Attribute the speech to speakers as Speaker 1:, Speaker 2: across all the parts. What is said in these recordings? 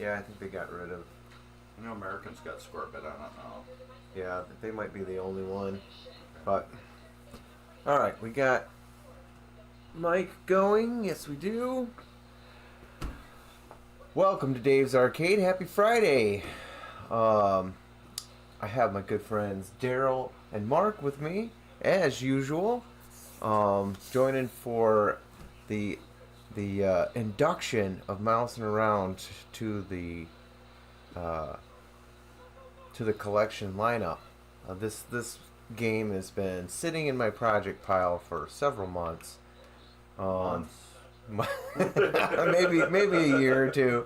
Speaker 1: Yeah, I think they got rid of.
Speaker 2: I know Americans got square bit. I don't know.
Speaker 1: Yeah, they might be the only one. But all right, we got Mike going. Yes, we do. Welcome to Dave's Arcade. Happy Friday. I have my good friends Daryl and Mark with me as usual. Joining for the induction of Mousin Around to the collection lineup. This game has been sitting in my project pile for several months. maybe a year or two.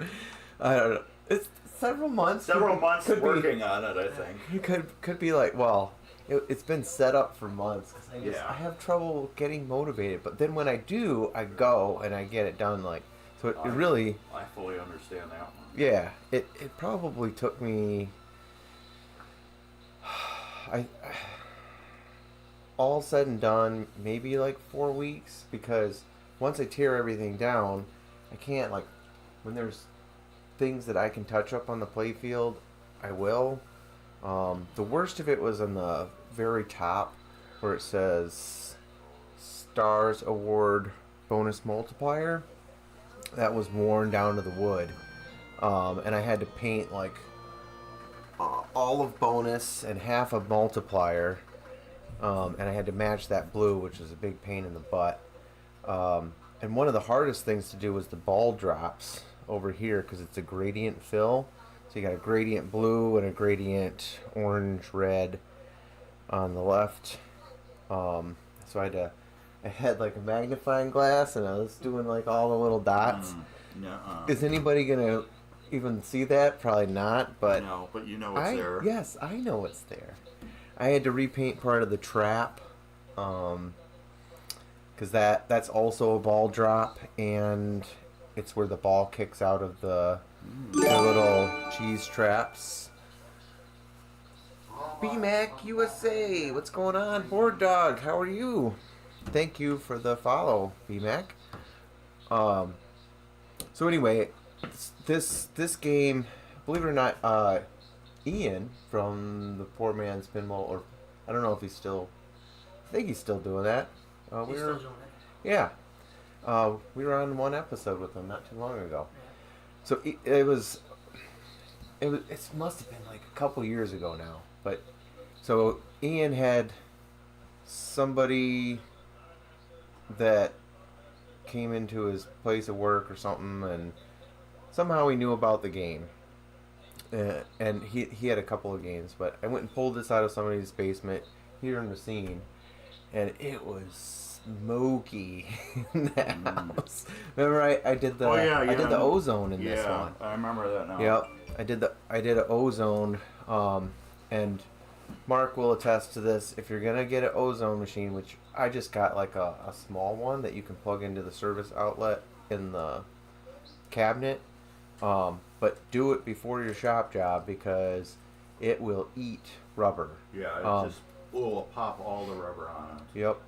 Speaker 1: I don't know. It's several months.
Speaker 2: Several months working on it, I think.
Speaker 1: It could be like, well, it's been set up for months. 'Cause I have trouble getting motivated. But then when I do, I go and I get it done. Like, so it really.
Speaker 2: I fully understand that one.
Speaker 1: Yeah, it probably took me. All said and done, maybe like 4 weeks, because once I tear everything down, I can't, like, when there's things that I can touch up on the playfield, I will. The worst of it was on the very top where it says Stars Award Bonus Multiplier. That was worn down to the wood. And I had to paint like all of bonus and half of multiplier. And I had to match that blue, which is a big pain in the butt. And one of the hardest things to do was the ball drops over here, because it's a gradient fill. So you got a gradient blue and a gradient orange red on the left. So I had like a magnifying glass, and I was doing like all the little dots. Is anybody gonna even see that? Probably not. But
Speaker 2: no, but you know it's there.
Speaker 1: Yes, I know it's there. I had to repaint part of the trap, because that's also a ball drop, and it's where the ball kicks out of the little cheese traps. BMAC USA, what's going on? Board Dog, how are you? Thank you for the follow, BMAC. So anyway, this game, believe it or not, Ian from the Poor Man's Pinball, or I don't know if he's still, I think he's still doing that.
Speaker 3: He's still doing it.
Speaker 1: Yeah. We were on one episode with him not too long ago. So it must have been like a couple years ago now. But so Ian had somebody that came into his place of work or something, and somehow he knew about the game. And he had a couple of games, but I went and pulled this out of somebody's basement here in the scene, and it was smoky in that house. Remember, I did the I did the ozone in this one.
Speaker 2: I remember that now.
Speaker 1: Yep, I did an ozone, and Mark will attest to this. If you're gonna get an ozone machine, which I just got like a small one that you can plug into the service outlet in the cabinet. But do it before your shop job, because it will eat rubber.
Speaker 2: Yeah, it will pop all the rubber on it.
Speaker 1: Yep.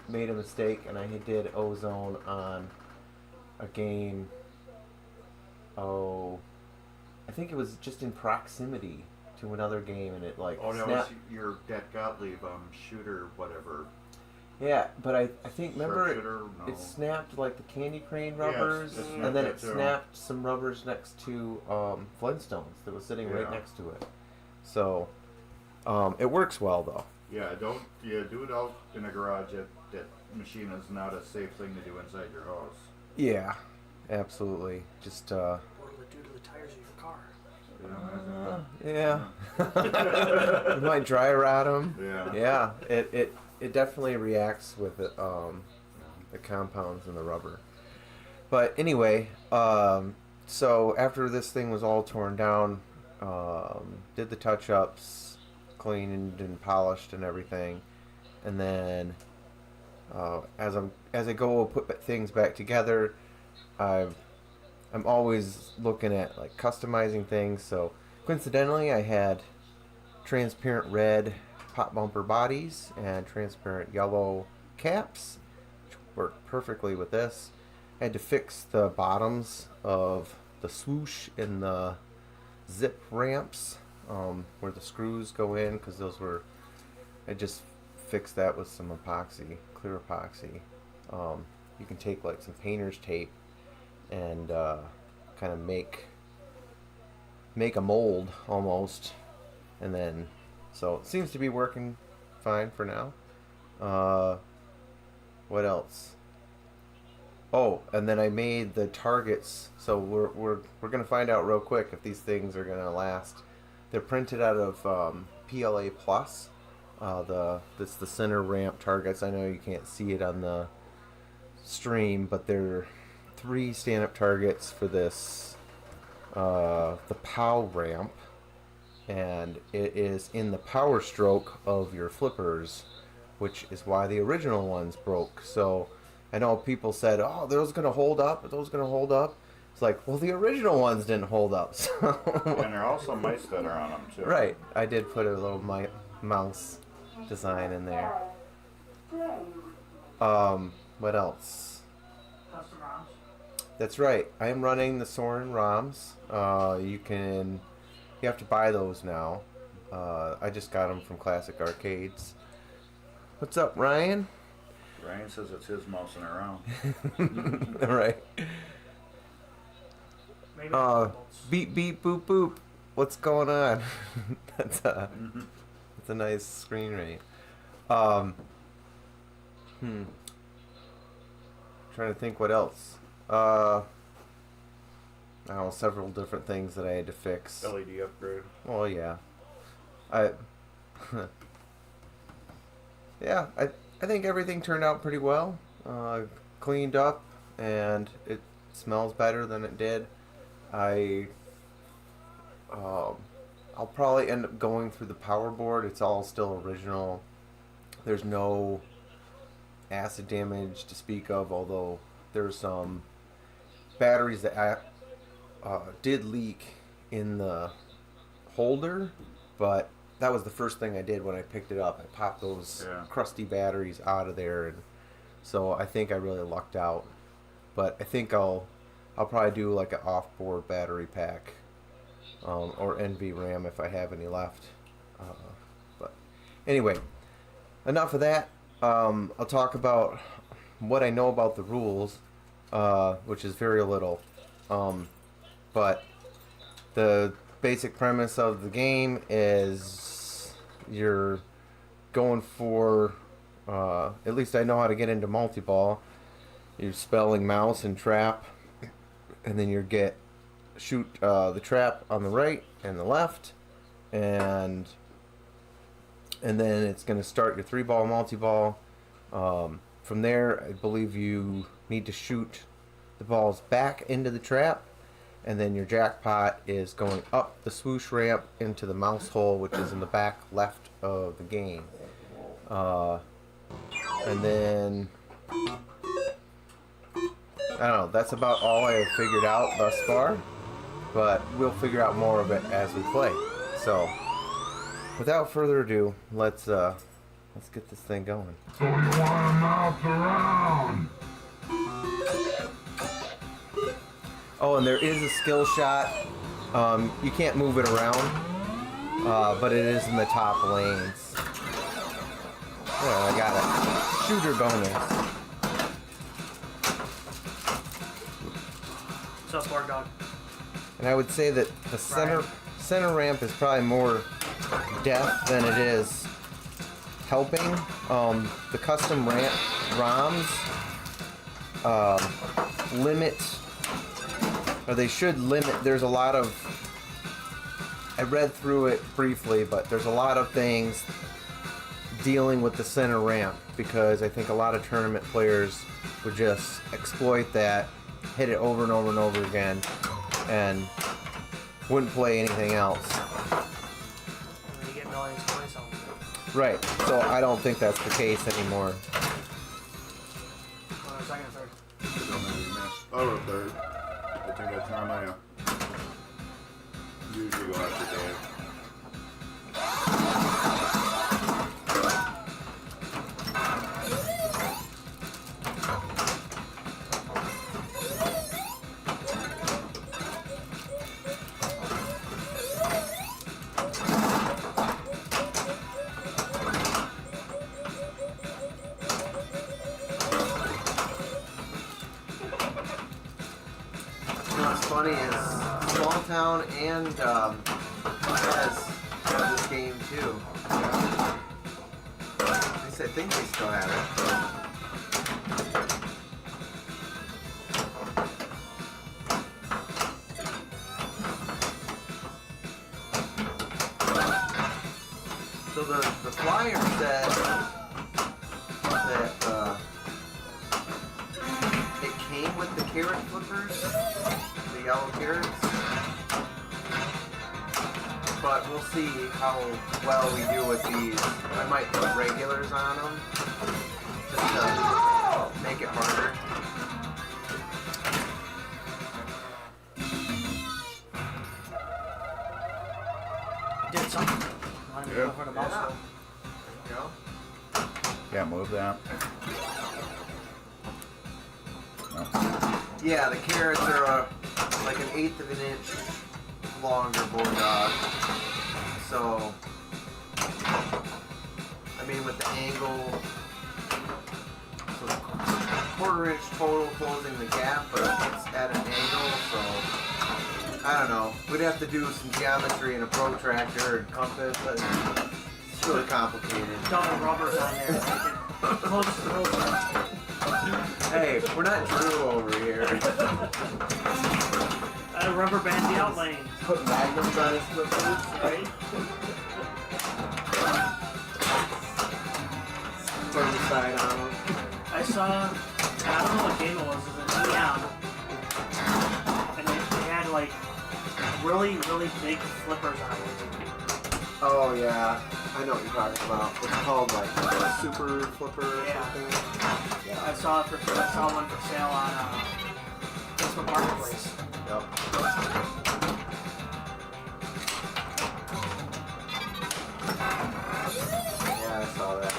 Speaker 1: Made a mistake, and I did ozone on a game. I think it was just in proximity to another game, and it like
Speaker 2: that was your Dat Gottlieb shooter, whatever.
Speaker 1: Yeah, but I think, remember,
Speaker 2: No.
Speaker 1: it snapped like the Candy Crane rubbers,
Speaker 2: Yes,
Speaker 1: and then it snapped some rubbers next to Flintstones that was sitting right next to it. So it works well though.
Speaker 2: Yeah, do it out in a garage. That machine is not a safe thing to do inside your house.
Speaker 1: Yeah, absolutely. Just
Speaker 3: What will it do to the tires of your car?
Speaker 1: Yeah. You might dry rot them.
Speaker 2: Yeah.
Speaker 1: Yeah. It definitely reacts with it, the compounds in the rubber. But anyway, so after this thing was all torn down, did the touch-ups, cleaned and polished and everything, and then as I go put things back together, I'm always looking at like customizing things. So coincidentally, I had transparent red pop bumper bodies and transparent yellow caps, which worked perfectly with this. I had to fix the bottoms of the swoosh and the zip ramps where the screws go in, because those were, I just fixed that with some epoxy, clear epoxy. You can take like some painter's tape and kind of make a mold almost, and then so it seems to be working fine for now. What else? Oh, and then I made the targets. So we're gonna find out real quick if these things are gonna last. They're printed out of PLA Plus. That's the center ramp targets. I know you can't see it on the stream, but they're 3 stand-up targets for this the POW ramp, and it is in the power stroke of your flippers, which is why the original ones broke. So I know people said, "Oh, those gonna hold up? Are those gonna hold up?" It's like, well, the original ones didn't hold up. So
Speaker 2: And there are also mice that are on them too.
Speaker 1: right, I did put a little mouse design in there. What else?
Speaker 3: Custom ROMs.
Speaker 1: That's right. I am running the Soren ROMs. You have to buy those now. I just got them from Classic Arcades. What's up, Ryan?
Speaker 2: Ryan says it's his mousing around.
Speaker 1: All right.
Speaker 3: Maybe bolts.
Speaker 1: Beep beep boop boop. What's going on? That's a nice screen rate. Trying to think what else. I don't know, several different things that I had to fix.
Speaker 2: LED upgrade.
Speaker 1: Well, yeah. I think everything turned out pretty well. Cleaned up, and it smells better than it did. I'll probably end up going through the power board. It's all still original. There's no acid damage to speak of, although there's some batteries that did leak in the holder, but that was the first thing I did when I picked it up. I popped those crusty batteries out of there, and so I think I really lucked out. But I think I'll probably do like an off-board battery pack, or NVRAM if I have any left. But anyway, enough of that. I'll talk about what I know about the rules, which is very little. But the basic premise of the game is you're going for, at least I know how to get into multi-ball. You're spelling mouse and trap, and then you shoot the trap on the right and the left, and then it's going to start your 3-ball multi-ball. From there, I believe you need to shoot the balls back into the trap, and then your jackpot is going up the swoosh ramp into the mouse hole, which is in the back left of the game. And then I don't know, that's about all I have figured out thus far, but we'll figure out more of it as we play. So without further ado, let's get this thing going.
Speaker 4: So you want to mouse around?
Speaker 1: Oh, and there is a skill shot. You can't move it around, but it is in the top lanes. Yeah, I got it. Shooter bonus.
Speaker 3: What's up, Bar Dog?
Speaker 1: And I would say that the center ramp is probably more death than it is helping. The custom ROMs limit, or they should limit. There's a lot of, I read through it briefly, but there's a lot of things dealing with the center ramp, because I think a lot of tournament players would just exploit that, hit it over and over and over again, and wouldn't play anything else.
Speaker 3: And then you get millions of points on them.
Speaker 1: Right, so I don't think that's the case anymore.
Speaker 3: Second and third.
Speaker 2: Oh, a third. I think that's not my usually go after Dave.
Speaker 1: funny is Small Town and has this game too. At least I think they still have it. So the flyer said that it came with the carrot flippers, the yellow carrots. But we'll see how well we do with these. I might put regulars on them just to make it harder.
Speaker 3: Did something. Want me to go for the mouse?
Speaker 1: Yeah. There you go.
Speaker 5: Can't move that. No.
Speaker 1: Yeah, the carrots are like an 1/8 of an inch longer bulldog. So, I mean, with the angle, so 1/4 inch total closing the gap, but it's at an angle, so I don't know. We'd have to do some geometry and a protractor and compass, but it's really complicated.
Speaker 3: Double rubbers on there. Make it close to those.
Speaker 1: Hey, we're not Drew over here.
Speaker 3: Rubber band the outlanes.
Speaker 1: Put magnums on his flippers.
Speaker 3: Right?
Speaker 1: Put the side on them.
Speaker 3: I saw, I don't know what game it was, it was an EM. And they had like really, really big flippers on it.
Speaker 1: Oh yeah, I know what you're talking about. It's called like a super flipper or
Speaker 3: Yeah.
Speaker 1: something.
Speaker 3: I saw one for sale on Facebook Marketplace.
Speaker 1: Yep. Yeah, I saw that.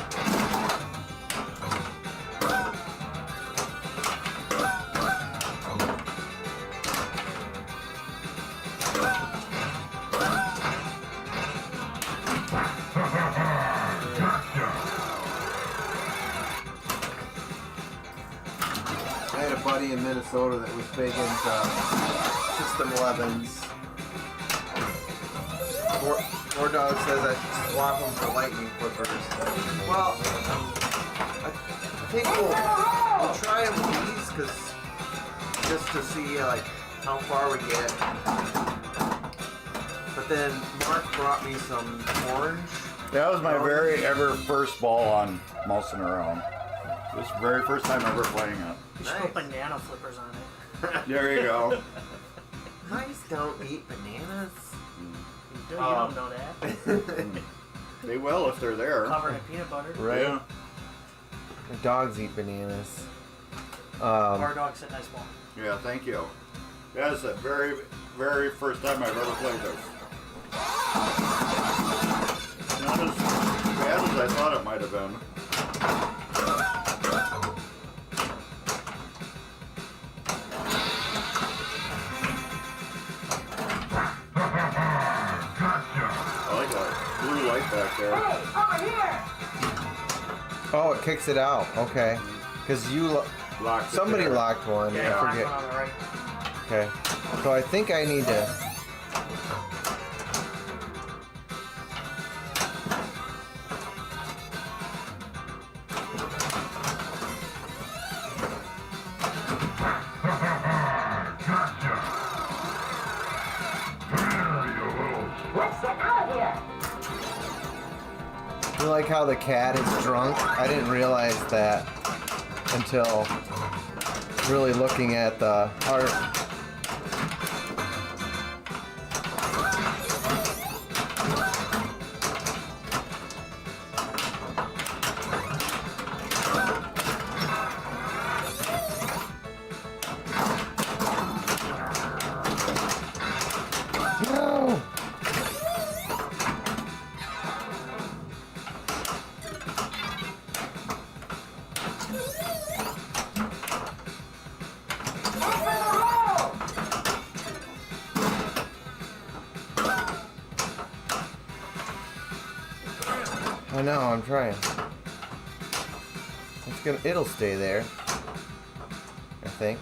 Speaker 1: I had a buddy in Minnesota that was big into System 11s. War Dog says I should swap them for lightning flippers. Well, I think we'll try them with these just to see like how far we get. But then Mark brought me some orange.
Speaker 5: That was my very ever first ball on Mousin Around. It was the very first time ever playing it.
Speaker 3: You should put banana flippers on it.
Speaker 5: There you go.
Speaker 1: Mice don't eat bananas.
Speaker 3: You don't know that.
Speaker 5: They will if they're there.
Speaker 3: Covered in peanut butter.
Speaker 1: Right.
Speaker 5: Yeah.
Speaker 1: Dogs eat bananas.
Speaker 3: Our dog said nice ball.
Speaker 5: Yeah, thank you. That is the very, very first time I've ever played this. Not as bad as I thought it might have been. I like that blue light back there.
Speaker 1: Oh, it kicks it out. Okay. Because
Speaker 5: Locked it
Speaker 1: somebody
Speaker 5: there.
Speaker 1: locked one.
Speaker 3: Yeah,
Speaker 1: I forget.
Speaker 3: on the right.
Speaker 1: Okay. So I think I need to. You like how the cat is drunk? I didn't realize that until really looking at the art. No! I know, I'm trying. It'll stay there. I think.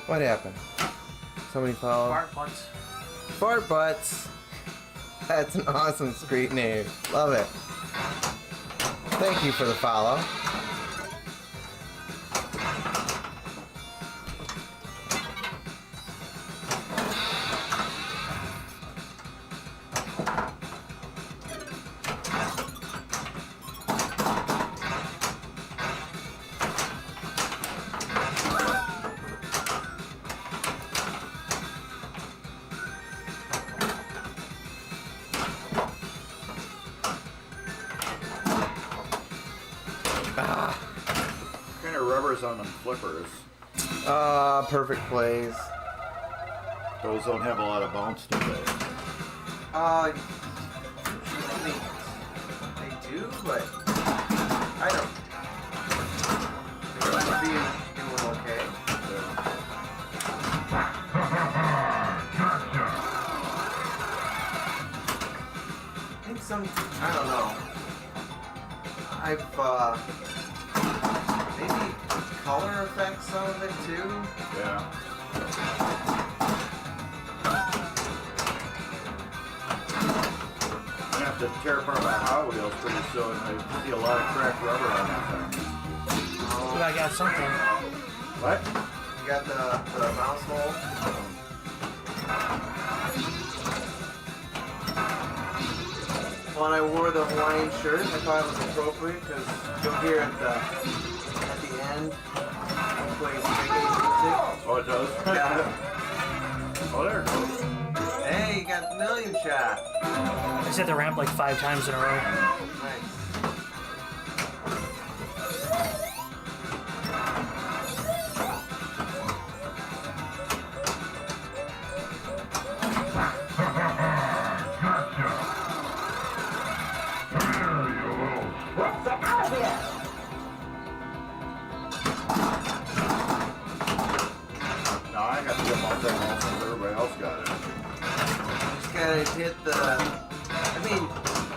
Speaker 1: What happened? Somebody followed?
Speaker 3: Fart butts.
Speaker 1: Fart Butts. That's an awesome street name. Love it. Thank you for the follow.
Speaker 5: What kind of rubbers on them flippers?
Speaker 1: Perfect plays.
Speaker 5: Those don't have a lot of bounce, do they?
Speaker 1: I mean, they do, but I don't. They seem to be doing okay. I think I don't know. Maybe color affects some of it too.
Speaker 5: Yeah. I have to tear apart my Hot Wheels pretty soon. I see a lot of cracked rubber on that thing.
Speaker 3: But I got something.
Speaker 5: What?
Speaker 1: You got the mouse hole. When I wore the Hawaiian shirt, I thought it was appropriate because you'll hear at the end it plays reggae music.
Speaker 5: Oh, it does?
Speaker 1: Yeah.
Speaker 5: Oh, there it goes.
Speaker 1: Hey, you got the million shot.
Speaker 3: I just hit the ramp like 5 times in a row.
Speaker 1: Nice.
Speaker 5: No, I got to get my thing off since everybody else got it.
Speaker 1: Just gotta hit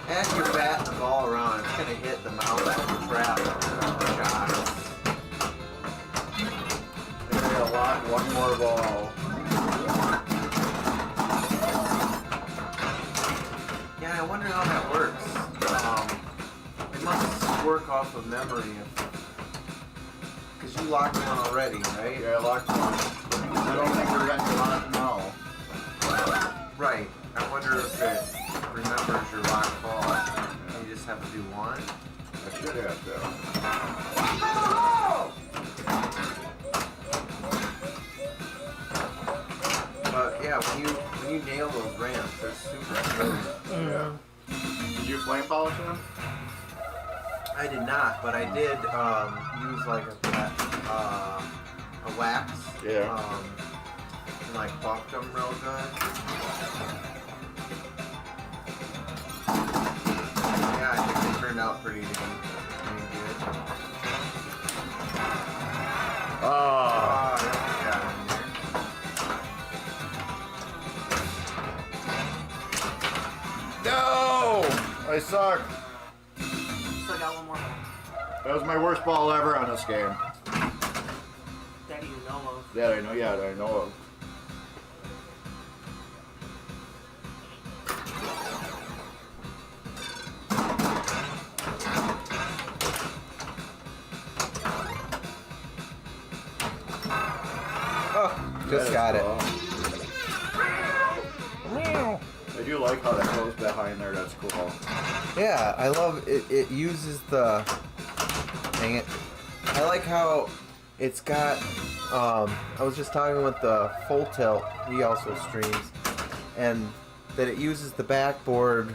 Speaker 1: as you're batting the ball around, it's gonna hit the mouth of the trap shot.
Speaker 5: I got a lot, one more ball.
Speaker 1: Yeah, I wonder how that works. It must work off of memory. Because you locked one already, right?
Speaker 5: Yeah, I locked one. I don't think we're going to lock now.
Speaker 1: Right. I wonder if it remembers your locked ball. You just have to do one.
Speaker 5: I should have to.
Speaker 1: But yeah, when you nail those ramps, they're super smooth.
Speaker 5: Yeah. Did you flame polish them?
Speaker 1: I did not, but I did use like a wax.
Speaker 5: Yeah.
Speaker 1: And like buffed them real good. Yeah, I think they turned out pretty good.
Speaker 5: Oh.
Speaker 1: Yeah,
Speaker 5: No! I suck.
Speaker 3: Still got one more.
Speaker 5: That was my worst ball ever on this game.
Speaker 3: That you know of.
Speaker 5: That I know, yeah, that I know of.
Speaker 1: Oh, just got it.
Speaker 5: I do like how that goes behind there. That's cool.
Speaker 1: Yeah, I love it. It uses the. Dang it. I like how it's got. I was just talking with the Full Tilt. He also streams, and that it uses the backboard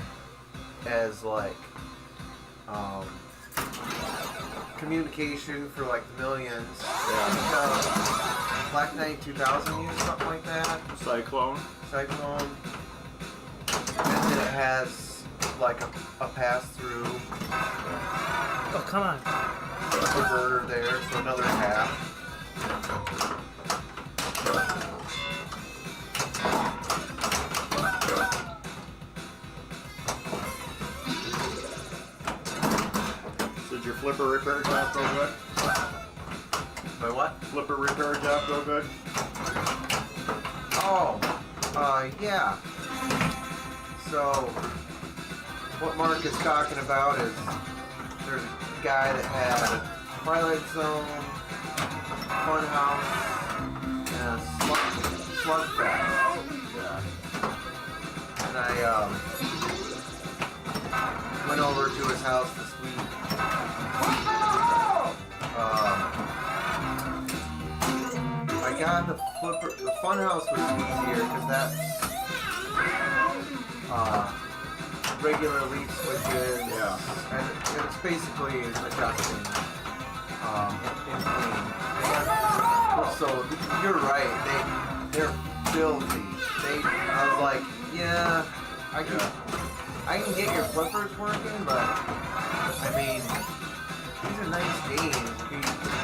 Speaker 1: as like communication for like the millions.
Speaker 5: Yeah.
Speaker 1: Black Knight 2000 used something like that.
Speaker 5: Cyclone.
Speaker 1: Cyclone. And then it has like a pass through
Speaker 3: Oh, come on.
Speaker 1: converter there, so another half.
Speaker 5: Did your flipper repair job go good?
Speaker 1: My what?
Speaker 5: Flipper repair job go good?
Speaker 1: Oh, yeah. So, what Mark is talking about is there's a guy that had Twilight Zone, Funhouse, and Slugfest.
Speaker 5: Yeah.
Speaker 1: And I went over to his house this week. I got the flipper. The Funhouse was easier because that's regular leaf switches.
Speaker 5: Yeah.
Speaker 1: And it's basically adjusting in clean. So you're right. They're filthy. I was like, yeah, I can get your flippers working, but I mean, these are nice games. It'd be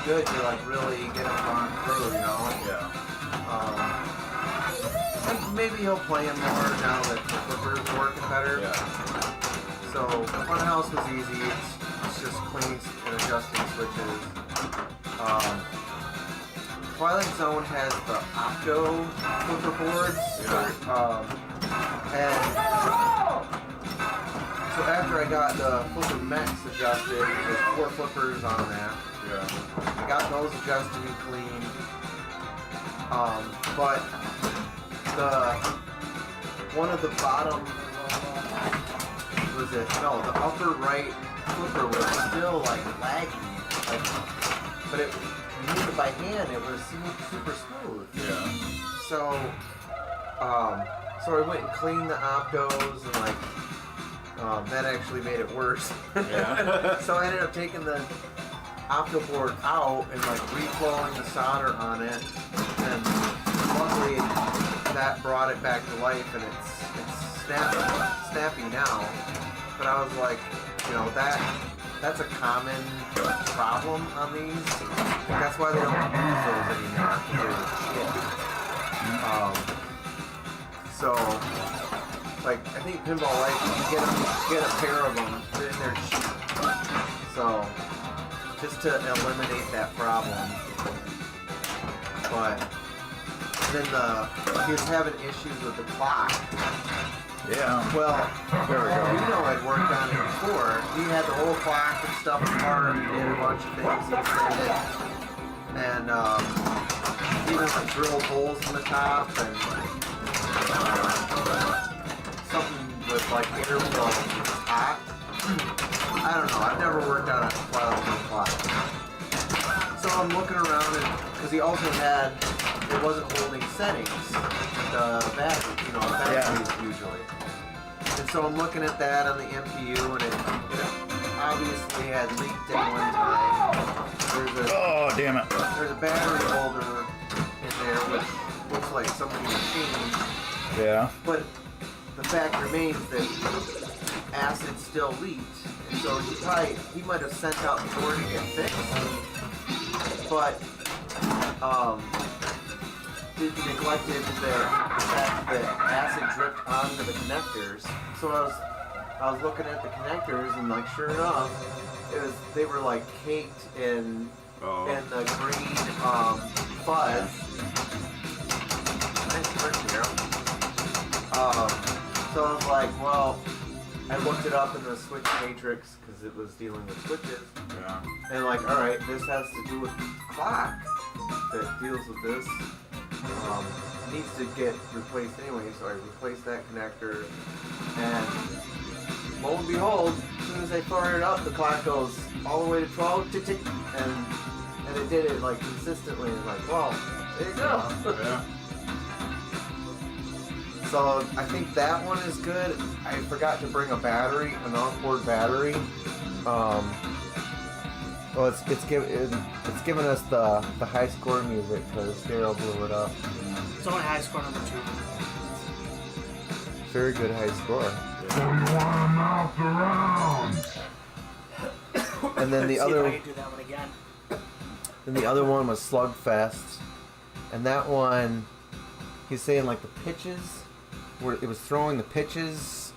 Speaker 1: good to like really get them on through, you know.
Speaker 5: Yeah.
Speaker 1: And maybe he'll play them more now that the flippers are working better.
Speaker 5: Yeah.
Speaker 1: So Funhouse was easy. It's just cleaning and adjusting switches. Twilight Zone has the Octo flipper boards. And so after I got the flipper mechs adjusted, there's 4 flippers on that.
Speaker 5: Yeah.
Speaker 1: I got those adjusted and clean. But one of the bottom the upper right flipper was still like laggy. But when you moved it by hand, it was super smooth.
Speaker 5: Yeah.
Speaker 1: So I went and cleaned the optos and that actually made it worse.
Speaker 5: Yeah.
Speaker 1: So I ended up taking the opto board out and reflowing the solder on it, and luckily that brought it back to life, and it's snappy now. But I was like, that's a common problem on these. That's why they don't use those anymore. So, I think Pinball Life, you get a pair of them, and they're cheap. So, just to eliminate that problem. But then he was having issues with the clock.
Speaker 5: Yeah.
Speaker 1: Well,
Speaker 5: there we go.
Speaker 1: I'd worked on it before. He had the whole clock and stuff apart. He did a bunch of things. He extended it. And even drilled holes in the top and something with airflow was hot. I don't know. I've never worked on a Twilight Zone clock. So I'm looking around, and because he also had, it wasn't holding settings. The battery, the batteries usually. And so I'm looking at that on the MPU, and it obviously had leaked at one time.
Speaker 5: Oh, damn it.
Speaker 1: There's a battery holder in there, which looks like something changed.
Speaker 5: Yeah.
Speaker 1: But the fact remains that acid still leaked, and so he might have sent out the door to get fixed, but neglected the fact that acid dripped onto the connectors. So I was looking at the connectors, and sure enough, they were caked in the green fuzz. Nice trick here. So I was like, well, I looked it up in the switch matrix because it was dealing with switches.
Speaker 5: Yeah.
Speaker 1: And all right, this has to do with the clock that deals with this. Needs to get replaced anyway, so I replaced that connector, and lo and behold, as soon as I fired it up, the clock goes all the way to 12, tick tick, and it did it consistently, and well, there you go.
Speaker 5: Yeah.
Speaker 1: So I think that one is good. I forgot to bring a battery, an onboard battery. Well, it's giving us the high score music because Daryl blew it up.
Speaker 3: It's only high score number 2.
Speaker 1: Very good high score.
Speaker 4: So you want to mouth around?
Speaker 1: And then the
Speaker 3: See
Speaker 1: other,
Speaker 3: if I can do that one again.
Speaker 1: then the other one was Slugfest, and that one, he's saying the pitches, where it was throwing the pitches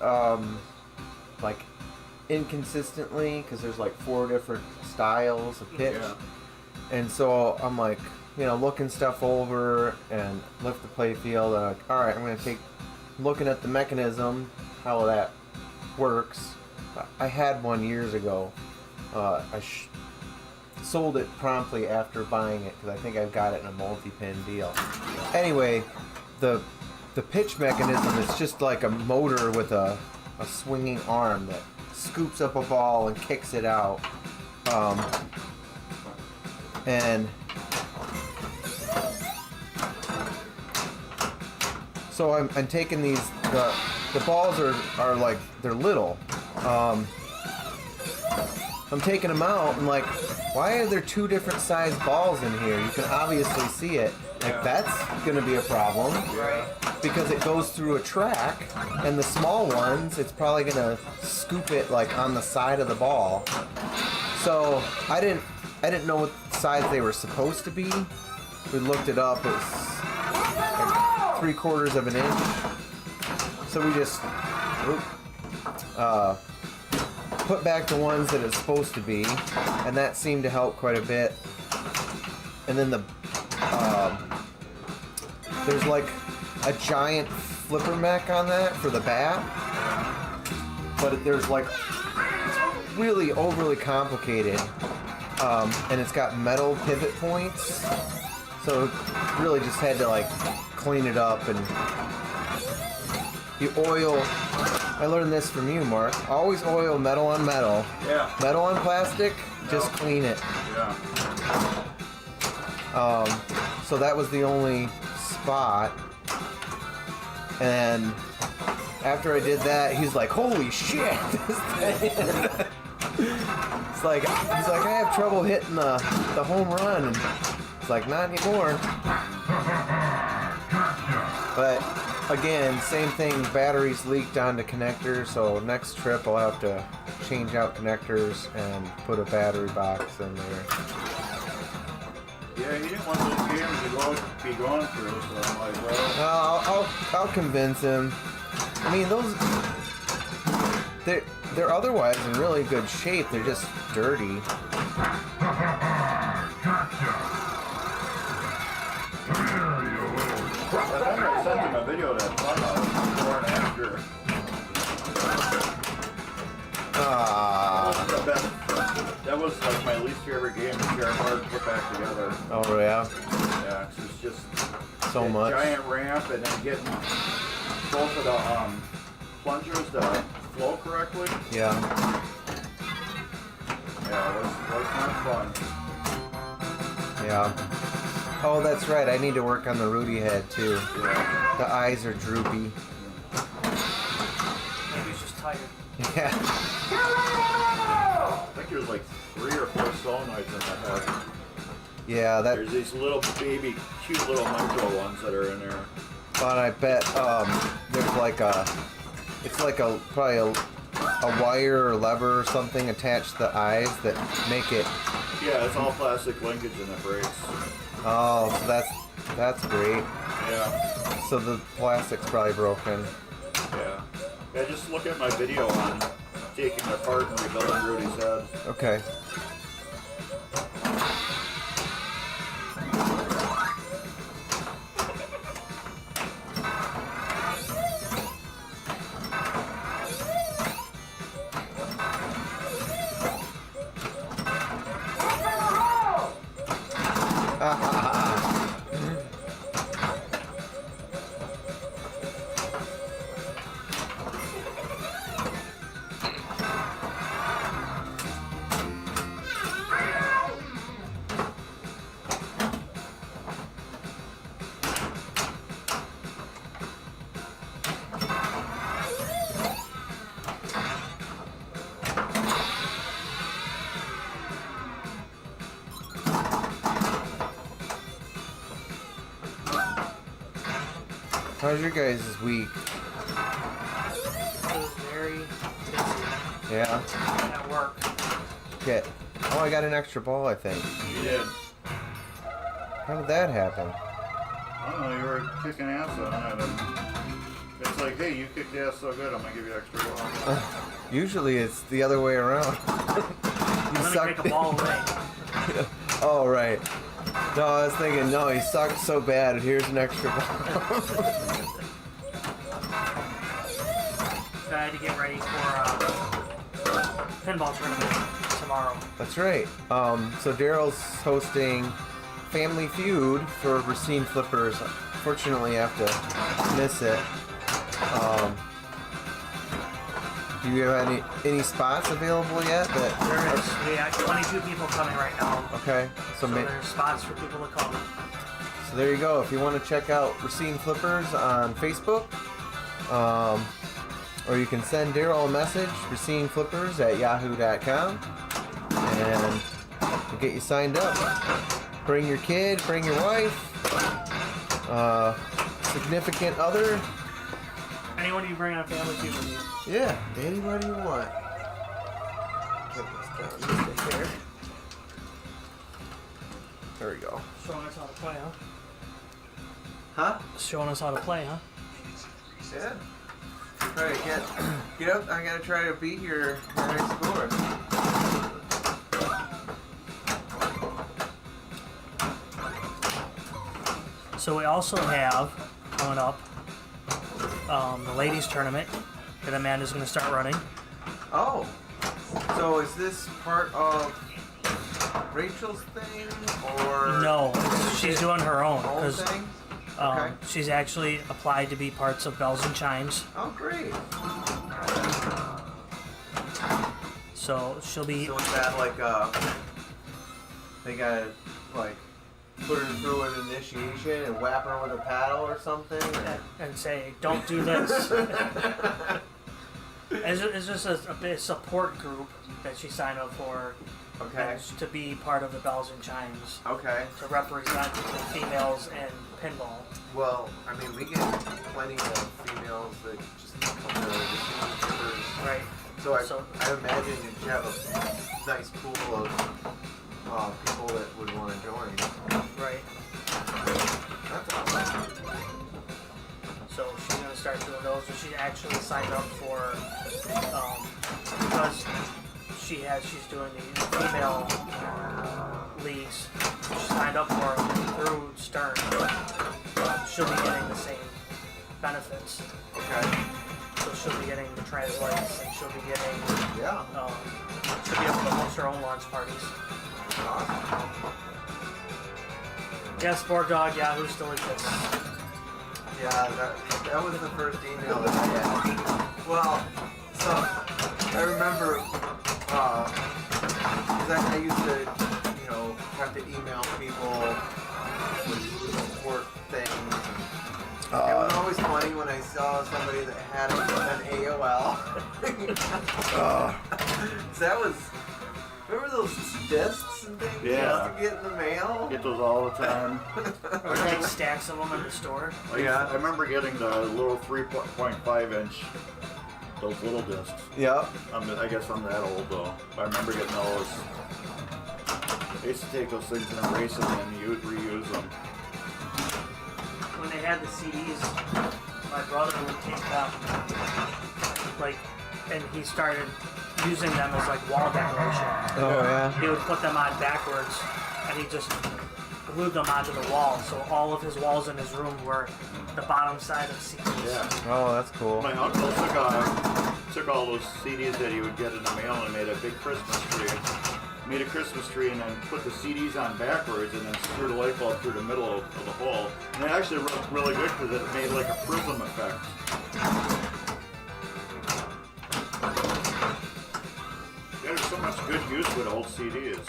Speaker 1: inconsistently because there's 4 different styles of pitch.
Speaker 5: Yeah.
Speaker 1: And so I'm like, looking stuff over and lift the play field. And all right, I'm looking at the mechanism, how that works. I had one years ago. I sold it promptly after buying it because I think I've got it in a multi-pin deal. Anyway, the pitch mechanism is just like a motor with a swinging arm that scoops up a ball and kicks it out. And so I'm taking these, the balls are like, they're little. I'm taking them out and like, why are there two different size balls in here? You can obviously see it. Like, that's gonna be a problem.
Speaker 3: Right.
Speaker 1: Because it goes through a track, and the small ones, it's probably gonna scoop it like on the side of the ball. So I didn't know what size they were supposed to be. We looked it up. It was like 3/4 of an inch. So we just put back the ones that it's supposed to be, and that seemed to help quite a bit. And then there's like a giant flipper mech on that for the bat, but there's like, it's really overly complicated, and it's got metal pivot points, so really just had to like clean it up. And you oil, I learned this from you, Mark, always oil metal on metal.
Speaker 2: Yeah.
Speaker 1: Metal on plastic, just clean it.
Speaker 2: Yeah.
Speaker 1: So that was the only spot. And after I did that, he's like, "Holy shit!" This thing. He's like, "I have trouble hitting the home run." And it's like, "Not anymore." But again, same thing. Batteries leaked onto connectors. So next trip, I'll have to change out connectors and put a battery box in there.
Speaker 2: Yeah, he didn't want those games to be going through, so I'm like, well.
Speaker 1: I'll convince him. I mean, they're otherwise in really good shape. They're just dirty.
Speaker 2: I remember I sent him a video of that clubhouse before and after. That was like my least favorite game to share hard to put back together.
Speaker 1: Oh yeah.
Speaker 2: Yeah, 'cause it's just
Speaker 1: So
Speaker 2: that
Speaker 1: much.
Speaker 2: giant ramp and then getting both of the plungers to flow correctly.
Speaker 1: Yeah.
Speaker 2: Yeah, it was not fun.
Speaker 1: Yeah. Oh, that's right. I need to work on the Rudy head too.
Speaker 2: Yeah.
Speaker 1: The eyes are droopy.
Speaker 3: Maybe he's just tired.
Speaker 1: Yeah.
Speaker 2: I think there's like 3 or 4 solenoids in that head.
Speaker 1: Yeah.
Speaker 2: There's these little baby, cute little micro ones that are in there.
Speaker 1: But I bet there's like it's like probably a wire or lever or something attached to the eyes that make it.
Speaker 2: Yeah, it's all plastic linkage and it breaks.
Speaker 1: Oh, so that's great.
Speaker 2: Yeah.
Speaker 1: So the plastic's probably broken.
Speaker 2: Yeah. Yeah, just look at my video on taking it apart and rebuilding Rudy's head.
Speaker 1: Okay. How's your guys' week?
Speaker 3: It was very busy
Speaker 1: Yeah.
Speaker 3: at work.
Speaker 1: Get. Oh, I got an extra ball, I think.
Speaker 2: You did.
Speaker 1: How did that happen?
Speaker 2: I don't know, you were kicking ass on it. And it's like, hey, you kicked ass so good, I'm going to give you extra ball.
Speaker 1: Usually it's the other way around.
Speaker 3: I'm gonna take a ball away.
Speaker 1: Oh, right. No, I was thinking, no, he sucked so bad. Here's an extra ball.
Speaker 3: So I had to get ready for pinball tournament tomorrow.
Speaker 1: That's right. So Daryl's hosting Family Feud for Racine Flippers. Fortunately, I have to miss it. Do you have any spots available yet?
Speaker 3: There is. We have 22 people coming right now.
Speaker 1: Okay.
Speaker 3: So there's spots for people to come.
Speaker 1: So there you go. If you want to check out Racine Flippers on Facebook, or you can send Daryl a message, racineflippers@yahoo.com, and we'll get you signed up. Bring your kid, bring your wife, significant other.
Speaker 3: Anyone you bring on Family Feud with you.
Speaker 1: Yeah, anybody you want. Get this down just here. There we go.
Speaker 3: Showing us how to play, huh?
Speaker 1: Huh?
Speaker 3: Showing us how to play, huh?
Speaker 1: Yeah. Try to get up. I gotta try to beat your next score.
Speaker 3: So we also have coming up the ladies tournament that Amanda's going to start running.
Speaker 1: Oh, so is this part of Rachel's thing, or
Speaker 3: No, she's doing her own
Speaker 1: own
Speaker 3: because
Speaker 1: thing? Okay.
Speaker 3: she's actually applied to be parts of Bells and Chimes.
Speaker 1: Oh, great.
Speaker 3: So she'll be.
Speaker 1: So is that like they gotta like put her through an initiation and whap her with a paddle or something?
Speaker 3: And say, don't do this. It's just a bit support group that she signed up for.
Speaker 1: Okay.
Speaker 3: To be part of the Bells and Chimes.
Speaker 1: Okay.
Speaker 3: To represent the females in pinball.
Speaker 1: Well, I mean, we get plenty of females that just come to the scene.
Speaker 3: Right.
Speaker 1: So I imagine you have a nice pool of people that would want to join.
Speaker 3: Right.
Speaker 1: That's awesome.
Speaker 3: So she's gonna start doing those. So she actually signed up for because she's doing the female leagues. She signed up for them through Stern. She'll be getting the same benefits.
Speaker 1: Okay.
Speaker 3: So she'll be getting the translates, and she'll be getting
Speaker 1: Yeah.
Speaker 3: she'll be able to host her own launch parties.
Speaker 1: Awesome.
Speaker 3: Yeah, Sport Dog Yahoo still exists.
Speaker 1: Yeah, that was the first email that I had. Well, so I remember, because I used to, have to email people with support things. It was always funny when I saw somebody that had an AOL. So that was, remember those discs and things you used to get in the mail?
Speaker 5: Get those all the time.
Speaker 3: Or like stacks of them in the store.
Speaker 1: Yeah.
Speaker 5: I remember getting the little 3.5 inch, those little discs.
Speaker 1: Yep.
Speaker 5: I guess I'm that old though. I remember getting those. I used to take those things and erase them and you would reuse them.
Speaker 3: When they had the CDs, my brother would take them, and he started using them as wall decoration.
Speaker 1: Oh, yeah.
Speaker 3: He would put them on backwards, and he just glued them onto the wall. So all of his walls in his room were the bottom side of CDs.
Speaker 5: Yeah.
Speaker 1: Oh, that's cool.
Speaker 5: My uncle took all those CDs that he would get in the mail and made a big Christmas tree. Made a Christmas tree and then put the CDs on backwards and then screwed a light bulb through the middle of the hole. And it actually looked really good because it made like a prism effect. There's so much good use with old CDs.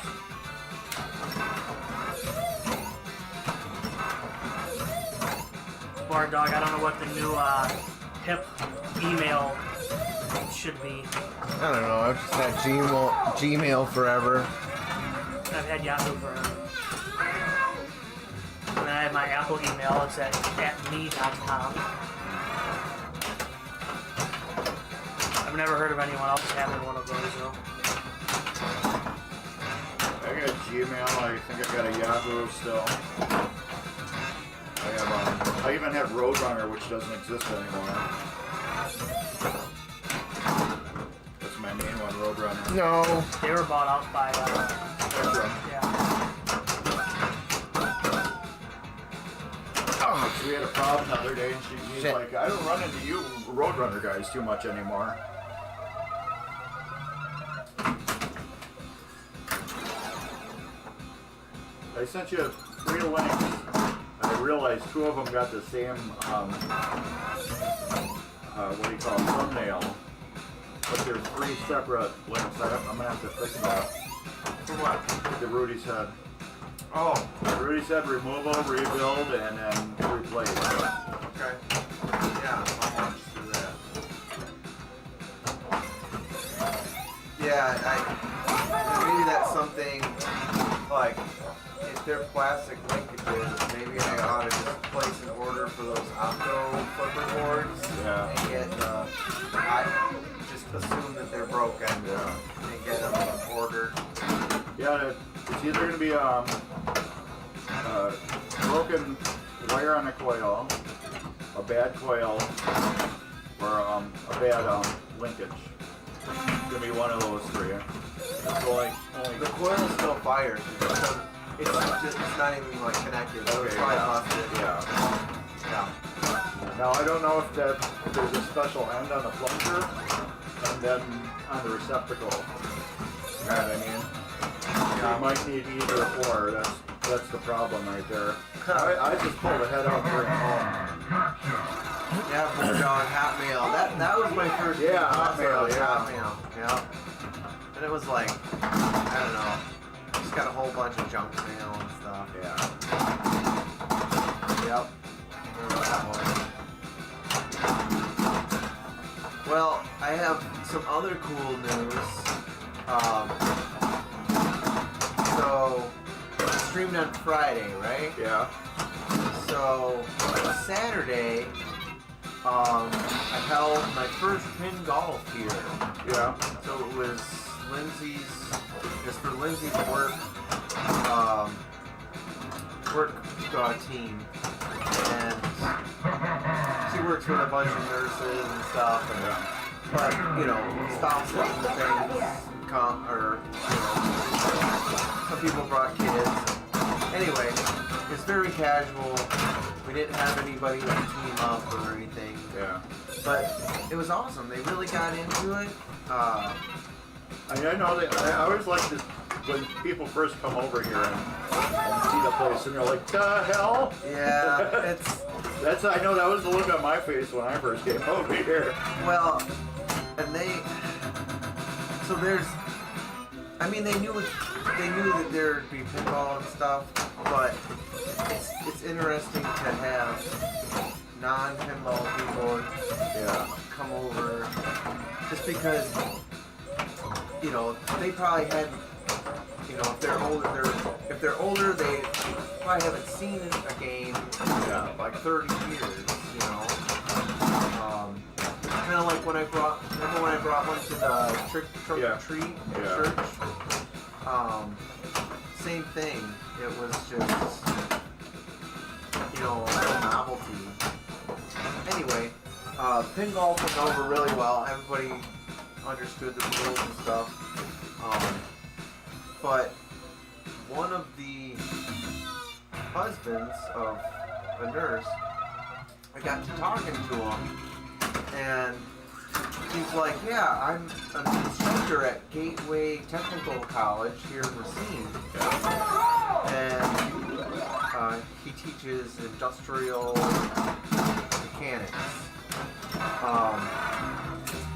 Speaker 3: Bar Dog, I don't know what the new hip email should be.
Speaker 1: I don't know. I've just had Gmail forever.
Speaker 3: I've had Yahoo forever. And then I have my Apple email. It's at me.com. I've never heard of anyone else having one of those though.
Speaker 5: I got Gmail. I think I got a Yahoo still. I even have Roadrunner, which doesn't exist anymore. That's my main one, Roadrunner.
Speaker 1: No.
Speaker 3: They were bought out by
Speaker 5: That's right.
Speaker 3: yeah.
Speaker 5: We had a problem the other day, and he's
Speaker 1: Shit.
Speaker 5: like, I don't run into you Roadrunner guys too much anymore. I sent you 3 links. I realized 2 of them got the same, what do you call it, thumbnail. But there's 3 separate links. I'm gonna have to fix that.
Speaker 3: For what?
Speaker 5: The Rudy's head.
Speaker 3: Oh,
Speaker 5: Rudy's head removal, rebuild, and then replace.
Speaker 3: okay. Yeah, I'll watch through that.
Speaker 1: Yeah, maybe that's something like if they're plastic linkages, maybe I ought to just place an order for those Opto flipper boards
Speaker 5: Yeah.
Speaker 1: and get I just assume that they're broken and get them ordered.
Speaker 5: Yeah, it's either going to be broken wire on a coil, a bad coil, or a bad linkage. It's going to be one of those 3. It's only
Speaker 1: The coil's still fired. It's not even like connected. So it's probably busted.
Speaker 5: Yeah.
Speaker 1: Yeah.
Speaker 5: Now I don't know if there's a special end on the plunger and then on the receptacle. You know what I mean? You might need either or. That's the problem right there. I just pulled the head out and bring it home.
Speaker 1: Yeah, Bulldog Hotmail. That was my first.
Speaker 5: Yeah, Hotmail, yeah.
Speaker 1: Hotmail. Yeah. And it was like, I don't know. Just got a whole bunch of junk mail and stuff.
Speaker 5: Yeah.
Speaker 1: Yep. Remember that one. Well, I have some other cool news. So, I streamed on Friday, right?
Speaker 5: Yeah.
Speaker 1: So, on Saturday, I held my first pin golf here.
Speaker 5: Yeah.
Speaker 1: So it was for Lindsay's work team, and she works with a bunch of nurses and stuff, and but stops and things, some people brought kids. Anyway, it's very casual. We didn't have anybody like team up or anything.
Speaker 5: Yeah.
Speaker 1: But it was awesome. They really got into it.
Speaker 5: I know that I always like this when people first come over here and see the place and they're like, the hell?
Speaker 1: Yeah,
Speaker 5: I know that was the look on my face when I first came over here.
Speaker 1: well, and they knew that there'd be pinball and stuff, but it's interesting to have non-pinball people come over, just because they probably had if they're older they probably haven't seen a game in like 30 years, kind of like when I brought one to the trick or treat church. Same thing. It was just a novelty. Anyway, pinball went over really well. Everybody understood the rules and stuff. But one of the husbands of a nurse, I got to talking to him, and he's like, yeah, I'm an instructor at Gateway Technical College here in Racine, and he teaches industrial mechanics,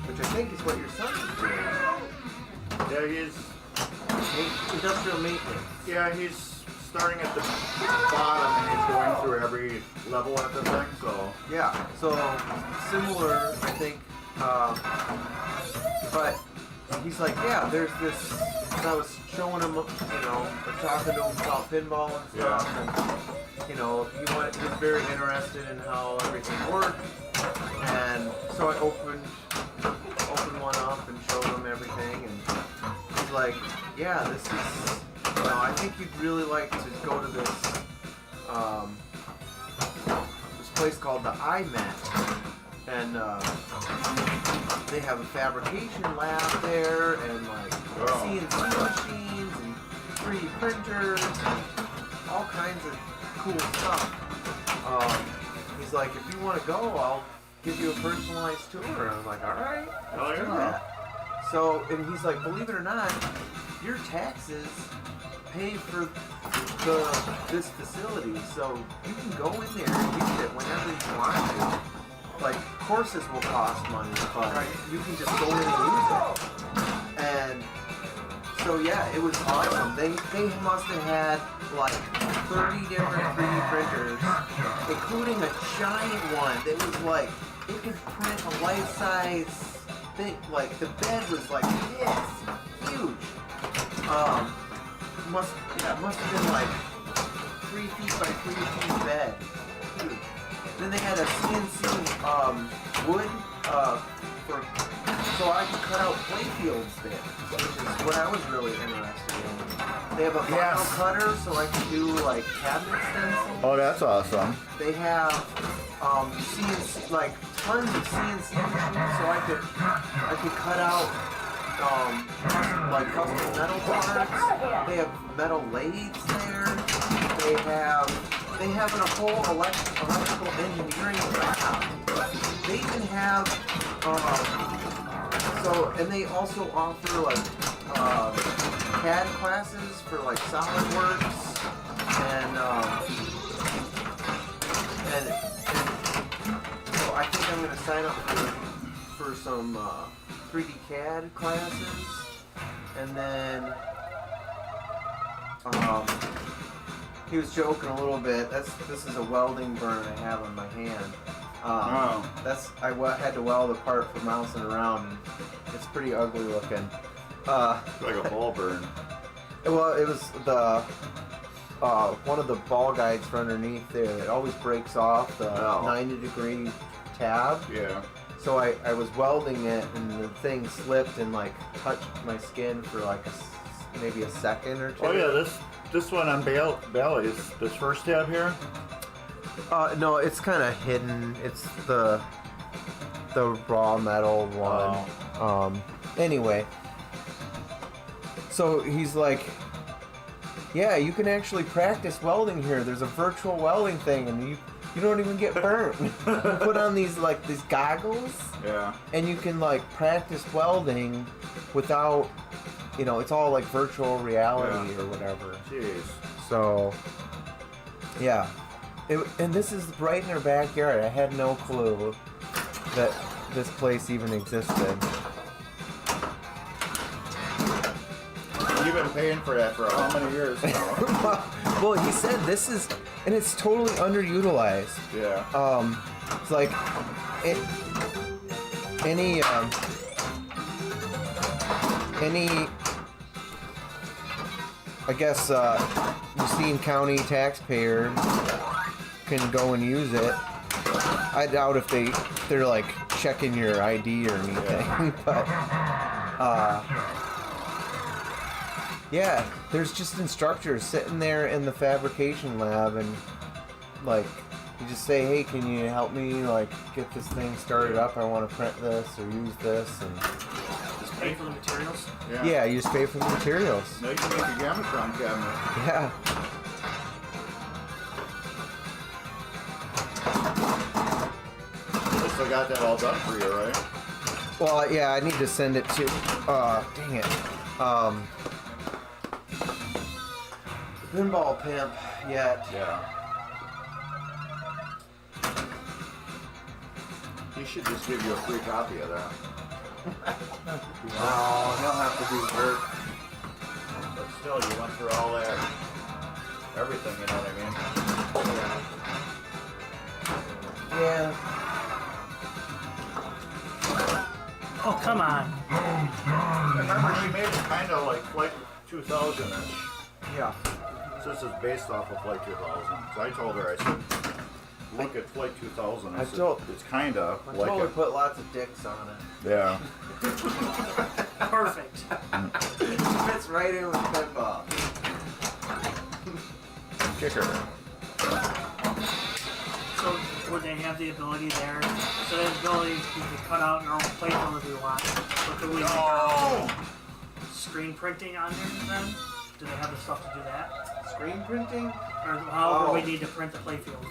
Speaker 1: which I think is what your son is doing.
Speaker 5: Yeah, he's
Speaker 1: Industrial maintenance.
Speaker 5: Yeah, he's starting at the bottom and he's going through every level at the thing, so.
Speaker 1: Yeah, so similar, I think, but he's like, yeah, there's this, and I was showing him, talking to him about pinball and stuff, and, he was very interested in how everything worked, and so I opened one up and showed him everything, and he's like, yeah, this is, I think you'd really like to go to this place called the iMat, and they have a fabrication lab there, and like CNC machines and 3D printers, and all kinds of cool stuff. he's like, if you want to go, I'll give you a personalized tour. And I was like, all right,
Speaker 5: Oh,
Speaker 1: let's do
Speaker 5: yeah.
Speaker 1: that. So, and he's like, believe it or not, your taxes pay for this facility, so you can go in there and use it whenever you want to. Like, courses will cost money, but you can just go in and use it. And so yeah, it was awesome. They must have had like 30 different 3D printers, including a giant one that was like, it could print a life-size thing. Like, the bed was like this, huge. Must have been like 3 feet by 3 feet bed. Huge. Then they had a CNC wood so I could cut out play fields there, which is what I was really interested in. They have a vinyl cutter so I can do like cabinet stencils.
Speaker 5: Oh, that's awesome.
Speaker 1: They have CNC, like tons of CNC machines so I could cut out like custom metal parts. They have metal lathes there. They have a whole electrical engineering lab. They even have and they also offer like CAD classes for like SolidWorks and so I think I'm gonna sign up for some 3D CAD classes, and then he was joking a little bit. This is a welding burn I have on my hand. I had to weld a part for Mousin Around, and it's pretty ugly looking.
Speaker 5: Like a ball burn.
Speaker 1: Well, it was the one of the ball guides for underneath there. It always breaks off the 90-degree tab.
Speaker 5: Yeah.
Speaker 1: So I was welding it, and the thing slipped and like touched my skin for like maybe a second or two.
Speaker 5: Oh yeah, this one on Bally's, this first tab here.
Speaker 1: No, it's kind of hidden. It's the raw metal one. Anyway, so he's like, yeah, you can actually practice welding here. There's a virtual welding thing, and you don't even get burnt. You put on these goggles.
Speaker 5: Yeah.
Speaker 1: And you can like practice welding without, it's all like virtual reality or whatever.
Speaker 5: Jeez.
Speaker 1: So, yeah. And this is right in our backyard. I had no clue that this place even existed.
Speaker 5: You've been paying for that for how many years now?
Speaker 1: Well, he said this is, and it's totally underutilized.
Speaker 5: Yeah.
Speaker 1: It's like any I guess Mousin County taxpayer can go and use it. I doubt if they're like checking your ID or anything, but yeah, there's just instructors sitting there in the fabrication lab, and like you just say, hey, can you help me like get this thing started up? I want to print this or use this, and
Speaker 3: Just pay for the materials.
Speaker 1: yeah, you just pay for the materials.
Speaker 5: Now you can make a Gamatron cabinet.
Speaker 1: Yeah.
Speaker 5: At least I got that all done for you, right?
Speaker 1: Well, yeah, I need to send it to. Dang it. Pinball Pimp yet.
Speaker 5: Yeah. He should just give you a free copy of that.
Speaker 1: No, he'll have to do work.
Speaker 5: But still, you went through all that, everything, you know what I mean?
Speaker 1: Yeah.
Speaker 3: Oh, come on.
Speaker 5: Remember, she made it kind of like Flight 2000-ish.
Speaker 1: Yeah.
Speaker 5: So this is based off of Flight 2000. So I told her, I said, look at Flight 2000. I said, it's kind of
Speaker 1: I
Speaker 5: like
Speaker 1: totally
Speaker 5: it.
Speaker 1: put lots of dicks on it.
Speaker 5: Yeah.
Speaker 3: Perfect.
Speaker 1: It fits right in with pinball.
Speaker 5: Kicker.
Speaker 3: So would they have the ability there? So they have the ability you can cut out your own playfield if you want. But could we make our own screen printing on there then? Do they have the stuff to do that?
Speaker 1: Screen printing?
Speaker 3: Or or however
Speaker 1: Oh.
Speaker 3: we need to print the playfield.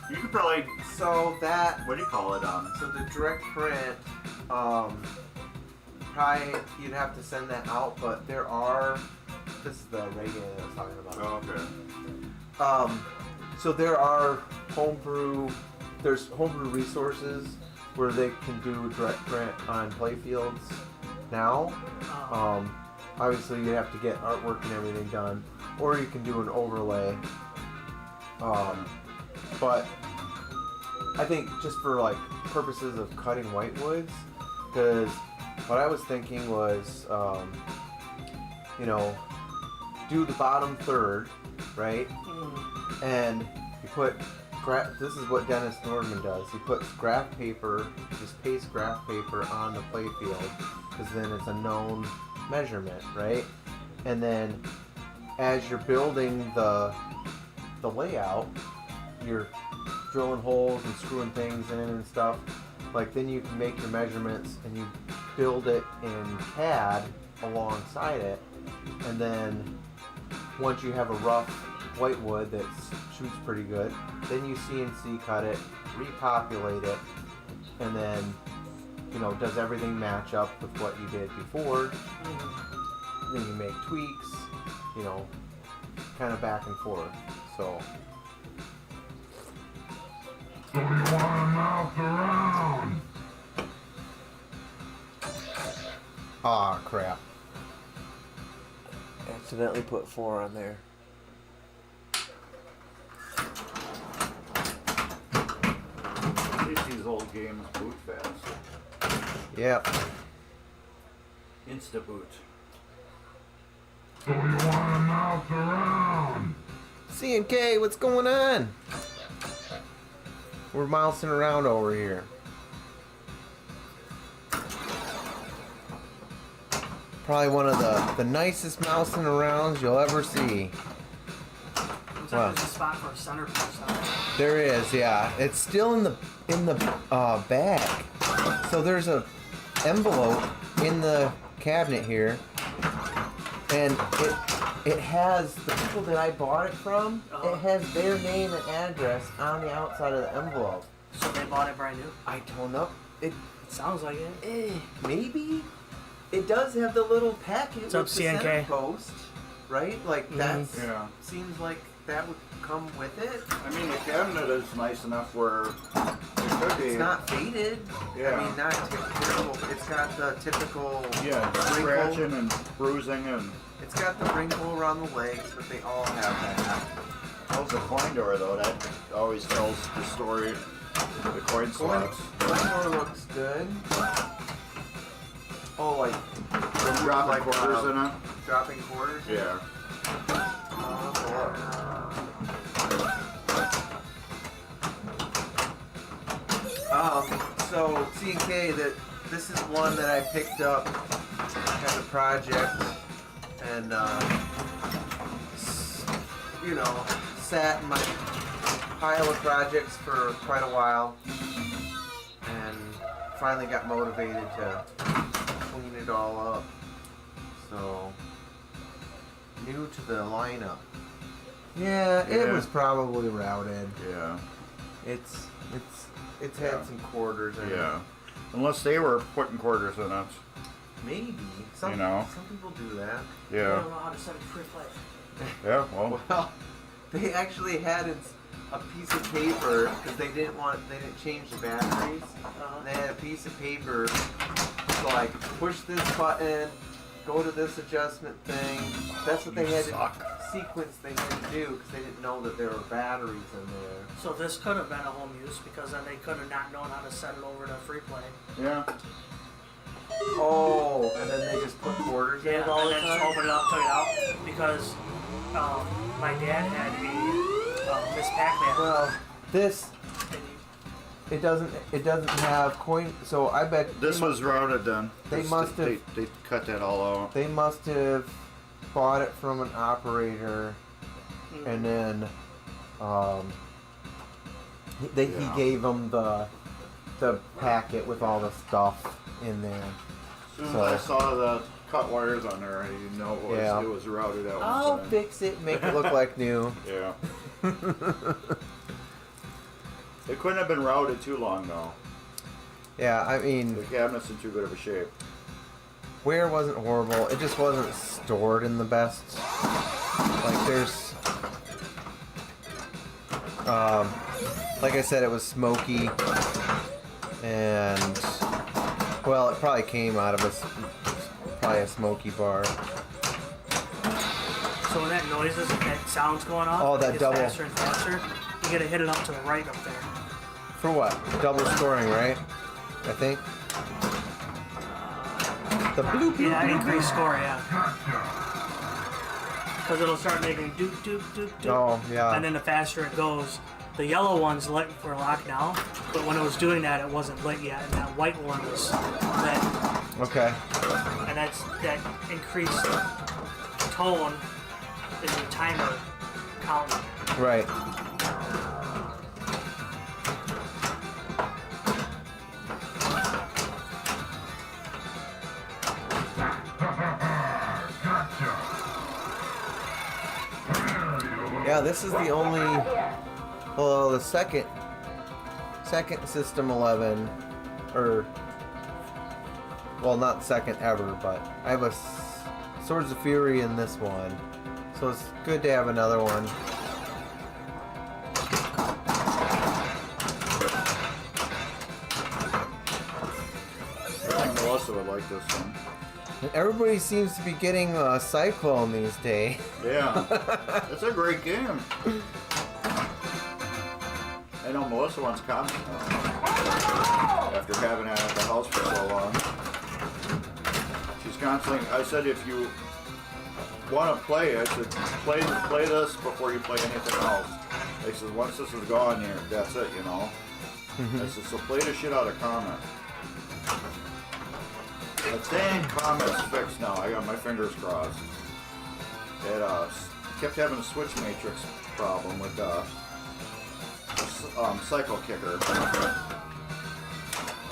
Speaker 5: You could probably,
Speaker 1: So that,
Speaker 5: what do you call it?
Speaker 1: so the direct print, probably you'd have to send that out, but there are, this is the regular that I was talking about.
Speaker 5: Oh, okay.
Speaker 1: So there are there's homebrew resources where they can do direct print on playfields now. Obviously you have to get artwork and everything done, or you can do an overlay. But I think just for like purposes of cutting whitewoods, because what I was thinking was, do the bottom third, right? And you put this is what Dennis Nordman does. He puts graph paper, just paste graph paper on the playfield, because then it's a known measurement, right? And then as you're building the layout, you're drilling holes and screwing things in and stuff. Like then you can make your measurements and you build it in CAD alongside it, and then once you have a rough whitewood that shoots pretty good, then you CNC cut it, repopulate it, and then does everything match up with what you did before. Then you make tweaks, kind of back and forth. So
Speaker 4: So you want to mouth around?
Speaker 1: ah, crap. Accidentally put 4 on there.
Speaker 5: At least these old games boot fast.
Speaker 1: Yep.
Speaker 5: Insta boot.
Speaker 4: So you want to mouth around?
Speaker 1: C&K, what's going on? We're mousing around over here. Probably one of the nicest mousing arounds you'll ever see.
Speaker 3: Looks
Speaker 1: Wow.
Speaker 3: like there's a spot for a centerpiece on it.
Speaker 1: There is, yeah. It's still in the bag. So there's a envelope in the cabinet here, and it has the people that I bought it from. It has their name and address on the outside of the envelope.
Speaker 3: So they bought it brand new.
Speaker 1: I don't know.
Speaker 3: It sounds like it.
Speaker 1: Maybe it does have the little packet
Speaker 3: What's
Speaker 1: with
Speaker 3: up,
Speaker 1: the
Speaker 3: CNK?
Speaker 1: center post, right? Like that's
Speaker 5: Yeah.
Speaker 1: seems like that would come with it.
Speaker 5: I mean, the cabinet is nice enough where it could be.
Speaker 1: It's not faded.
Speaker 5: Yeah.
Speaker 1: I mean, not terrible. It's got the typical
Speaker 5: Yeah,
Speaker 1: wrinkle.
Speaker 5: scratching and bruising and.
Speaker 1: It's got the wrinkle around the legs, but they all have that.
Speaker 5: How's the coin door though? That always tells the story. The coin slots.
Speaker 1: Coin door looks good. Oh, like
Speaker 5: Dropping
Speaker 1: like,
Speaker 5: quarters in it.
Speaker 1: dropping quarters.
Speaker 5: Yeah.
Speaker 1: So C&K, this is one that I picked up as a project, and sat in my pile of projects for quite a while, and finally got motivated to clean it all up. So new to the lineup. Yeah, it
Speaker 5: Yeah.
Speaker 1: was probably routed.
Speaker 5: Yeah.
Speaker 1: It's had some quarters in it.
Speaker 5: Yeah. Unless they were putting quarters in it.
Speaker 1: Maybe. Some people do that.
Speaker 3: I
Speaker 5: Yeah.
Speaker 3: don't know how to set a free play.
Speaker 5: Yeah. Well.
Speaker 1: Well, they actually had a piece of paper because they didn't change the batteries. They had a piece of paper to like push this button, go to this adjustment thing. That's what they had sequence they had to do because they didn't know that there were batteries in there.
Speaker 3: So this could have been a home use because then they could have not known how to set it over to free play.
Speaker 5: Yeah.
Speaker 1: Oh, and then they just put quarters in
Speaker 3: Yeah,
Speaker 1: it all
Speaker 3: and
Speaker 1: the
Speaker 3: then just
Speaker 1: time?
Speaker 3: open it up, took it out because my dad had a Miss Pac-Man.
Speaker 1: Well, this
Speaker 3: And
Speaker 1: it doesn't have coin. So I bet
Speaker 5: This was routed then.
Speaker 1: They must have-
Speaker 5: They cut that all out.
Speaker 1: they must have bought it from an operator, and then he
Speaker 5: Yeah.
Speaker 1: gave them the packet with all the stuff in there.
Speaker 5: As soon as
Speaker 1: So-
Speaker 5: I saw the
Speaker 2: cut wires on there, and you know it was routed out.
Speaker 1: I'll
Speaker 2: inside.
Speaker 1: fix it, make it look like new.
Speaker 2: Yeah. It couldn't have been routed too long though.
Speaker 1: Yeah, I mean,
Speaker 2: The cabinet's in too good of a shape.
Speaker 1: wear wasn't horrible. It just wasn't stored in the best. Like there's, like I said, it was smoky, and well, it probably came out of a smoky bar.
Speaker 3: So when that noises, that sound's going off,
Speaker 1: Oh,
Speaker 3: it
Speaker 1: that
Speaker 3: gets
Speaker 1: double.
Speaker 3: faster and faster. You gotta hit it up to the right up there.
Speaker 1: For what? Double scoring, right? I think. The bloop.
Speaker 3: Yeah, increase score, yeah. Because it'll start making doop doop doop doop.
Speaker 1: Oh, yeah.
Speaker 3: And then the faster it goes, the yellow one's lit for lock now, but when it was doing that, it wasn't lit yet, and that white one was lit.
Speaker 1: Okay.
Speaker 3: And that increased tone is the timer counting.
Speaker 1: Right. Yeah, this is the only, well, the second System 11, or, well, not second ever, but I have a Swords of Fury in this one, so it's good to have another one.
Speaker 2: I think Melissa would like this one.
Speaker 1: And everybody seems to be getting a Cyclone these days.
Speaker 2: Yeah, it's a great game. I know Melissa wants copies now, after having it at the house for so long. She's constantly, I said, if you want to play, I said, play this before you play anything else. I said, once this is gone here, that's it, you know. I said, so play the shit out of Comet. The dang Comet's fixed now. I got my fingers crossed. It kept having a switch matrix problem with cycle kicker.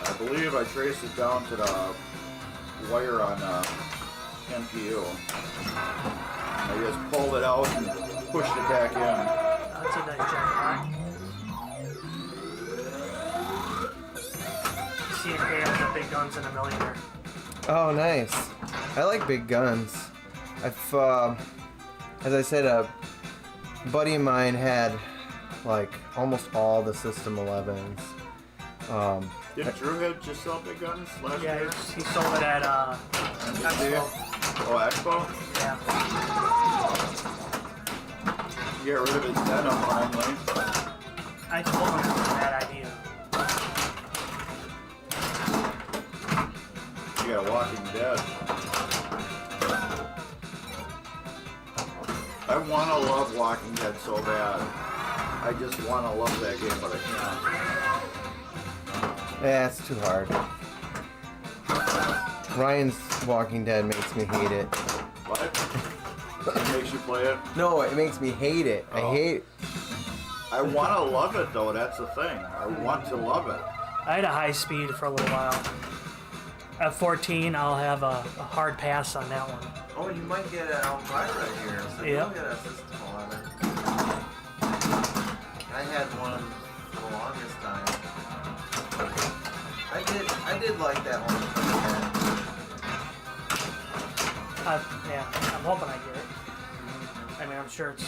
Speaker 2: I believe I traced it down to the wire on NPU. I just pulled it out and pushed it back in.
Speaker 3: That's a nice job, CNK has the big guns in a millionaire.
Speaker 1: Oh, nice. I like big guns. I've, as I said, a buddy of mine had, like, almost all the System 11s.
Speaker 2: Didn't Drew had just sell big guns last
Speaker 3: Yeah,
Speaker 2: year?
Speaker 3: he sold it at Expo.
Speaker 2: Oh, Expo?
Speaker 3: Yeah.
Speaker 2: You got rid of his denim finally.
Speaker 3: I told him it was a bad idea.
Speaker 2: You got Walking Dead. I want to love Walking Dead so bad. I just want to love that game, but I can't.
Speaker 1: Yeah, it's too hard. Ryan's Walking Dead makes me hate it.
Speaker 2: What? It makes you play it?
Speaker 1: No, it makes me hate it. I
Speaker 2: Oh.
Speaker 1: hate.
Speaker 2: I want to love it though, that's the thing. I want to love it.
Speaker 3: I had a high speed for a little while. At 14, I'll have a hard pass on that one.
Speaker 1: Oh, you might get an Elvira here. So
Speaker 3: Yeah.
Speaker 1: you'll get a System 11. I had one for the longest time. I did like that one.
Speaker 3: Yeah, I'm hoping I get it. I mean, I'm sure it's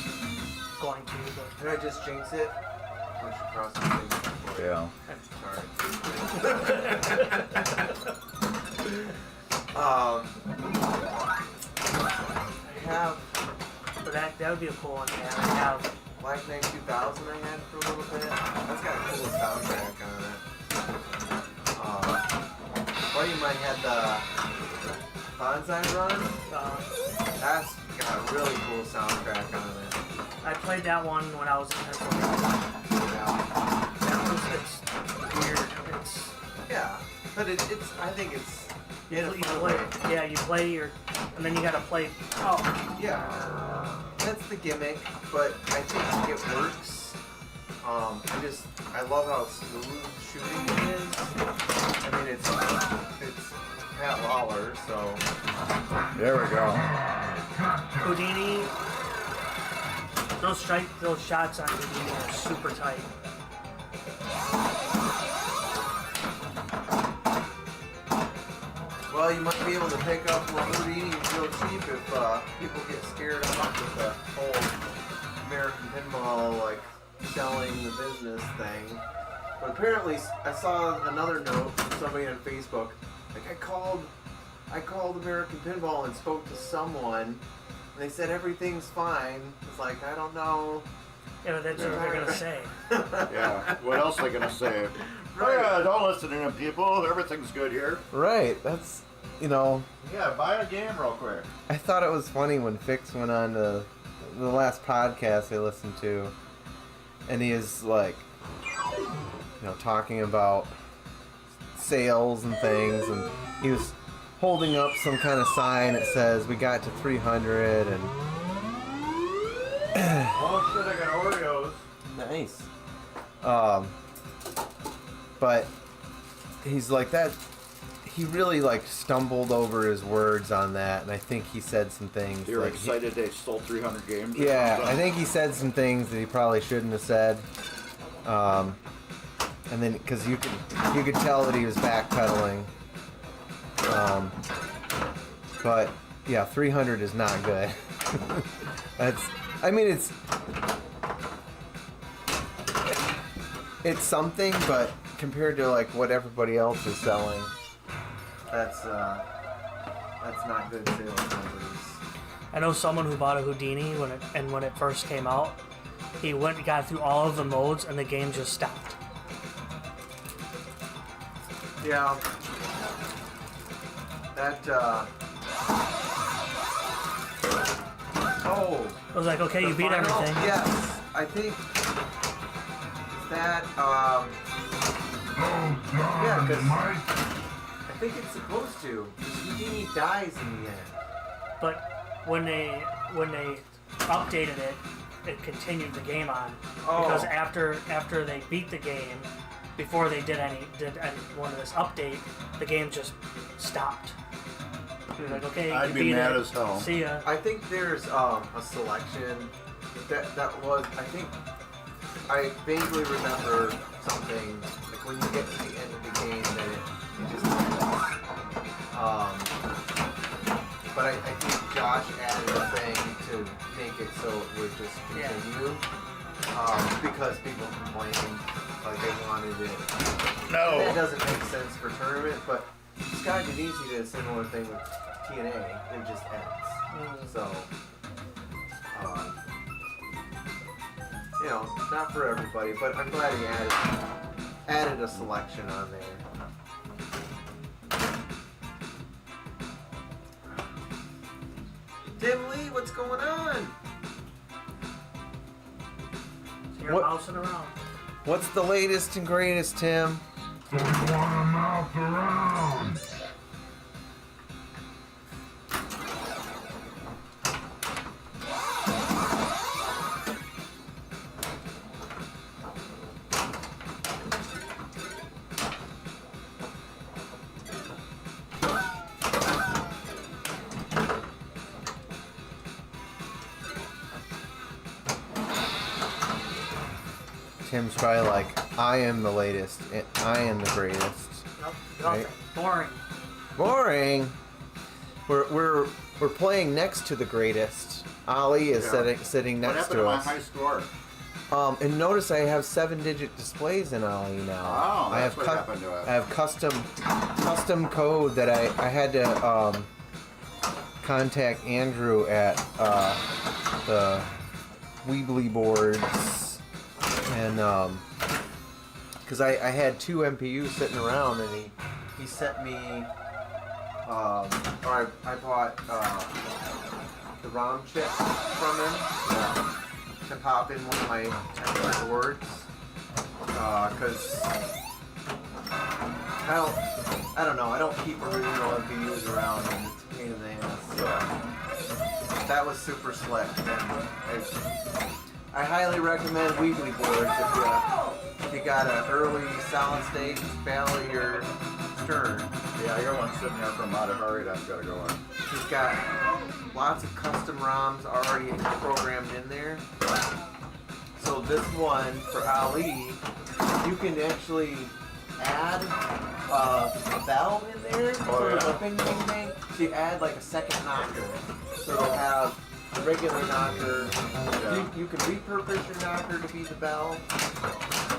Speaker 3: going to, but
Speaker 1: Did I just jinx it? I should cross the thing before.
Speaker 2: Yeah.
Speaker 1: I have
Speaker 3: but that would be a cool one to have. I have
Speaker 1: Black Knight 2000 I had for a little bit. That's got a cool soundtrack on it. Buddy of mine had the Mousin Around. That's got a really cool soundtrack on it.
Speaker 3: I played that one when I was in Pennsylvania.
Speaker 1: Yeah.
Speaker 3: That one's it's weird. It's
Speaker 1: Yeah. But it's I think it's
Speaker 3: you
Speaker 1: in a fun
Speaker 3: play,
Speaker 1: way.
Speaker 3: yeah, you play your, and then you gotta play. Oh,
Speaker 1: Yeah. That's the gimmick, but I think it works. I love how smooth shooting it is. I mean, it's Pat Lawler, so
Speaker 2: There we go.
Speaker 3: Houdini. Those shots on Houdini are super tight.
Speaker 1: well, you might be able to pick up Houdini real cheap if people get scared off with the whole American Pinball like selling the business thing. But apparently, I saw another note from somebody on Facebook. Like I called American Pinball and spoke to someone, and they said everything's fine. It's like I don't know.
Speaker 3: Yeah, but that's what they're gonna say.
Speaker 2: Yeah. What else are they gonna say? Oh
Speaker 1: Right.
Speaker 2: yeah, don't listen to them people. Everything's good here.
Speaker 1: Right. That's
Speaker 2: Yeah, buy a game real quick.
Speaker 1: I thought it was funny when Fix went on to the last podcast I listened to, and he is like, talking about sales and things, and he was holding up some kind of sign that says we got to 300 and
Speaker 2: Oh shit, I got Oreos.
Speaker 1: nice. But he's like that. He really like stumbled over his words on that, and I think he said some things.
Speaker 2: You're
Speaker 1: like
Speaker 2: excited they stole 300 games? or
Speaker 1: Yeah,
Speaker 2: something?
Speaker 1: I think he said some things that he probably shouldn't have said. And then, because you could tell that he was backpedaling. But yeah, 300 is not good. It's something, but compared to like what everybody else is selling, that's not good sales numbers.
Speaker 3: I know someone who bought a Houdini when it first came out. He went and got through all of the modes, and the game just stopped.
Speaker 1: Yeah. That, oh.
Speaker 3: I was like, okay, you beat
Speaker 1: final?
Speaker 3: everything.
Speaker 1: Yes. I think that,
Speaker 4: Oh,
Speaker 1: yeah,
Speaker 4: God,
Speaker 1: 'cause-
Speaker 4: Mike.
Speaker 1: I think it's supposed to. Houdini dies in the end.
Speaker 3: But when they updated it, it continued the game on.
Speaker 1: Oh.
Speaker 3: Because after they beat the game, before they did any one of this update, the game just stopped. Like, okay,
Speaker 2: I'd
Speaker 3: you
Speaker 2: be
Speaker 3: beat
Speaker 2: mad
Speaker 3: it.
Speaker 2: as hell.
Speaker 3: See ya.
Speaker 1: I think there's a selection that was, I think, I vaguely remember something, like when you get to the end of the game that it just but I think Josh added a thing to make it so it would just continue. Because people complained, like they wanted it.
Speaker 2: No.
Speaker 1: That doesn't make sense for tournament, but Sky Denisi did a similar thing with TNA. It just ends. So, not for everybody, but I'm glad he added a selection on there. Tim Lee, what's going on?
Speaker 3: So you're
Speaker 1: What-
Speaker 3: bouncing around.
Speaker 1: What's the latest and greatest, Tim?
Speaker 4: So you want to mouth around.
Speaker 1: Tim's probably like, I am the latest, and I am the greatest.
Speaker 3: Nope, nothing.
Speaker 1: Right.
Speaker 3: Boring.
Speaker 1: Boring. We're playing next to the greatest. Ali is
Speaker 2: Yeah.
Speaker 1: sitting
Speaker 2: What
Speaker 1: next
Speaker 2: happened to
Speaker 1: to
Speaker 2: my
Speaker 1: us.
Speaker 2: high score?
Speaker 1: And notice I have 7-digit displays in Ali now.
Speaker 2: Oh,
Speaker 1: I
Speaker 2: that's
Speaker 1: have
Speaker 2: what happened to it.
Speaker 1: I have custom code that I had to contact Andrew at the Weebly boards, and because I had 2 MPUs sitting around, and he sent me or I bought the ROM chip from him to pop in one of my temporary boards, because I don't know, I don't keep original MPUs around, and it's a pain in the ass. So that was super slick, and I highly recommend Weebly boards if if you got an early solid state Bally or Stern.
Speaker 2: Yeah, I got one sitting there from Matahari that's got to go in.
Speaker 1: He's got lots of custom ROMs already programmed in there. So this one for Ali, you can actually add a bell in there, sort of a bing bing bing. So you add like a second knocker. So you'll have a regular knocker. You can repurpose your knocker to be the bell,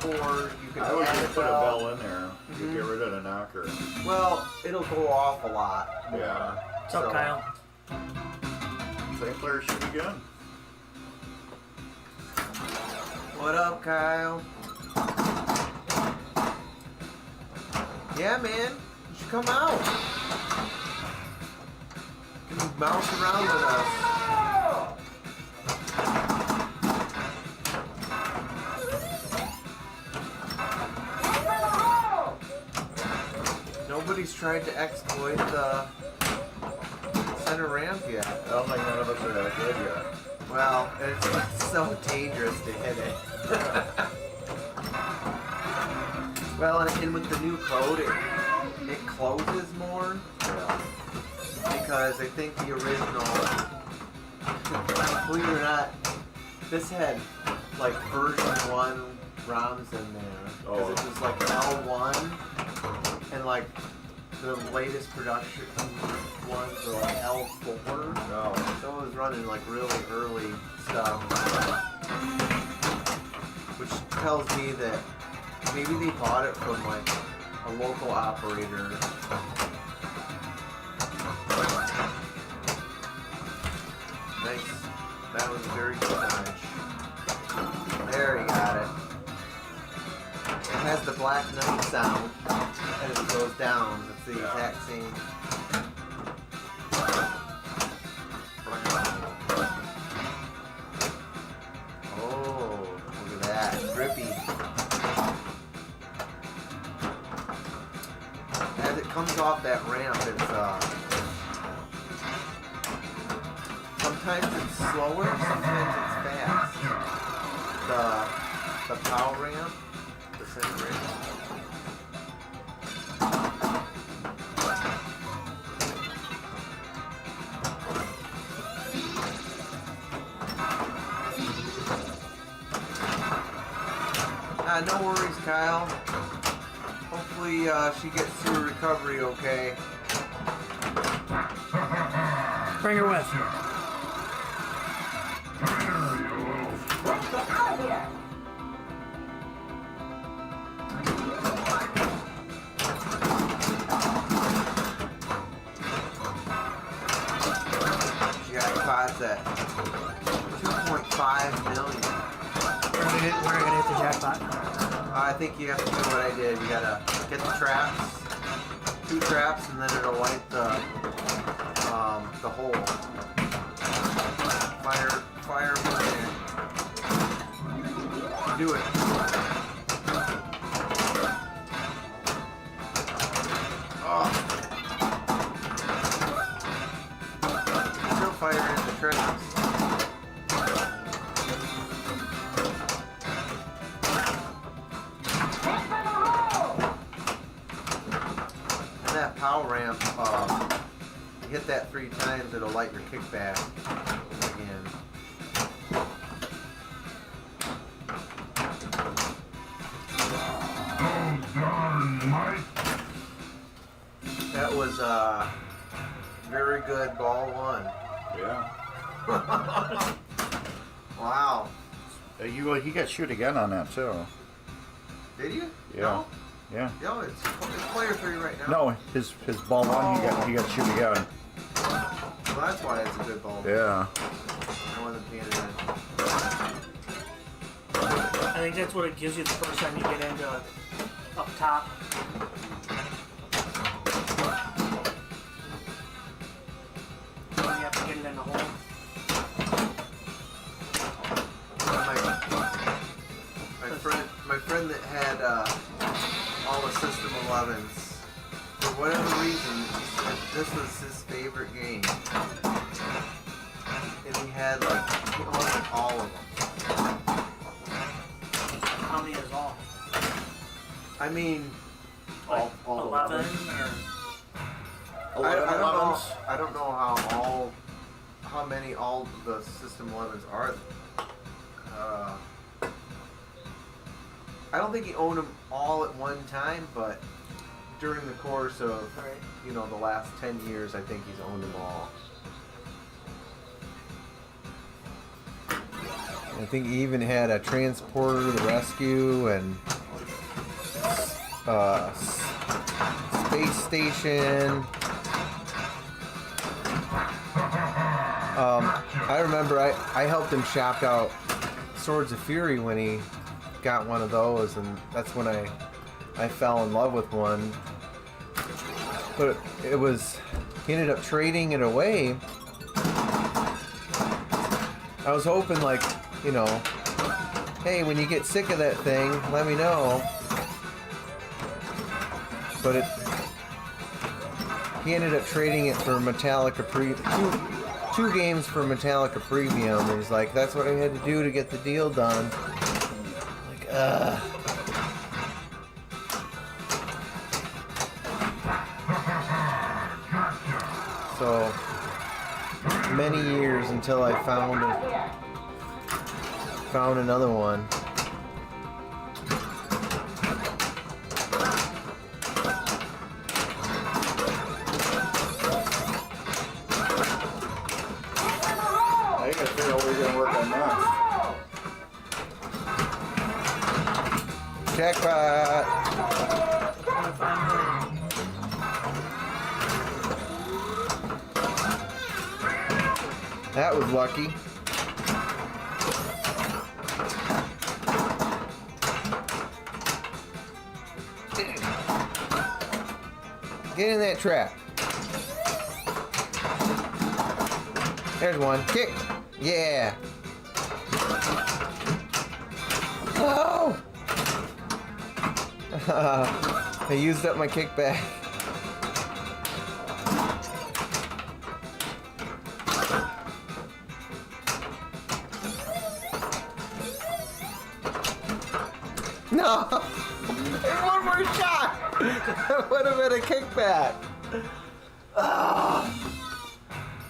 Speaker 1: or you can
Speaker 2: I would
Speaker 1: add
Speaker 2: just
Speaker 1: a
Speaker 2: put a
Speaker 1: bell.
Speaker 2: bell in there. You get rid of the knocker.
Speaker 1: Well, it'll go off a lot more.
Speaker 2: Yeah.
Speaker 3: What's up, Kyle?
Speaker 2: St. Clair shoot again.
Speaker 1: What up, Kyle? Yeah, man. You should come out. You can bounce around with us. Nobody's tried to exploit the center ramp yet.
Speaker 2: I don't think none of us are that good yet.
Speaker 1: Well, it's so dangerous to hit it. Well, and with the new code, it closes more.
Speaker 2: Yeah.
Speaker 1: Because I think the original, believe it or not, this had like version 1 ROMs in there. Because it was like L1, and like the latest production ones were like L4.
Speaker 2: No.
Speaker 1: So it was running like really early stuff. Which tells me that maybe they bought it from like a local operator. Nice. That was a very good dodge. There, you got it. It has the Black Knight sound as it goes down. It's the exact same. Oh, look at that. Grippy. As it comes off that ramp, it's sometimes it's slower, sometimes it's fast. The power ramp, the center ramp. No worries, Kyle. Hopefully she gets through recovery okay.
Speaker 3: Bring her with.
Speaker 1: She got caught at 2.5 million.
Speaker 3: We're gonna hit the jackpot.
Speaker 1: I think you have to do what I did. You gotta get the traps, 2 traps, and then it'll light the hole. Fire one there. Do it. Oh. Still fire in the traps. That power ramp, you hit that 3 times, it'll light your kickback again.
Speaker 4: Oh, darn, Mike.
Speaker 1: That was very good ball 1.
Speaker 2: Yeah.
Speaker 1: Wow.
Speaker 2: He got shoot again on that too.
Speaker 1: Did you?
Speaker 2: Yeah.
Speaker 1: No?
Speaker 2: Yeah.
Speaker 1: No, it's player 3 right now.
Speaker 2: No, his ball 1 he got shoot again.
Speaker 1: Well, that's why it's a good ball.
Speaker 2: Yeah.
Speaker 1: I wasn't paying attention.
Speaker 3: I think that's what it gives you the first time you get into up top. You have to get it in the hole.
Speaker 1: My friend that had all the System 11s, for whatever reason, he said this was his favorite game. And he owned all of them.
Speaker 3: How many is all?
Speaker 1: I mean,
Speaker 3: Like
Speaker 2: all
Speaker 3: 11 or
Speaker 2: 11 11s.
Speaker 1: I don't know how many all the System 11s are. I don't think he owned them all at one time, but during the course of
Speaker 3: right.
Speaker 1: the last 10 years, I think he's owned them all. I think he even had a transporter to the rescue and space station. I remember I helped him shop out Swords of Fury when he got one of those, and that's when I fell in love with one. But he ended up trading it away. I was hoping, like, hey, when you get sick of that thing, let me know. But he ended up trading it for Metallica two games for Metallica Premium. And he's like, that's what I had to do to get the deal done. Like, So many years until I found another one.
Speaker 2: I gotta figure out what we're gonna work on next.
Speaker 1: Jackpot!
Speaker 3: 25 million.
Speaker 1: That was lucky. Get in that trap. There's one. Kick. Yeah. Oh! I used up my kickback. No! One more shot! That would have been a kickback.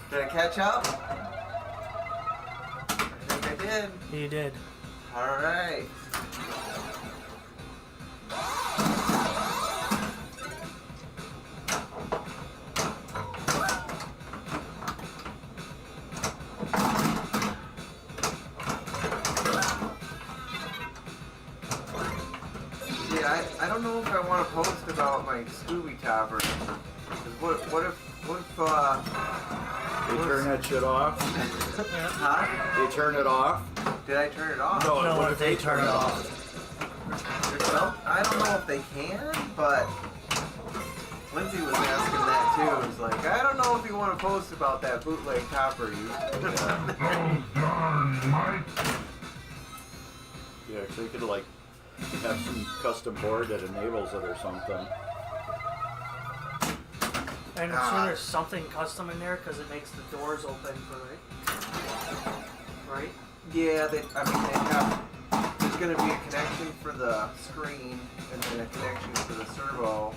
Speaker 1: Did I catch up? I think I did.
Speaker 3: You did.
Speaker 1: Alright. I don't know if I want to post about my Scooby Topper. What if
Speaker 2: They turn that shit off.
Speaker 1: huh?
Speaker 2: They turn it off.
Speaker 1: Did I turn it off?
Speaker 2: No,
Speaker 3: No,
Speaker 2: what if they turn it off?
Speaker 1: There's I don't know if they can, but Lindsay was asking that too. It was like, I don't know if you want to post about that bootleg topper you.
Speaker 4: Those darn mics.
Speaker 2: Yeah, so you could like have some custom board that enables it or something.
Speaker 3: And as soon as something custom in there, because it makes the doors open for it. Right?
Speaker 1: Yeah, they have. There's going to be a connection for the screen, and then a connection for the servo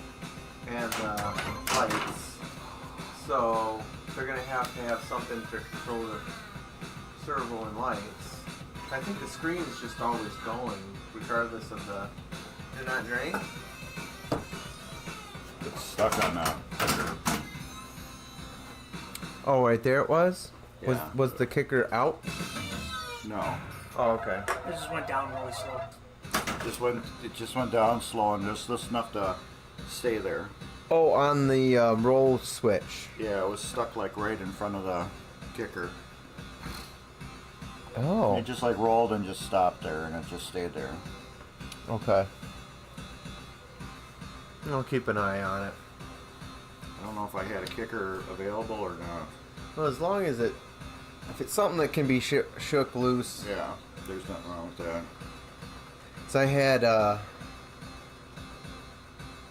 Speaker 1: and the lights. So they're going to have something to control the servo and lights. I think the screen is just always going, regardless of the do not drain.
Speaker 2: It's stuck on that.
Speaker 1: Oh, right there it was.
Speaker 2: Yeah.
Speaker 1: Was the kicker out?
Speaker 2: No.
Speaker 1: Oh, okay.
Speaker 3: It just went down really slow.
Speaker 2: It just went down slow and just enough to stay there.
Speaker 1: Oh, on the roll switch.
Speaker 2: Yeah, it was stuck like right in front of the kicker.
Speaker 1: Oh.
Speaker 2: It just like rolled and just stopped there, and it just stayed there.
Speaker 1: Okay. I'll keep an eye on it.
Speaker 2: I don't know if I had a kicker available or not.
Speaker 1: Well, as long as if it's something that can be shook loose.
Speaker 2: Yeah, there's nothing wrong with that.
Speaker 1: So I had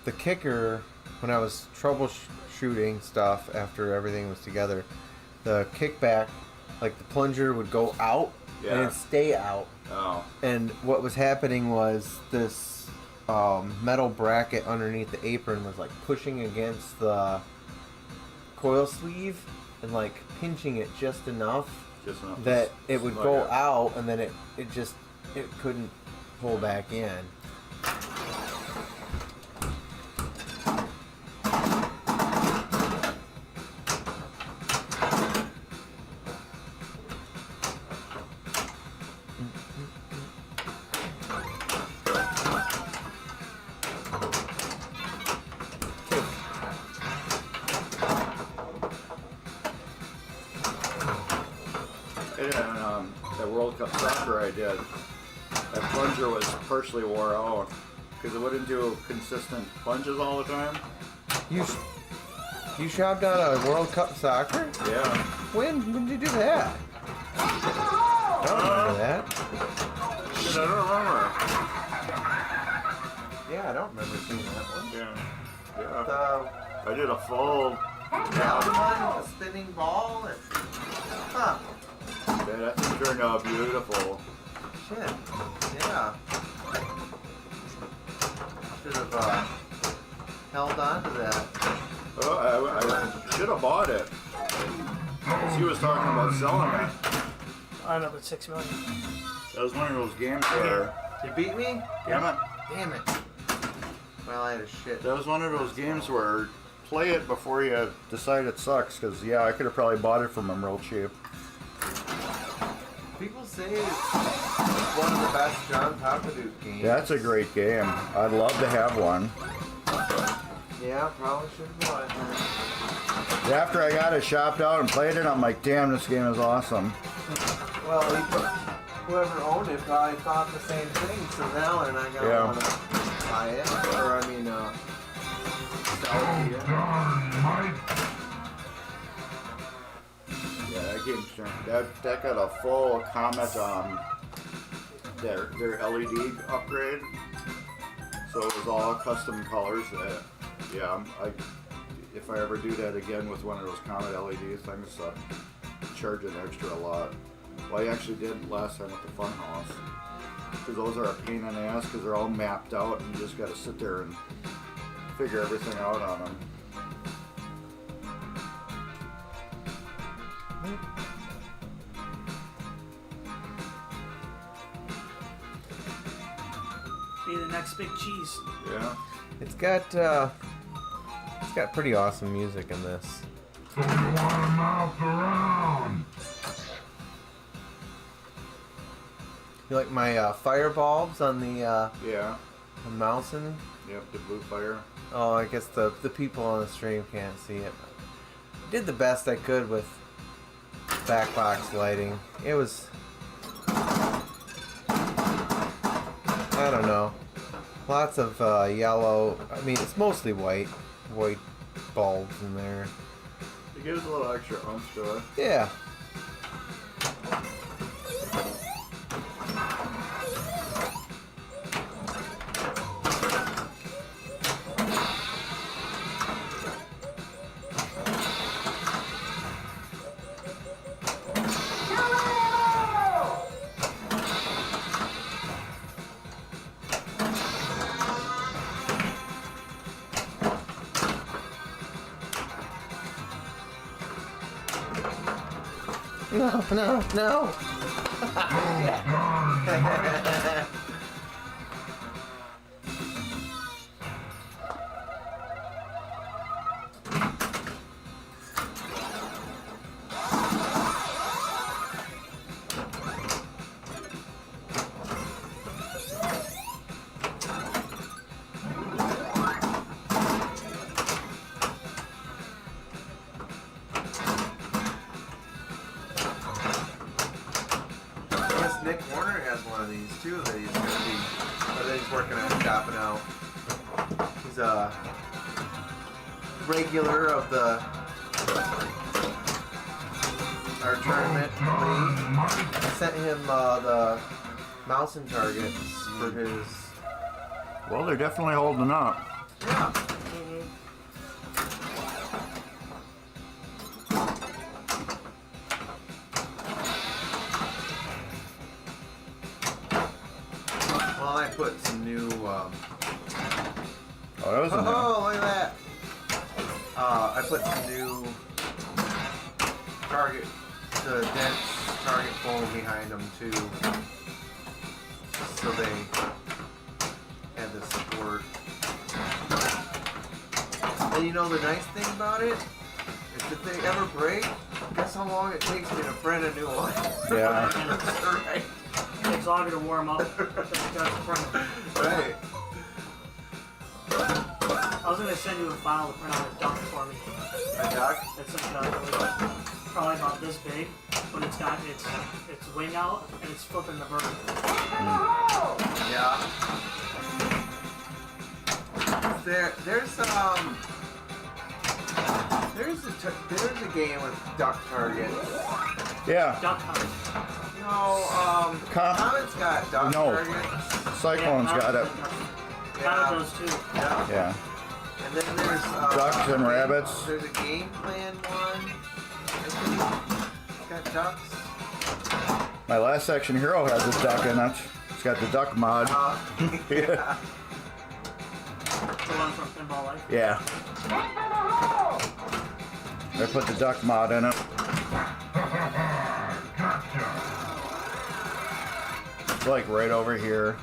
Speaker 1: the kicker when I was troubleshooting stuff after everything was together. The kickback, like the plunger would go out and
Speaker 2: Yeah.
Speaker 1: it'd stay out.
Speaker 2: Oh.
Speaker 1: And what was happening was this metal bracket underneath the apron was like pushing against the coil sleeve and like pinching it just enough that it would go out, and then it couldn't pull back in.
Speaker 2: And that World Cup soccer I did, that plunger was partially wore out because it wouldn't do consistent plunges all the time.
Speaker 1: You shopped out a World Cup soccer?
Speaker 2: Yeah.
Speaker 1: When did you do that? I don't remember that.
Speaker 2: Shit, I don't remember.
Speaker 1: Yeah, I don't remember seeing that one.
Speaker 2: Yeah. I did a full.
Speaker 1: One with a spinning ball and huh.
Speaker 2: Yeah, that thing turned out beautiful.
Speaker 1: Shit. Yeah. Should have held on to that.
Speaker 2: Oh, I should have bought it. She was talking about selling it.
Speaker 3: Another 6 million.
Speaker 2: That was one of those games where.
Speaker 1: You beat me?
Speaker 2: Damn it.
Speaker 1: Damn it. Well, I had a shit.
Speaker 2: That was one of those games where play it before you decide it sucks, because yeah, I could have probably bought it from him real cheap.
Speaker 1: People say it's one of the best John Papaduke games.
Speaker 2: That's a great game. I'd love to have one.
Speaker 1: Yeah, probably should have bought it.
Speaker 2: After I got it shopped out and played it, I'm like, damn, this game is awesome.
Speaker 1: Well, whoever owned it probably thought the same thing, so now they're not gonna want to buy it, or I mean, sell it to you.
Speaker 4: Darn, Mike.
Speaker 2: Yeah, that game's that got a full Comet their LED upgrade, so it was all custom colors. Yeah, if I ever do that again with one of those Comet LED things, charge it extra a lot. Well, I actually did last time at the Fun House, because those are a pain in the ass because they're all mapped out and you just got to sit there and figure everything out on them.
Speaker 3: Be the next big cheese.
Speaker 2: Yeah.
Speaker 1: It's got pretty awesome music in this.
Speaker 4: So you want to mouth around?
Speaker 1: You like my fire bulbs on the
Speaker 2: Yeah.
Speaker 1: Mousin?
Speaker 2: Yep, the blue fire.
Speaker 1: Oh, I guess the people on the stream can't see it. I did the best I could with back box lighting. It was, I don't know, lots of yellow. I mean, it's mostly white bulbs in there.
Speaker 2: It gives a little extra oomph to it.
Speaker 1: Yeah. No. Nick Warner has one of these too that he's gonna be, or that he's working on shopping out. He's a regular of our tournament league. I sent him the Mousin targets for his.
Speaker 2: Well, they're definitely holding up.
Speaker 1: Yeah. Well, put some new.
Speaker 2: Oh, that was a new.
Speaker 1: Oh, look at that! I put some new target, the dense target foam behind them too, so they had the support. And you know the nice thing about it is if they ever break, guess how long it takes me to print a new one?
Speaker 2: Yeah.
Speaker 1: Right.
Speaker 3: It takes longer to warm up than it does to print.
Speaker 1: Right.
Speaker 3: I was gonna send you a file to print out a duck for me.
Speaker 1: A duck?
Speaker 3: It's like probably about this big, but it's got its wing out and it's flipping the vertical.
Speaker 1: Yeah. There's a game with duck targets.
Speaker 2: Yeah.
Speaker 3: Duck hunt.
Speaker 1: No, Comet's got duck targets.
Speaker 2: Cyclone's got it.
Speaker 3: Comet does too.
Speaker 1: Yeah.
Speaker 2: Yeah.
Speaker 1: And then there's
Speaker 2: Ducks and rabbits.
Speaker 1: There's a game plan one. I think it's got ducks.
Speaker 2: My last section hero has a duck in it. It's got the duck mod.
Speaker 1: Yeah.
Speaker 3: The one from Pinball Life.
Speaker 2: Yeah. I put the duck mod in it. It's like right over here.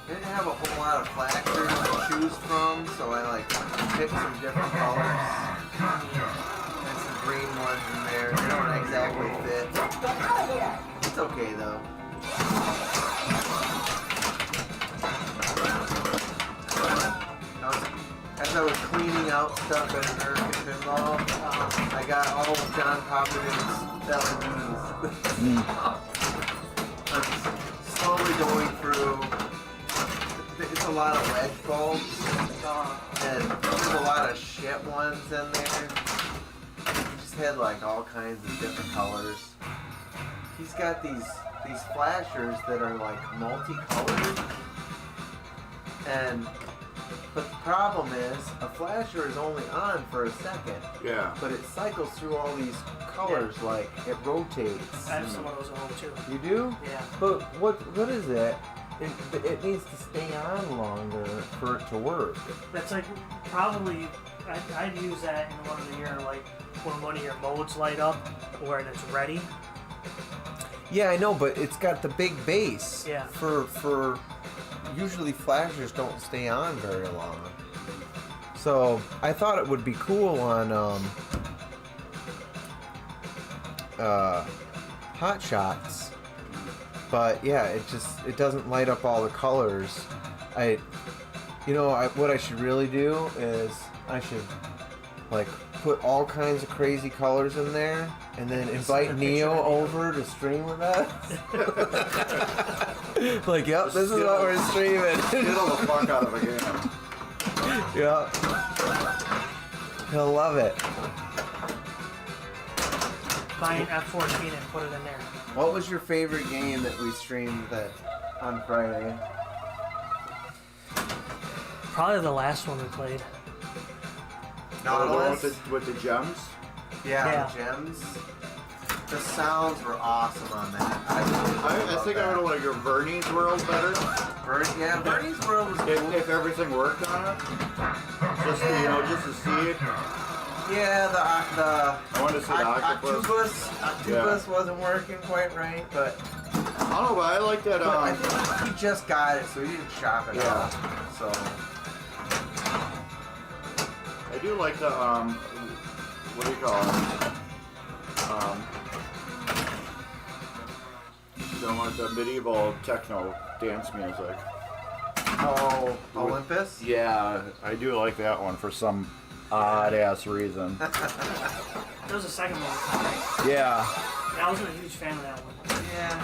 Speaker 1: Didn't have a whole lot of flashers to choose from, so I like picked some different colors. There's some green ones in there. They don't exactly fit. It's okay though. As I was cleaning out stuff at American Pinball, I got all of John Popovitch's LEDs. I'm slowly going through. It's a lot of wedge bulbs, and there's a lot of shit ones in there. He just had like all kinds of different colors. He's got these flashers that are like multicolored, but the problem is a flasher is only on for a second.
Speaker 2: Yeah.
Speaker 1: But it cycles through all these colors, like it rotates.
Speaker 3: I have some of those at home too.
Speaker 1: You do?
Speaker 3: Yeah.
Speaker 1: But what is that? It needs to stay on longer for it to work.
Speaker 3: That's like probably I'd use that in one of the year like when one of your modes light up where it's ready.
Speaker 1: Yeah, I know, but it's got the big base.
Speaker 3: Yeah.
Speaker 1: For usually flashers don't stay on very long. So I thought it would be cool on Hot Shots. But yeah, it doesn't light up all the colors. What I should really do is I should like put all kinds of crazy colors in there and then invite Neo over to stream with us. Like, yep, this is what we're streaming.
Speaker 2: Skittle the fuck out of a game.
Speaker 1: Yeah. He'll love it.
Speaker 3: Buy an F14 and put it in there.
Speaker 1: What was your favorite game that we streamed on Friday?
Speaker 3: Probably the last one we played.
Speaker 1: Nautilus?
Speaker 2: With the gems?
Speaker 1: Yeah, the gems. The sounds were awesome on that.
Speaker 2: I think I would have liked your Bernie's World better.
Speaker 1: Bernie's World was cool.
Speaker 2: If everything worked on it. Just to see it.
Speaker 1: Yeah,
Speaker 2: I wanted to see the octopus.
Speaker 1: Octopus wasn't working quite right, but
Speaker 2: I don't know, but I like that.
Speaker 1: I think he just got it, so he didn't shop it out. So
Speaker 2: I do like the what do you call it? The medieval techno dance music.
Speaker 1: Oh, Olympus?
Speaker 2: Yeah, I do like that one for some odd ass reason.
Speaker 3: There was a second one.
Speaker 2: Yeah.
Speaker 3: I wasn't a huge fan of that one.
Speaker 1: Yeah.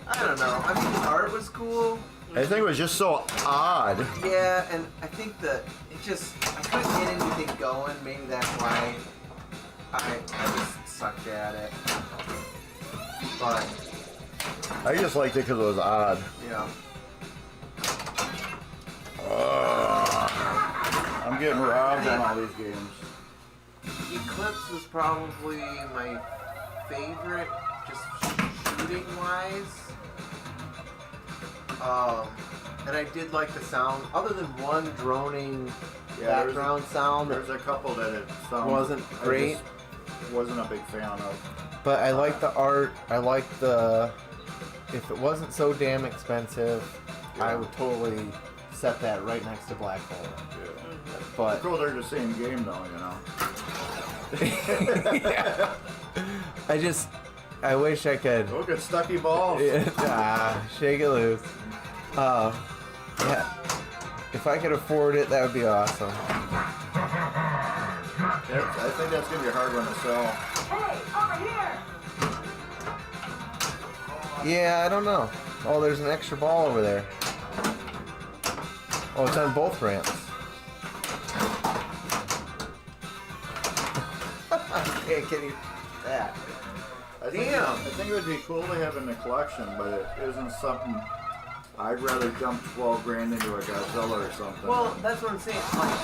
Speaker 1: I don't know. I mean, the art was cool.
Speaker 2: I think it was just so odd.
Speaker 1: Yeah, and I think that I couldn't get anything going. Maybe that's why I just sucked at it. But
Speaker 2: I just liked it because it was odd.
Speaker 1: yeah.
Speaker 2: I'm I'm getting robbed on all these games.
Speaker 1: Eclipse was probably my favorite, just shooting wise. And I did like the sound, other than one droning background sound.
Speaker 2: There's a couple that it sounds
Speaker 1: wasn't great.
Speaker 2: I just wasn't a big fan of.
Speaker 1: But I like the art. I like the. If it wasn't so damn expensive, I would totally set that right next to Black Hole.
Speaker 2: Yeah.
Speaker 1: But
Speaker 2: Cool, they're the same game though, you know.
Speaker 1: yeah. I wish I could.
Speaker 2: Look at Stucky Balls.
Speaker 1: Shake it loose. Yeah. If I could afford it, that would be awesome.
Speaker 2: I think that's gonna be a hard one to sell.
Speaker 6: Hey, over here!
Speaker 1: Yeah, I don't know. Oh, there's an extra ball over there. Oh, it's on both ramps. Can't get you that.
Speaker 2: I think it would be cool to have in the collection, but it isn't something. I'd rather dump 12 grand into a Godzilla or something.
Speaker 1: Well, that's what I'm saying. Like,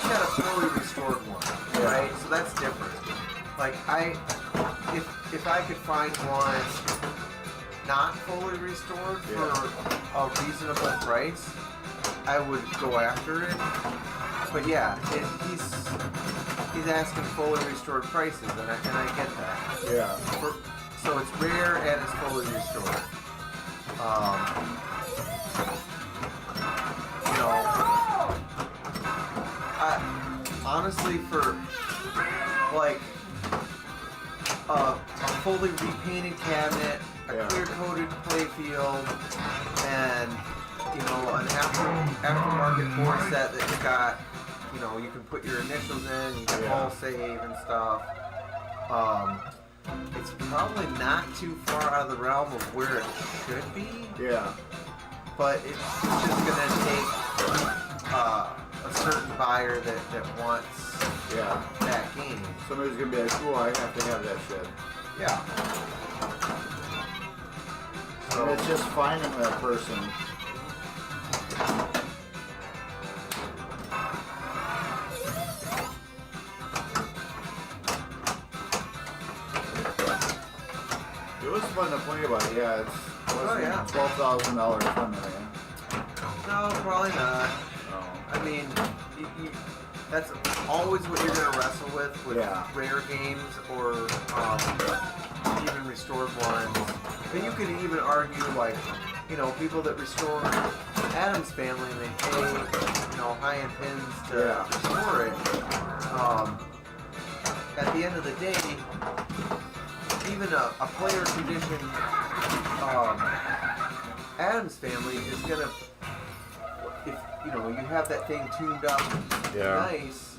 Speaker 1: you got a fully restored one, right? So that's different. Like, if I could find one not fully restored for a reasonable price, I would go after it. But yeah, he's asking fully restored prices, and I get that.
Speaker 2: Yeah.
Speaker 1: So it's rare and it's fully restored. You know, honestly, for like a fully repainted cabinet, a clear-coated playfield, and you know, an aftermarket board set that's got, you know, you can put your initials in, you can all save and stuff. It's probably not too far out of the realm of where it should be.
Speaker 2: Yeah.
Speaker 1: But it's just gonna take a certain buyer that wants that game.
Speaker 2: Somebody's gonna be like, "Cool, I have to have that shit."
Speaker 1: Yeah.
Speaker 2: So it's just finding that person. It was fun to play about. Yeah, it's $12,000 fun there.
Speaker 1: No, probably not.
Speaker 2: Oh.
Speaker 1: I mean, that's always what you're gonna wrestle with rare games or even restored ones. And you could even argue, like, you know, people that restore Adam's Family and they pay, you know, high-end pins to restore it. At the end of the day, even a player condition Adam's Family is gonna, if you know you have that thing tuned up nice,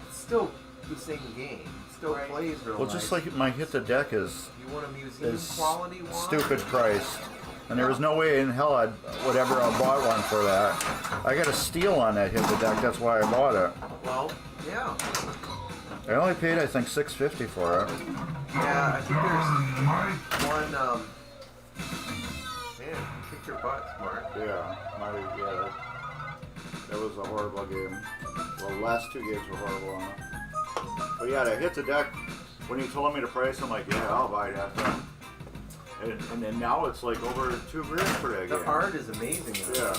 Speaker 1: it's still the same game. It still plays real nice.
Speaker 2: Just like my Hit the Deck is
Speaker 1: You want a museum quality one?
Speaker 2: stupid priced. And there was no way in hell I would ever have bought one for that. I got a steal on that Hit the Deck, that's why I bought it.
Speaker 1: Well, yeah.
Speaker 2: I only paid, I think, $6.50 for it.
Speaker 1: Yeah, I think there's one, man, kick your butt, Smart.
Speaker 2: That was a horrible game. Well, the last two games were horrible on it. But yeah, to Hit the Deck, when he told me the price, I'm like, yeah, I'll buy that thing. And then now it's like over $2 grand for that game.
Speaker 1: The art is amazing.
Speaker 2: Yeah.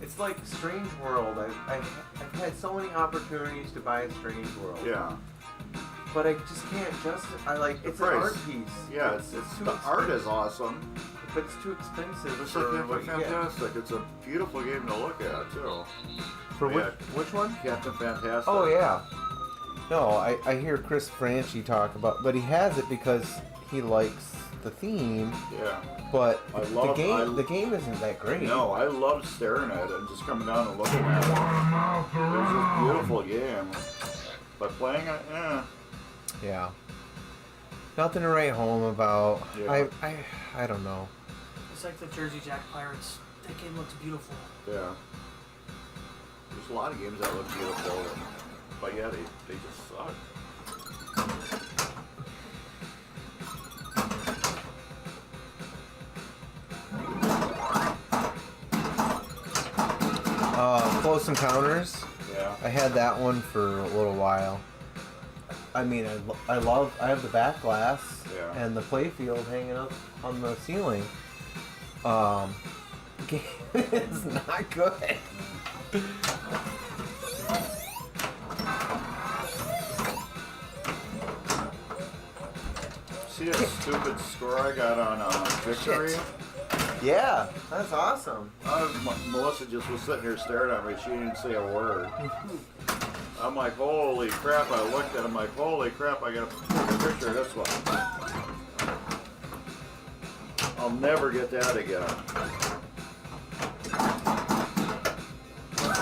Speaker 1: It's like Strange World. I've had so many opportunities to buy a Strange World.
Speaker 2: Yeah.
Speaker 1: But I just can't justify. It's an art piece.
Speaker 2: Yeah, it's the art is awesome.
Speaker 1: But it's too expensive.
Speaker 2: It's
Speaker 1: for what you
Speaker 2: fantastic. It's a beautiful game to look at too.
Speaker 1: For which one?
Speaker 2: Captain Fantastic.
Speaker 1: Oh yeah. No, I hear Chris Franchi talk about, but he has it because he likes the theme.
Speaker 2: Yeah.
Speaker 1: But the game isn't that great.
Speaker 2: No, I love staring at it and just coming down and looking at it. It's a beautiful game. But playing it,
Speaker 1: Yeah. Nothing to write home about.
Speaker 2: Yeah.
Speaker 1: I don't know.
Speaker 3: It's like the Jersey Jack Pirates. That game looks beautiful.
Speaker 2: Yeah. There's a lot of games that look beautiful, but yeah, they just suck.
Speaker 1: Close Encounters.
Speaker 2: Yeah.
Speaker 1: I had that one for a little while. I mean, I have the back glass
Speaker 2: Yeah.
Speaker 1: and the playfield hanging up on the ceiling. Game is not good.
Speaker 2: See that stupid score I got on Victory?
Speaker 1: Shit. Yeah, that's awesome.
Speaker 2: Melissa just was sitting here staring at me. She didn't say a word. I'm like, holy crap. I looked at him like, holy crap, I gotta take a picture of this one. I'll never get that again.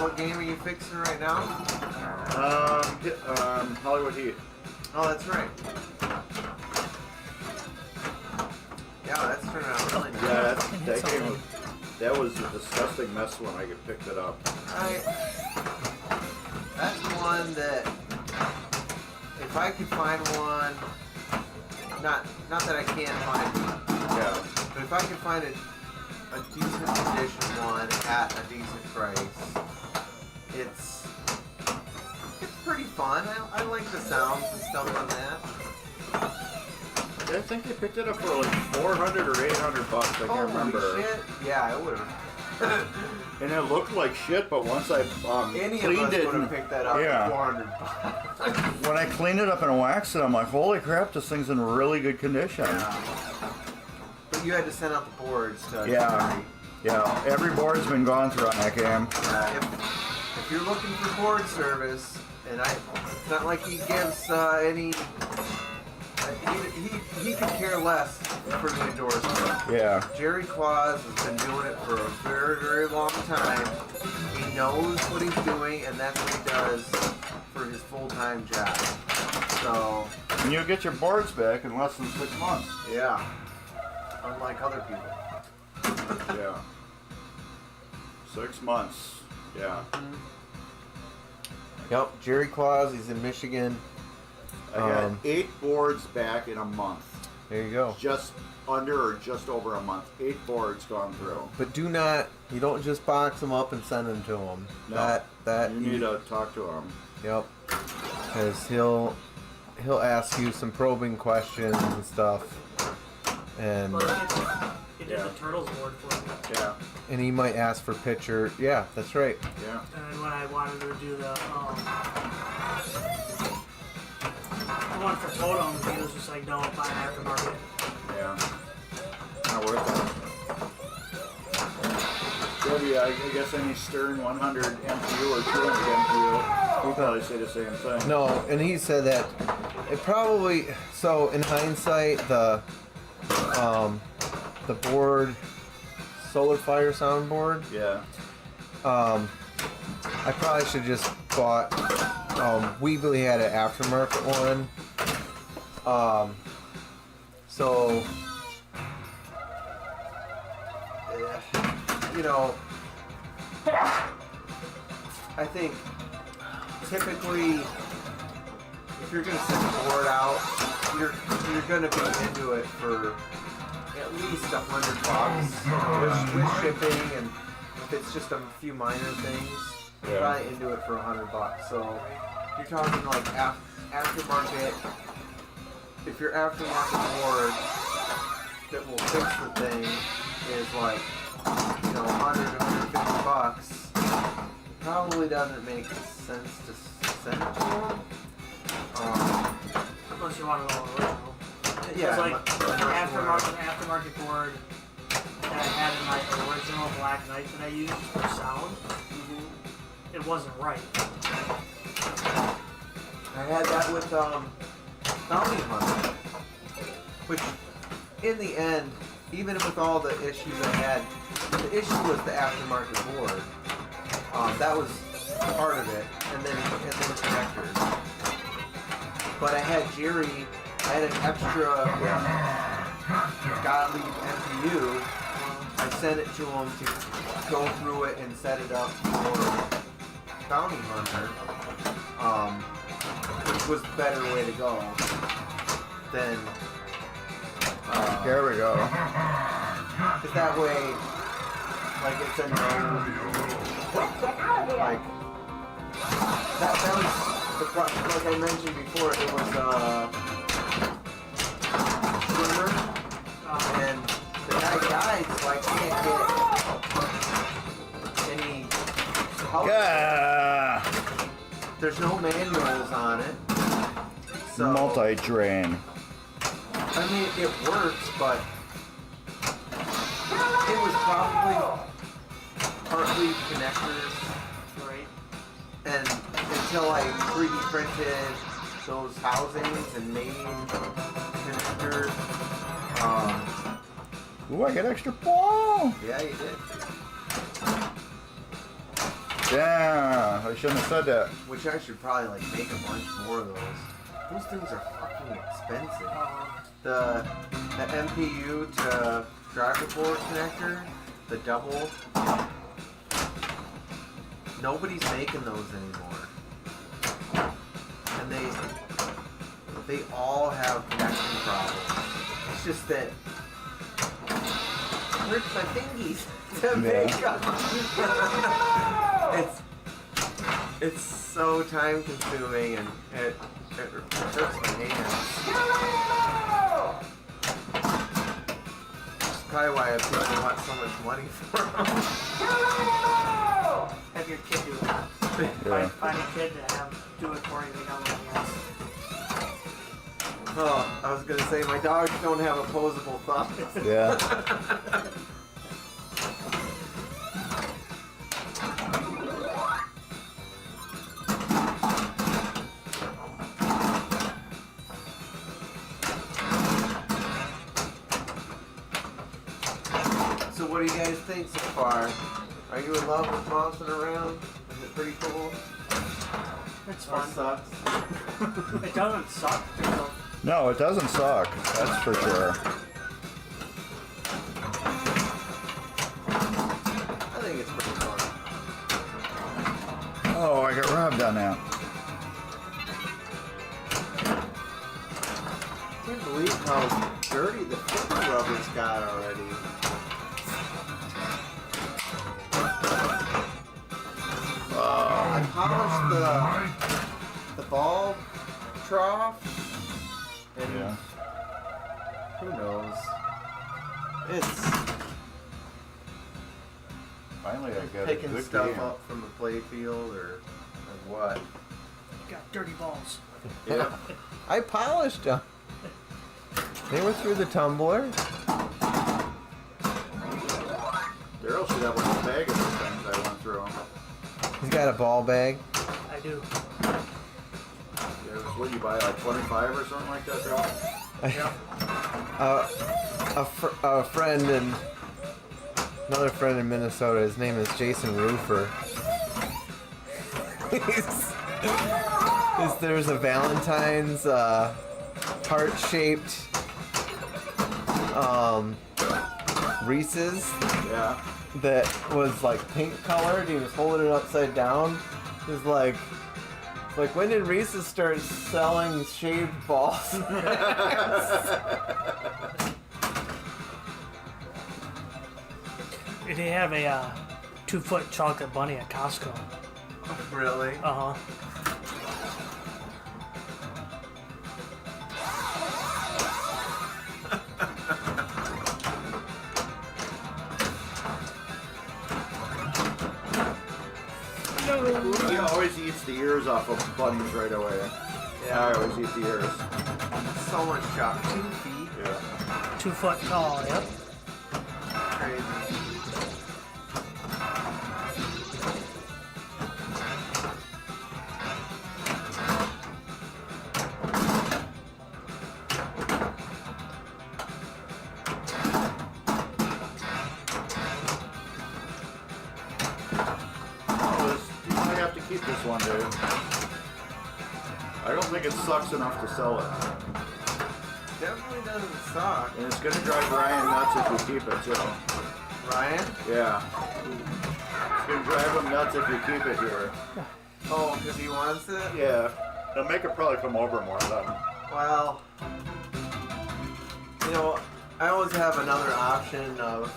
Speaker 1: What game are you fixing right now?
Speaker 2: Hollywood Heat.
Speaker 1: Oh, that's right. Yeah, that's turning out really nice.
Speaker 2: Yeah, that was a disgusting mess when I picked it up.
Speaker 1: That's one that if I could find one, not that I can't find one,
Speaker 2: Yeah.
Speaker 1: but if I could find a decent condition one at a decent price, it's pretty fun. I like the sounds and stuff on that.
Speaker 2: I think they picked it up for like 400 or 800 bucks. I can't remember.
Speaker 1: Holy shit! Yeah, I would have.
Speaker 2: And it looked like shit, but once I
Speaker 1: Any of
Speaker 2: cleaned
Speaker 1: us
Speaker 2: it,
Speaker 1: would have picked that up
Speaker 2: yeah.
Speaker 1: for 400 bucks.
Speaker 2: when I cleaned it up and waxed it, I'm like, holy crap, this thing's in really good condition.
Speaker 1: But you had to send out the boards to
Speaker 2: Yeah. Yeah, every board's been gone through on that game.
Speaker 1: If you're looking for board service, and it's not like he gives any. He could care less for the endorsement.
Speaker 2: Yeah.
Speaker 1: Jerry Claus has been doing it for a very, very long time. He knows what he's doing, and that's what he does for his full-time job. So,
Speaker 2: And you'll get your boards back in less than 6 months.
Speaker 1: yeah. Unlike other people.
Speaker 2: Yeah. 6 months. Yeah.
Speaker 1: Yep, Jerry Claus, he's in Michigan.
Speaker 2: I got 8 boards back in a month.
Speaker 1: There you go.
Speaker 2: Just under or just over a month. 8 boards gone through.
Speaker 1: But you don't just box them up and send them to him.
Speaker 2: No.
Speaker 1: That
Speaker 2: You need to talk to him.
Speaker 1: Yep. Because he'll ask you some probing questions and stuff. And
Speaker 3: Well, he did the Turtles board for me.
Speaker 2: Yeah.
Speaker 1: and he might ask for picture. Yeah, that's right.
Speaker 2: Yeah.
Speaker 3: And when I wanted to do the one for Totem, he was just like, no, buy aftermarket.
Speaker 2: Yeah. Not worth it. Maybe I guess any Stern 100 MPU or 200 MPU, he'll probably say the same thing.
Speaker 1: No, and he said that it probably. So in hindsight, the board, Solar Fire soundboard.
Speaker 2: Yeah.
Speaker 1: I probably should just bought. Weebly had an aftermarket one. So, you know, I think typically if you're gonna send a board out, you're gonna be into it for at least $100 with shipping, and if it's just a few minor things, you're probably into it for $100. So you're talking like aftermarket. If your aftermarket board that will fix the thing is like, you know, 100 to 150 bucks, probably doesn't make sense to send it to them.
Speaker 3: Unless you want it all original.
Speaker 1: Yeah,
Speaker 3: It's like
Speaker 1: unless
Speaker 3: an aftermarket board that I had in my original Black Knight that I used for sound. It wasn't right.
Speaker 1: I had that with Bounty Hunter, which in the end, even with all the issues I had, the issue was the aftermarket board. That was part of it, and then the connectors. But I had an extra Gottlieb MPU. I sent it to him to go through it and set it up for Bounty Hunter, which was the better way to go than.
Speaker 2: There we go.
Speaker 1: Because that way, like it's a known
Speaker 6: Get out of here!
Speaker 1: Like that was like I mentioned before. It was swimmer, and the guy died, so I can't get any help.
Speaker 2: Yeah.
Speaker 1: There's no manuals on it. So
Speaker 2: Multi-drain.
Speaker 1: I mean, it works, but it was probably partly connectors,
Speaker 3: Right.
Speaker 1: and until I 3D printed those housings and main connectors,
Speaker 2: Ooh, I get extra ball.
Speaker 1: yeah, you did.
Speaker 2: Yeah, I shouldn't have said that.
Speaker 1: Which I should probably like make a bunch more of those. Those things are fucking expensive. The MPU to driver board connector, the double. Nobody's making those anymore, and they all have connection problems. It's just that it hurts my fingies to make them. It's so time consuming, and it hurts my hands. That's probably why people want so much money for them.
Speaker 3: Have your kid do it.
Speaker 2: Yeah.
Speaker 3: Find a kid to have do it for you. They don't let you.
Speaker 1: Oh, I was gonna say my dogs don't have opposable thumbs.
Speaker 2: Yeah.
Speaker 1: So what do you guys think so far? Are you in love with Mousin Around? Is it pretty cool?
Speaker 3: It's
Speaker 1: Or
Speaker 3: fun.
Speaker 1: sucks?
Speaker 3: It doesn't suck. Though.
Speaker 2: No, it doesn't suck. That's for sure.
Speaker 1: I think it's pretty fun.
Speaker 2: Oh, I got robbed on that.
Speaker 1: I can't believe how dirty the foot rubber's got already. I polished the ball trough, and
Speaker 2: Yeah.
Speaker 1: who knows? It's
Speaker 2: Finally, I got a
Speaker 1: picking
Speaker 2: good
Speaker 1: stuff
Speaker 2: game.
Speaker 1: up from the play field or what.
Speaker 3: You got dirty balls.
Speaker 1: Yeah. I polished them. They were through the tumbler.
Speaker 2: Daryl should have one bag of those things I went through.
Speaker 1: He's got a ball bag.
Speaker 3: I do.
Speaker 2: Yeah, what do you buy, like 25 or something like that, Daryl?
Speaker 1: A friend and another friend in Minnesota. His name is Jason Roofer. There's a Valentine's heart-shaped Reese's
Speaker 2: Yeah.
Speaker 1: that was like pink colored. He was holding it upside down. He was like, when did Reese's start selling shaved balls?
Speaker 3: They have a 2-foot chocolate bunny at Costco.
Speaker 1: Really?
Speaker 3: Uh huh.
Speaker 2: He always eats the ears off of bunnies right away. Yeah, I always eat the ears.
Speaker 1: So much shot. 2 feet.
Speaker 2: Yeah.
Speaker 3: 2-foot tall. Yep.
Speaker 1: Crazy.
Speaker 2: You might have to keep this one, dude. I don't think it sucks enough to sell it.
Speaker 1: Definitely doesn't suck.
Speaker 2: And it's gonna drive Ryan nuts if you keep it, too.
Speaker 1: Ryan?
Speaker 2: Yeah. It's gonna drive him nuts if you keep it here.
Speaker 1: Oh, because he wants it?
Speaker 2: Yeah. They'll make it probably come over more then.
Speaker 1: Well, you know, I always have another option of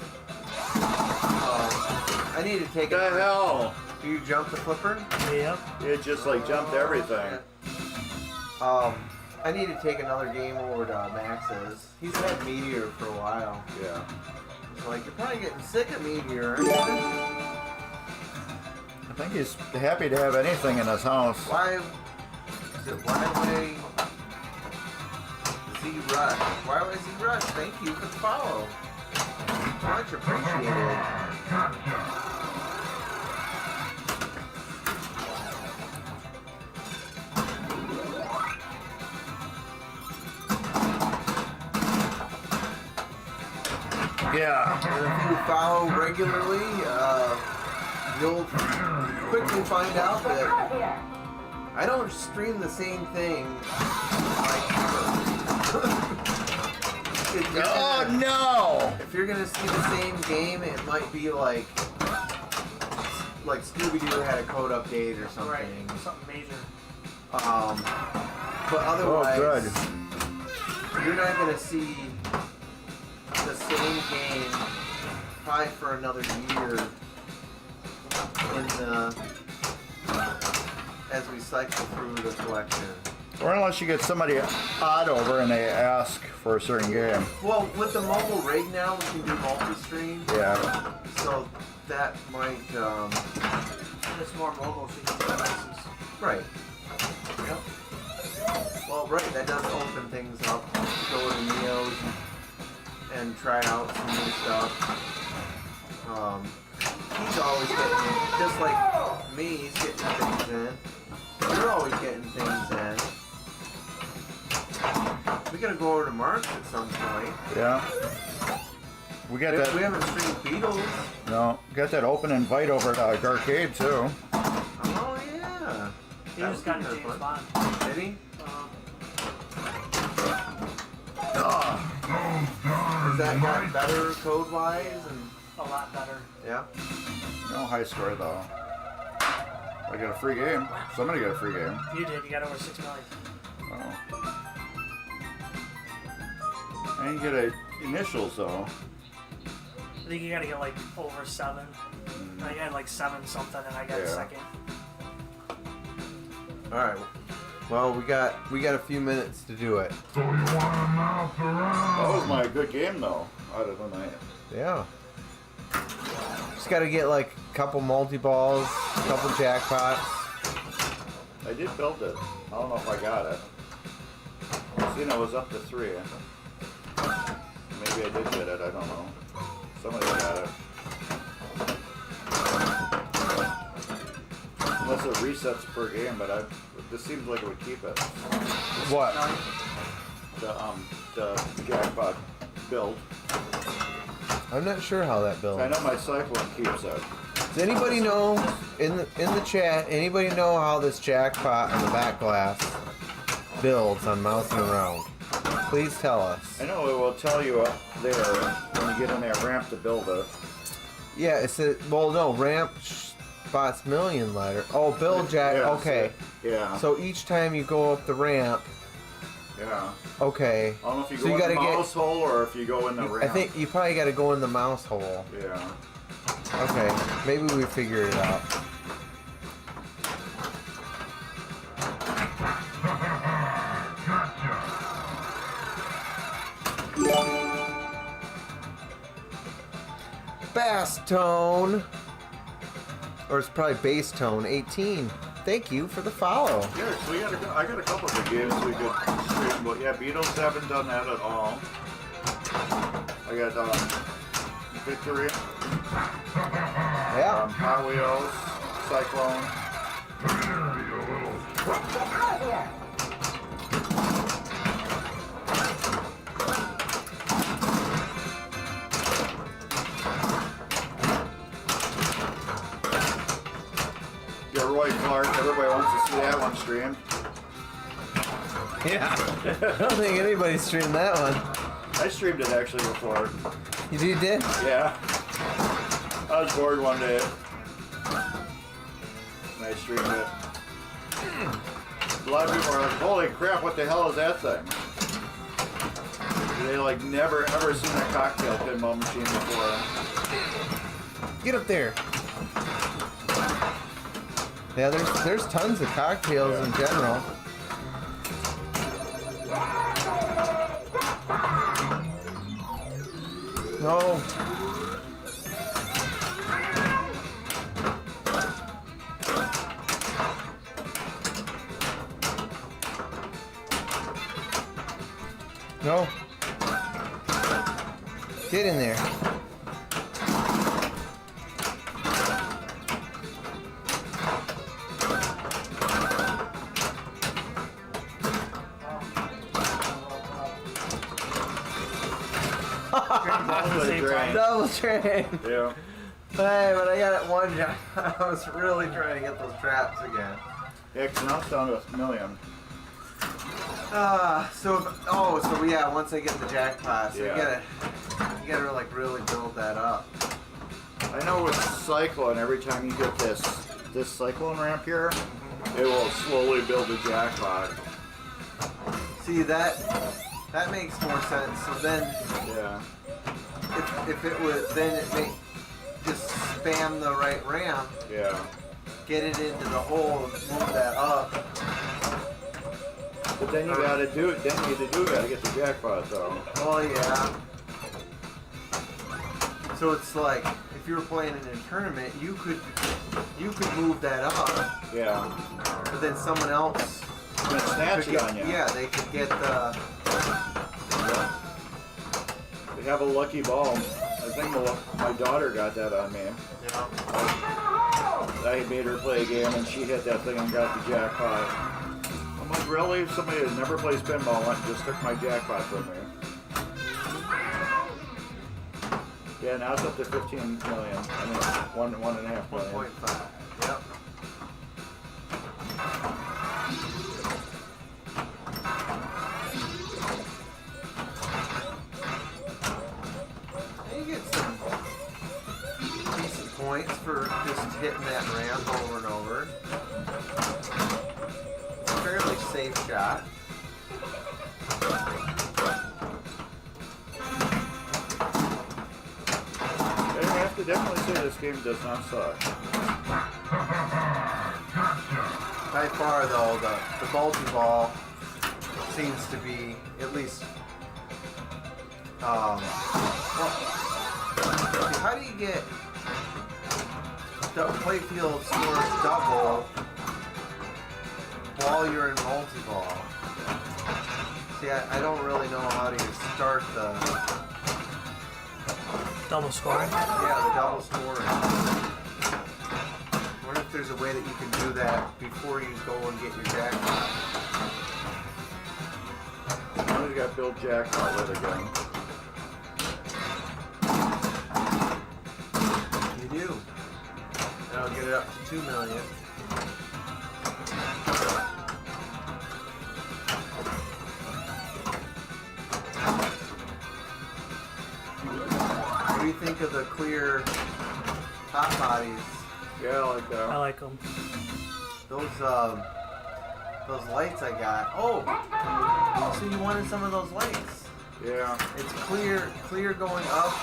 Speaker 1: I need to take
Speaker 2: The
Speaker 1: it.
Speaker 2: hell?
Speaker 1: Do you jump the flipper?
Speaker 3: Yep.
Speaker 2: It just like jumped everything.
Speaker 1: I need to take another game over to Max's. He's had Meteor for a while.
Speaker 2: Yeah.
Speaker 1: He's like, you're probably getting sick of Meteor.
Speaker 2: I think he's happy to have anything in his house.
Speaker 1: Why? Is it Why Z-Rush? Why was Z-Rush? Thank you for the follow. Much appreciated.
Speaker 2: Yeah.
Speaker 1: And if you follow regularly, you'll quickly find out that I don't stream the same thing like
Speaker 2: Oh no!
Speaker 1: If you're gonna see the same game, it might be like Scooby-Doo had a code update or something.
Speaker 3: Right. Something major.
Speaker 1: But otherwise,
Speaker 2: Oh, good.
Speaker 1: you're not gonna see the same game probably for another year as we cycle through the collection.
Speaker 2: Or unless you get somebody odd over and they ask for a certain game.
Speaker 1: Well, with the mobile rig now, we can do multi-stream,
Speaker 2: Yeah.
Speaker 1: so that might,
Speaker 3: It's more mobile, so you can do devices.
Speaker 1: right. Yep. Well, right, that does open things up. Go to Neo's and try out some new stuff. He's always getting, just like me, he's getting things in. You're always getting things in. We gotta go over to Mark's at some point.
Speaker 2: Yeah. We got
Speaker 1: We
Speaker 2: that.
Speaker 1: haven't streamed Beatles.
Speaker 2: No, got that open invite over at Arcade too.
Speaker 1: Oh yeah.
Speaker 3: He
Speaker 1: That
Speaker 3: just
Speaker 1: would
Speaker 3: got
Speaker 1: be
Speaker 3: a
Speaker 1: kinda
Speaker 3: James
Speaker 1: fun.
Speaker 3: Bond.
Speaker 1: Did he? Has that got better code-wise? And
Speaker 3: A lot better.
Speaker 1: yeah.
Speaker 2: No high score though. I got a free game. Somebody got a free game.
Speaker 3: You did. You got over 6 million.
Speaker 2: Oh. I didn't get a initials though.
Speaker 3: I think you gotta get like over 7. I had like 7 something, and I got a
Speaker 2: Yeah.
Speaker 3: second.
Speaker 1: All right. Well, we got a few minutes to do it.
Speaker 4: So you want to mouth
Speaker 2: That
Speaker 4: around?
Speaker 2: was my good game though. Out of the night.
Speaker 1: Yeah. Just got to get like a couple multi-balls, a couple jackpots.
Speaker 2: I did build it. I don't know if I got it. Seen I was up to 3. Maybe I did get it. I don't know. Somebody got it. Unless it resets per game, but this seems like it would keep it.
Speaker 1: What?
Speaker 2: The jackpot build.
Speaker 1: I'm not sure how that builds.
Speaker 2: I know my cyclone keeps it.
Speaker 1: Does anybody know in the chat? Anybody know how this jackpot on the back glass builds on Mousin Around? Please tell us.
Speaker 2: I know it will tell you up there when you get on that ramp to build it.
Speaker 1: Yeah, it said. Well, no, ramp spots million letter. Oh, build jack.
Speaker 2: Yeah,
Speaker 1: Okay.
Speaker 2: Yeah.
Speaker 1: So each time you go up the ramp,
Speaker 2: Yeah.
Speaker 1: okay.
Speaker 2: I don't know if you
Speaker 1: So
Speaker 2: go
Speaker 1: you
Speaker 2: in the
Speaker 1: gotta get-
Speaker 2: mouse hole or if you go in the ramp.
Speaker 1: I think you probably got to go in the mouse hole.
Speaker 2: Yeah.
Speaker 1: Okay, maybe we figure it out. Bass tone, or it's probably bass tone 18. Thank you for the follow.
Speaker 2: Yeah, so I got a couple of good games we could stream, but yeah, Beatles haven't done that at all. I got Victory,
Speaker 1: Yeah.
Speaker 2: Hot Wheels, Cyclone.
Speaker 6: Get out of here!
Speaker 2: Yeah, Roy Clark. Everybody wants to see that one streamed.
Speaker 1: Yeah. I don't think anybody streamed that one.
Speaker 2: I streamed it actually before.
Speaker 1: You did?
Speaker 2: Yeah. I was bored one day. And I streamed it. A lot of people are like, holy crap, what the hell is that thing? They like never ever seen a cocktail pinball machine before.
Speaker 1: Get up there. Yeah, there's tons of cocktails in general. No. No. Get in there.
Speaker 3: At the same time.
Speaker 1: Double train.
Speaker 2: Yeah.
Speaker 1: Hey, but I got it one job. I was really trying to get those traps again.
Speaker 2: Yeah, 'cause now it's down to $1 million.
Speaker 1: So yeah, once I get the jackpot, so
Speaker 2: Yeah.
Speaker 1: you gotta like really build that up.
Speaker 2: I know with Cyclone, every time you get this Cyclone ramp here, it will slowly build the jackpot.
Speaker 1: See that makes more sense. So then
Speaker 2: Yeah.
Speaker 1: if it was then it make just spam the right ramp,
Speaker 2: Yeah.
Speaker 1: get it into the hole, move that up.
Speaker 2: But then you gotta do it. Then you gotta get the jackpot though.
Speaker 1: Oh yeah. So it's like if you were playing in a tournament, you could move that up,
Speaker 2: Yeah.
Speaker 1: but then someone else
Speaker 2: Gonna snatch
Speaker 1: could
Speaker 2: it
Speaker 1: get,
Speaker 2: on you.
Speaker 1: yeah, they could get the.
Speaker 2: They have a lucky ball. I think my daughter got that on me.
Speaker 1: You know.
Speaker 2: I made her play a game and she hit that thing and got the jackpot. I'm like, really? Somebody that never plays pinball went and just took my jackpot from me. Yeah, now it's up to 15 million. I mean, 1.5 million.
Speaker 1: 1.5. Yep. You get some decent points for just hitting that ramp over and over. It's a fairly safe shot.
Speaker 2: I have to definitely say this game does not suck.
Speaker 1: By far, though, the multi-ball seems to be at least. Well, how do you get the playfield scores double while you're in multi-ball? See, I don't really know how to start the
Speaker 3: Double scoring.
Speaker 1: the double scoring. I wonder if there's a way that you can do that before you go and get your jackpot.
Speaker 2: Now we got Bill jackpot lit again.
Speaker 1: You do. That'll get it up to 2 million. What do you think of the clear top bodies?
Speaker 2: Yeah, I like that.
Speaker 3: I like them.
Speaker 1: Those lights I got. Oh, so you wanted some of those lights?
Speaker 2: Yeah.
Speaker 1: It's clear going up,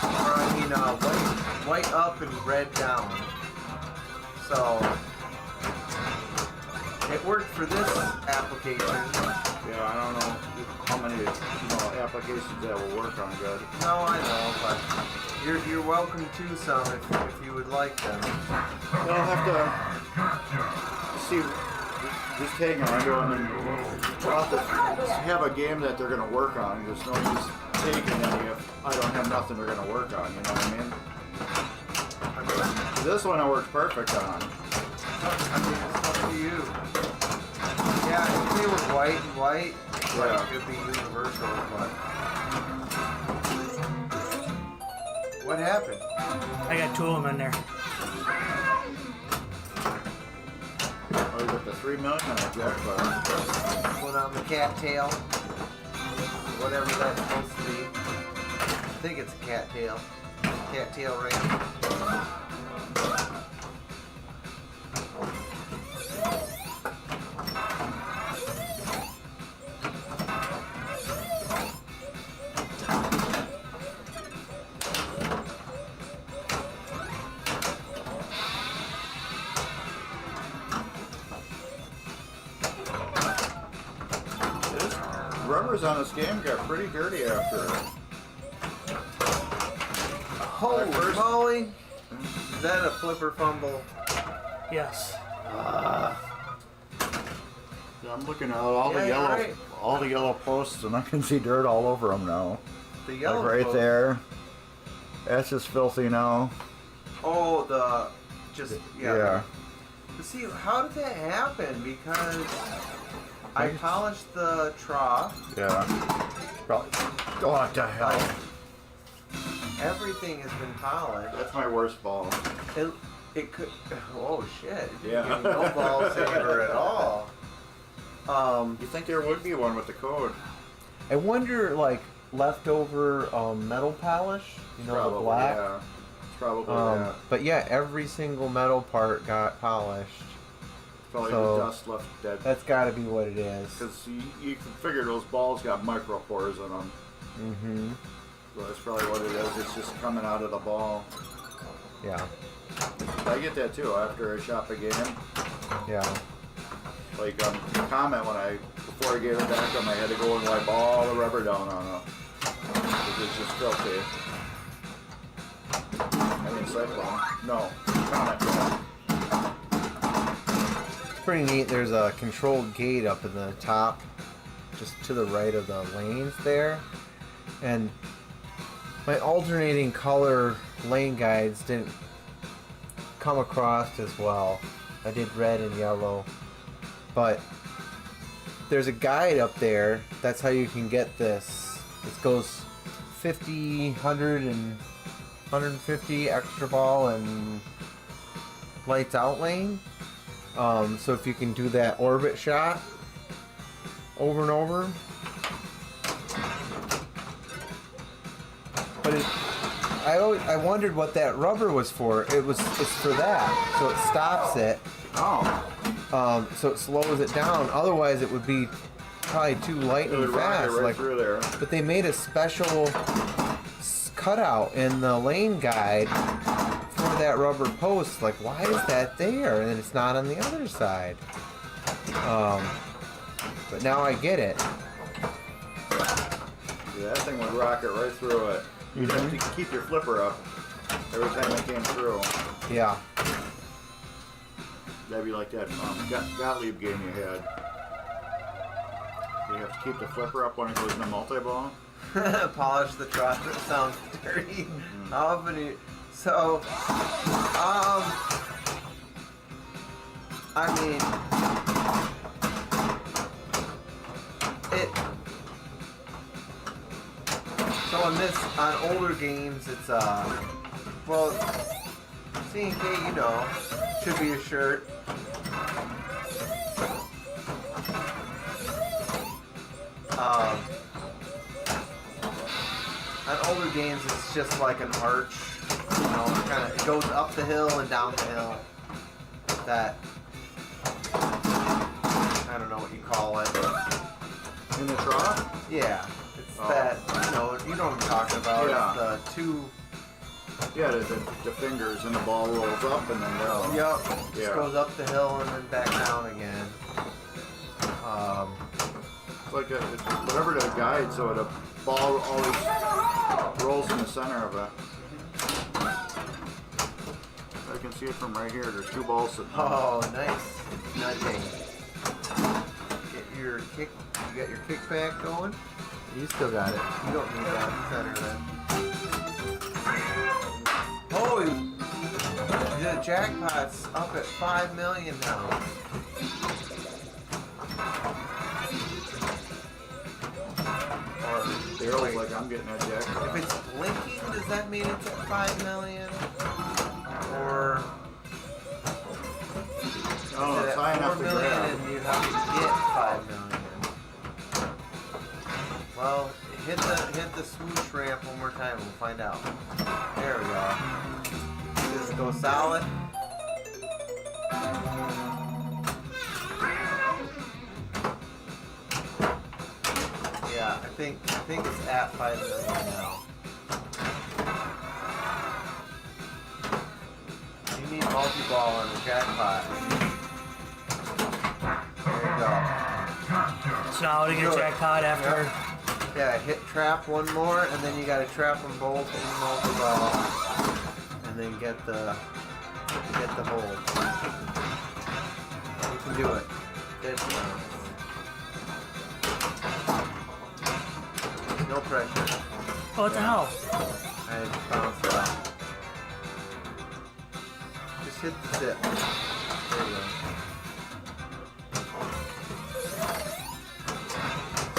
Speaker 1: or I mean, white up and red down. So it worked for this application.
Speaker 2: Yeah, I don't know how many applications that will work on good.
Speaker 1: No, I know, but you're welcome to some if you would like them.
Speaker 2: They'll have to see, just hang on to them and we'll have to have a game that they're going to work on. There's no use taking any if I don't have nothing they're going to work on, you know what I mean? This one it works perfect on.
Speaker 1: I mean, it's up to you. Yeah, if they were white and white,
Speaker 2: Yeah.
Speaker 1: it could be universal, but... What happened?
Speaker 3: I got 2 of them in there.
Speaker 2: Oh, you got the 3 million on a jackpot.
Speaker 1: Put on the cattail. Whatever that's supposed to be. I think it's a cattail. Cattail ring.
Speaker 2: rubbers on this game got pretty dirty after.
Speaker 1: Holy
Speaker 2: first-
Speaker 1: moly! Is that a flipper fumble?
Speaker 3: Yes.
Speaker 2: I'm looking at all
Speaker 1: Yeah,
Speaker 2: the
Speaker 1: you're
Speaker 2: yellow,
Speaker 1: right.
Speaker 2: all the yellow posts, and I can see dirt all over them now.
Speaker 1: The yellow
Speaker 2: Like right
Speaker 1: post.
Speaker 2: there. That's just filthy now.
Speaker 1: Oh, yeah.
Speaker 2: Yeah.
Speaker 1: But see, how did that happen? Because I polished the trough.
Speaker 2: Yeah. Probably. Oh, what the hell?
Speaker 1: Everything has been polished.
Speaker 2: That's my worst ball.
Speaker 1: It could. Oh shit! It didn't
Speaker 2: Yeah.
Speaker 1: give me no ball saver at all.
Speaker 2: You think there would be one with the code?
Speaker 1: I wonder, like leftover metal polish. You know,
Speaker 2: Probably,
Speaker 1: the black.
Speaker 2: Yeah. It's probably that.
Speaker 1: But yeah, every single metal part got polished.
Speaker 2: Probably
Speaker 1: so-
Speaker 2: the dust left dead.
Speaker 1: That's got to be what it is.
Speaker 2: Because you can figure those balls got micro pores in them.
Speaker 1: Mm-hmm.
Speaker 2: So that's probably what it is. It's just coming out of the ball.
Speaker 1: Yeah.
Speaker 2: I get that too after I shop a game.
Speaker 1: Yeah.
Speaker 2: Like comment before I gave it back to him, I had to go and wipe all the rubber down on it. Because it's just filthy. I mean, Cyclone. No. Comment.
Speaker 1: It's pretty neat. There's a controlled gate up in the top, just to the right of the lanes there. And my alternating color lane guides didn't come across as well. I did red and yellow. But there's a guide up there. That's how you can get this. This goes 50, 100, and 150 extra ball and lights out lane. So if you can do that orbit shot over and over. But I wondered what that rubber was for. It's for that. So it stops it.
Speaker 2: Oh.
Speaker 1: So it slows it down. Otherwise, it would be probably too
Speaker 2: It
Speaker 1: lightning
Speaker 2: would rock it
Speaker 1: fast.
Speaker 2: right through there.
Speaker 1: But they made a special cutout in the lane guide for that rubber post. Like, why is that there? And it's not on the other side. But now I get it.
Speaker 2: Yeah, that thing would rock it right through it. You'd have to keep your flipper up every time it came through.
Speaker 1: Yeah.
Speaker 2: That'd be like that Gottlieb game you had. You have to keep the flipper up when it goes in the multi-ball.
Speaker 1: Polish the truck. That sounds dirty. How often do you... So, I mean, so on older games, it's, well, C&K, you know, should be a shirt. On older games, it's just like an arch, you know, it goes up the hill and down the hill. That, I don't know what you call it.
Speaker 2: In the trough?
Speaker 1: Yeah, it's
Speaker 2: Oh.
Speaker 1: that, you know what I'm talking about.
Speaker 2: Yeah.
Speaker 1: It's the two,
Speaker 2: Yeah, the fingers and the ball rolls up and then down.
Speaker 1: yep,
Speaker 2: Yeah.
Speaker 1: just goes up the hill and then back down again.
Speaker 2: It's like it's whatever the guide, so the ball always rolls in the center of it. I can see it from right here. There's two balls sitting on
Speaker 1: Oh, nice nudging. You got your kickback going? You still got it. You don't need that center then. Oh, the jackpot's up at 5 million now. Or
Speaker 2: Daryl's like, I'm getting that jackpot.
Speaker 1: if it's blinking, does that mean it's at 5 million? Or
Speaker 2: Oh,
Speaker 1: is it
Speaker 2: it's
Speaker 1: at
Speaker 2: high
Speaker 1: 4
Speaker 2: enough to
Speaker 1: million
Speaker 2: grab.
Speaker 1: and you have to get 5 million? Well, hit the swoosh ramp one more time. We'll find out. There we go. Does it go solid? Yeah, I think it's at 5 million now. You need multi-ball on the jackpot. There you go.
Speaker 3: So now to get
Speaker 1: Do it.
Speaker 3: jackpot after.
Speaker 1: Yeah, hit trap one more, and then you gotta trap them both in the ball, and then get the hold. You can do it. Good. No pressure.
Speaker 3: Oh, what the hell?
Speaker 1: I bounced it out. Just hit the zip. There you go.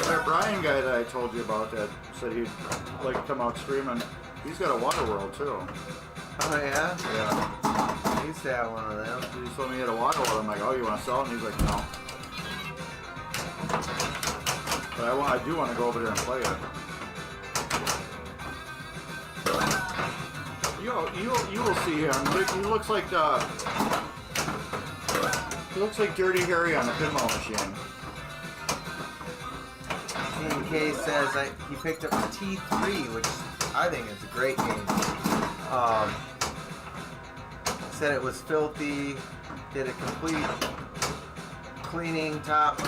Speaker 2: That Brian guy that I told you about that said he'd like to come out streaming, he's got a water world too.
Speaker 1: Oh yeah?
Speaker 2: Yeah.
Speaker 1: I used to have one of them.
Speaker 2: He told me he had a water world. I'm like, oh, you want to sell it? And he's like, no. But I do want to go over there and play it. You will see him. He looks like Dirty Harry on the pinball machine.
Speaker 1: K says he picked up T3, which I think is a great game. Said it was filthy, did a complete cleaning, top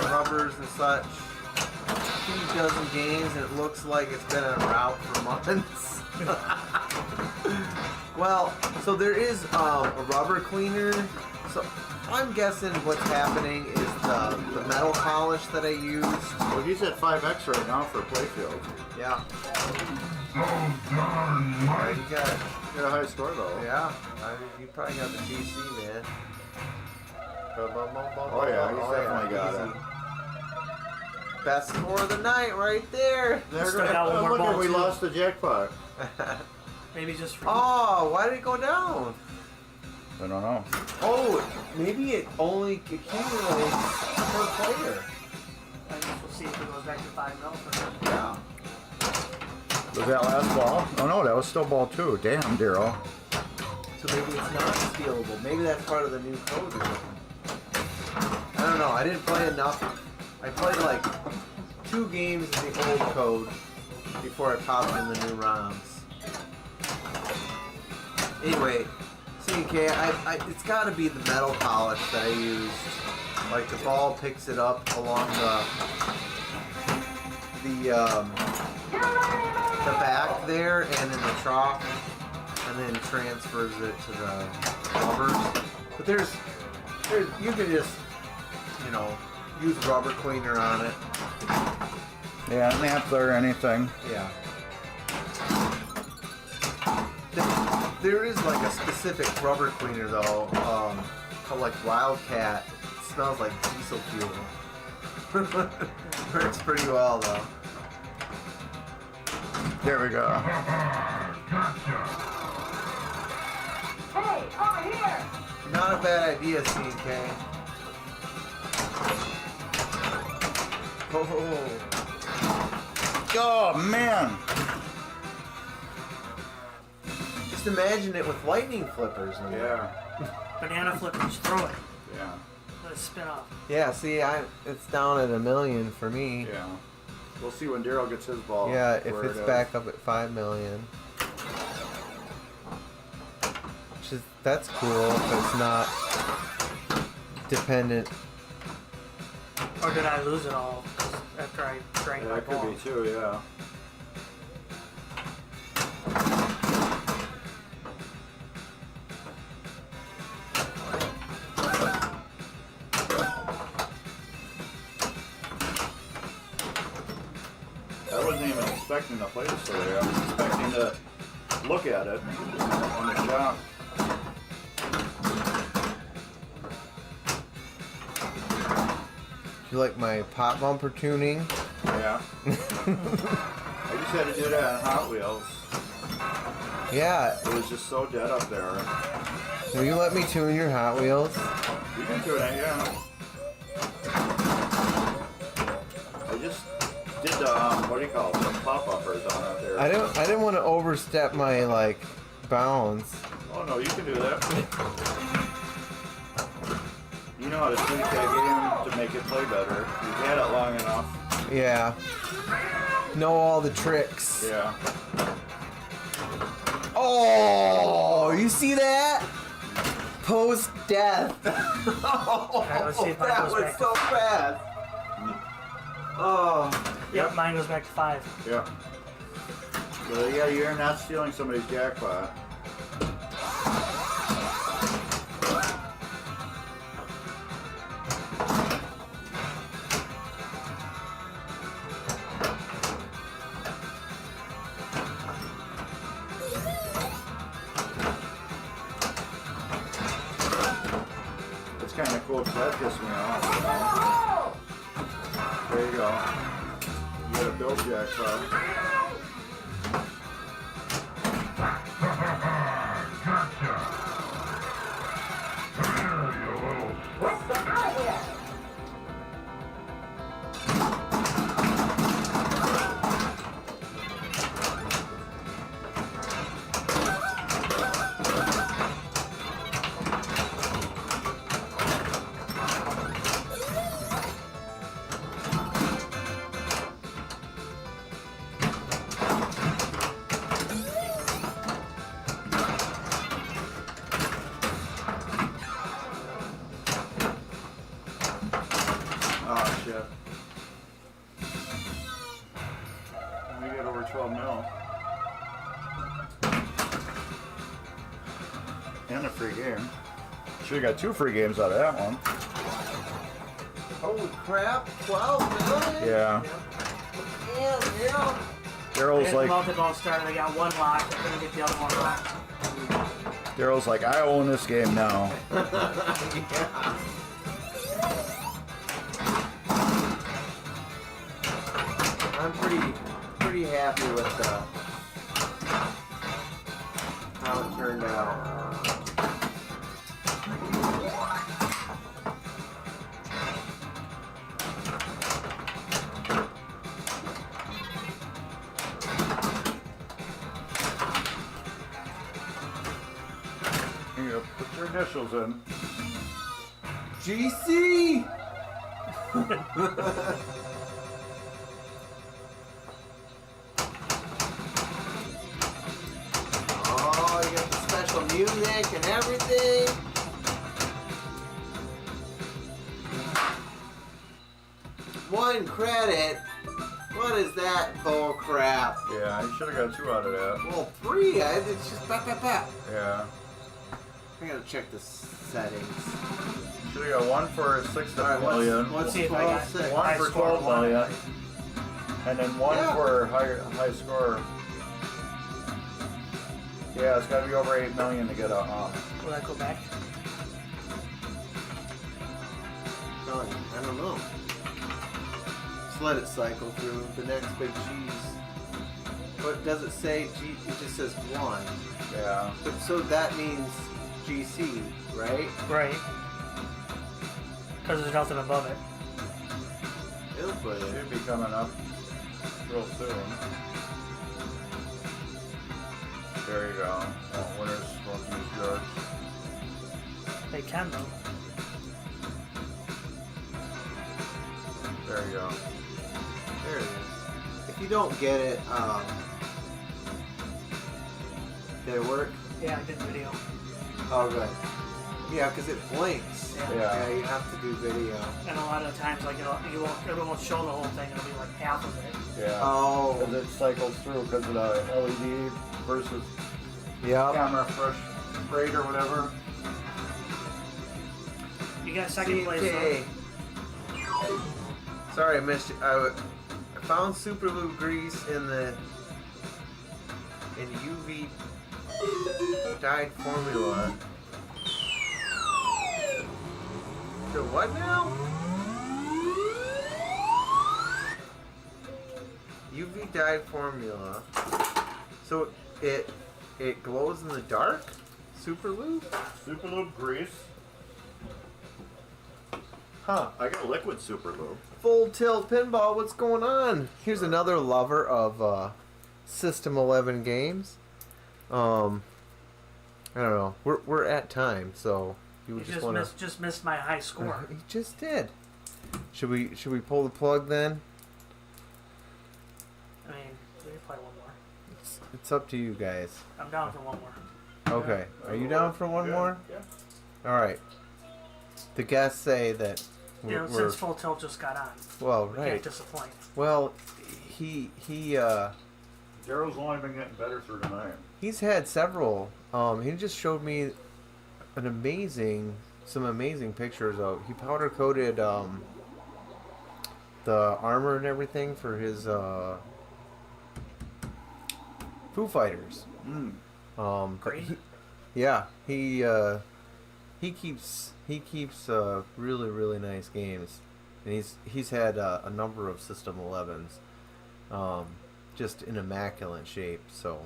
Speaker 1: rubbers and such. 2 dozen games, and it looks like it's been en route for months. Well, so there is a rubber cleaner. So I'm guessing what's happening is the metal polish that I used.
Speaker 2: Well, he's at 5X right now for Playfield.
Speaker 1: Yeah.
Speaker 4: So darn right.
Speaker 1: You got it.
Speaker 2: He got a high score though.
Speaker 1: Yeah. You probably got the GC, man.
Speaker 2: Oh yeah, he's definitely got it.
Speaker 1: Best score of the night right there.
Speaker 2: There
Speaker 3: Still got one more
Speaker 2: look,
Speaker 3: ball,
Speaker 2: we
Speaker 3: too.
Speaker 2: lost the jackpot.
Speaker 3: Maybe just for
Speaker 1: Oh, why did it go down?
Speaker 2: I don't know.
Speaker 1: Oh, maybe it only accumulates per player.
Speaker 3: I guess we'll see if it goes back to 5 mil for him.
Speaker 1: Yeah.
Speaker 2: Was that last ball? Oh no, that was still ball 2. Damn, Daryl.
Speaker 1: So maybe it's not stealable. Maybe that's part of the new code or something. I don't know. I didn't play enough. I played like 2 games of the old code before I popped in the new ROMs. Anyway, CK, it's got to be the metal polish that I used. Like the ball picks it up along the back there and in the trough, and then transfers it to the rubbers. But there's you can just use rubber cleaner on it.
Speaker 2: Yeah, naphtha or anything.
Speaker 1: Yeah. There is like a specific rubber cleaner though, called like Wildcat. It smells like diesel fuel. Works pretty well though.
Speaker 2: There we go.
Speaker 4: Gotcha.
Speaker 6: Hey, over here!
Speaker 1: Not a bad idea, CK. Oh.
Speaker 2: Oh man.
Speaker 1: Just imagine it with lightning flippers.
Speaker 2: Yeah.
Speaker 3: banana flippers, throw it.
Speaker 2: Yeah.
Speaker 3: Let it spin off.
Speaker 1: Yeah, see, it's down at 1 million for me.
Speaker 2: Yeah. We'll see when Daryl gets his ball.
Speaker 1: Yeah, if
Speaker 2: where
Speaker 1: it's
Speaker 2: it is.
Speaker 1: back up at 5 million. That's cool if it's not dependent.
Speaker 3: Or did I lose it all after I drank
Speaker 2: Yeah,
Speaker 3: my
Speaker 2: that could
Speaker 3: ball?
Speaker 2: be too, yeah. I wasn't even expecting to play this story. I was expecting to look at it on the shop.
Speaker 1: Do you like my pop bumper tuning?
Speaker 2: Yeah. I just had to do that on Hot Wheels.
Speaker 1: Yeah.
Speaker 2: It was just so dead up there.
Speaker 1: Will you let me tune your Hot Wheels?
Speaker 2: You can do it, yeah. I just did the, what do you call it, the pop uppers on it there.
Speaker 1: I didn't want to overstep my bounds.
Speaker 2: Oh no, you can do that. You know how to tweak that game to make it play better. You've had it long enough.
Speaker 1: Yeah. Know all the tricks.
Speaker 2: Yeah.
Speaker 1: Oh, you see that? Post death. Oh,
Speaker 3: Alright, let's see if mine
Speaker 1: that
Speaker 3: goes
Speaker 1: was
Speaker 3: back.
Speaker 1: so fast. Oh.
Speaker 3: Yep, mine goes back to 5.
Speaker 2: Yeah. But yeah, you're not stealing somebody's jackpot. It's kind of cool because that pissed me off. There you go. You got a bill jackpot.
Speaker 4: Gotcha. Come here, you little...
Speaker 6: What's the idea?
Speaker 2: Oh shit. We got over 12 mil. And a free game. Should've got 2 free games out of that one.
Speaker 1: Holy crap! 12 million.
Speaker 2: Yeah.
Speaker 1: Yeah.
Speaker 2: Daryl's like,
Speaker 3: Multiple started. They got one locked. They're gonna get the other one locked.
Speaker 2: Daryl's like, I own this game now.
Speaker 1: Yeah. I'm pretty happy with how it turned out.
Speaker 2: Here you go, put your initials in.
Speaker 1: GC. Oh, you got the special music and everything. One credit. What is that bull crap?
Speaker 2: Yeah, you should have got 2 out of that.
Speaker 1: Well, 3. It's just bap.
Speaker 2: Yeah.
Speaker 1: I gotta check the settings.
Speaker 2: Should have got 1 for 6
Speaker 1: Alright,
Speaker 2: million.
Speaker 1: what's
Speaker 3: See if I got
Speaker 1: 12, 6?
Speaker 2: 1
Speaker 3: high
Speaker 2: for
Speaker 3: score
Speaker 2: 12
Speaker 3: one.
Speaker 2: million. And then 1
Speaker 1: Yeah.
Speaker 2: for high score. Yeah, it's gotta be over 8 million to get a
Speaker 3: Will that go back?
Speaker 1: I don't know. Just let it cycle through the next big cheese. But does it say G? It just says 1.
Speaker 2: Yeah.
Speaker 1: But so that means GC, right?
Speaker 3: Right. Because there's nothing above it.
Speaker 1: It'll put it.
Speaker 2: Should be coming up real soon. There you go. Oh, winners won't use drugs.
Speaker 3: They can though.
Speaker 2: There you go.
Speaker 1: There it is. If you don't get it, did it work?
Speaker 3: Yeah, I did video.
Speaker 1: Oh, good. Yeah, because it blinks.
Speaker 2: Yeah.
Speaker 1: You have to do video.
Speaker 3: And a lot of times, like it won't show the whole thing. It'll be like half of it.
Speaker 2: Yeah.
Speaker 1: Oh.
Speaker 2: Because it cycles through because of the LED versus
Speaker 1: Yeah.
Speaker 2: camera fresh rate or whatever.
Speaker 3: You got second place.
Speaker 1: Okay. Sorry, I missed you. I found Super Lube grease in UV dyed formula. So what now? UV dyed formula. So it glows in the dark? Super Lube?
Speaker 2: Super Lube grease.
Speaker 1: Huh.
Speaker 2: I got liquid Super Lube.
Speaker 1: Full Tilt Pinball, what's going on? Here's another lover of System 11 games. I don't know. We're at time, so you
Speaker 3: You
Speaker 1: just want to.
Speaker 3: just missed my high score.
Speaker 1: He just did. Should we pull the plug then?
Speaker 3: I mean, we can play one more.
Speaker 1: It's up to you guys.
Speaker 3: I'm down for one more.
Speaker 1: Okay. Are you down for one more?
Speaker 2: Yeah.
Speaker 1: All right. The guests say that
Speaker 3: Since Full Tilt just got on,
Speaker 1: well,
Speaker 3: we
Speaker 1: right.
Speaker 3: can't disappoint.
Speaker 1: Well, he
Speaker 5: Daryl's only been getting better through tonight.
Speaker 1: he's had several. He just showed me some amazing pictures of. He powder coated the armor and everything for his Foo Fighters. But
Speaker 3: Great.
Speaker 1: he keeps really nice games, and he's had a number of System 11s, just in immaculate shape. So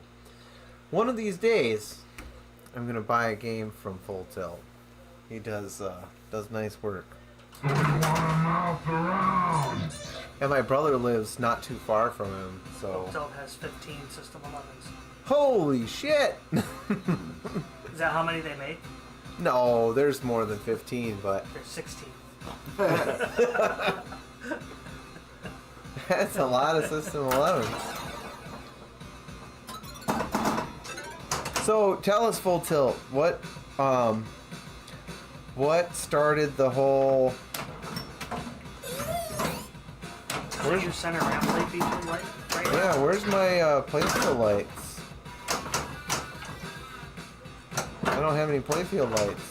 Speaker 1: one of these days, I'm gonna buy a game from Full Tilt. He does nice work.
Speaker 4: So you want a mouth around?
Speaker 1: And my brother lives not too far from him,
Speaker 3: Full
Speaker 1: so
Speaker 3: Tilt has 15 System 11s.
Speaker 1: holy shit!
Speaker 3: Is that how many they make?
Speaker 1: No, there's more than 15, but
Speaker 3: There's 16.
Speaker 1: that's a lot of System 11s. So tell us, Full Tilt, what started the whole?
Speaker 3: Where's your center ramp light feature light? Right now?
Speaker 1: Yeah, where's my playfield lights? I don't have any playfield lights.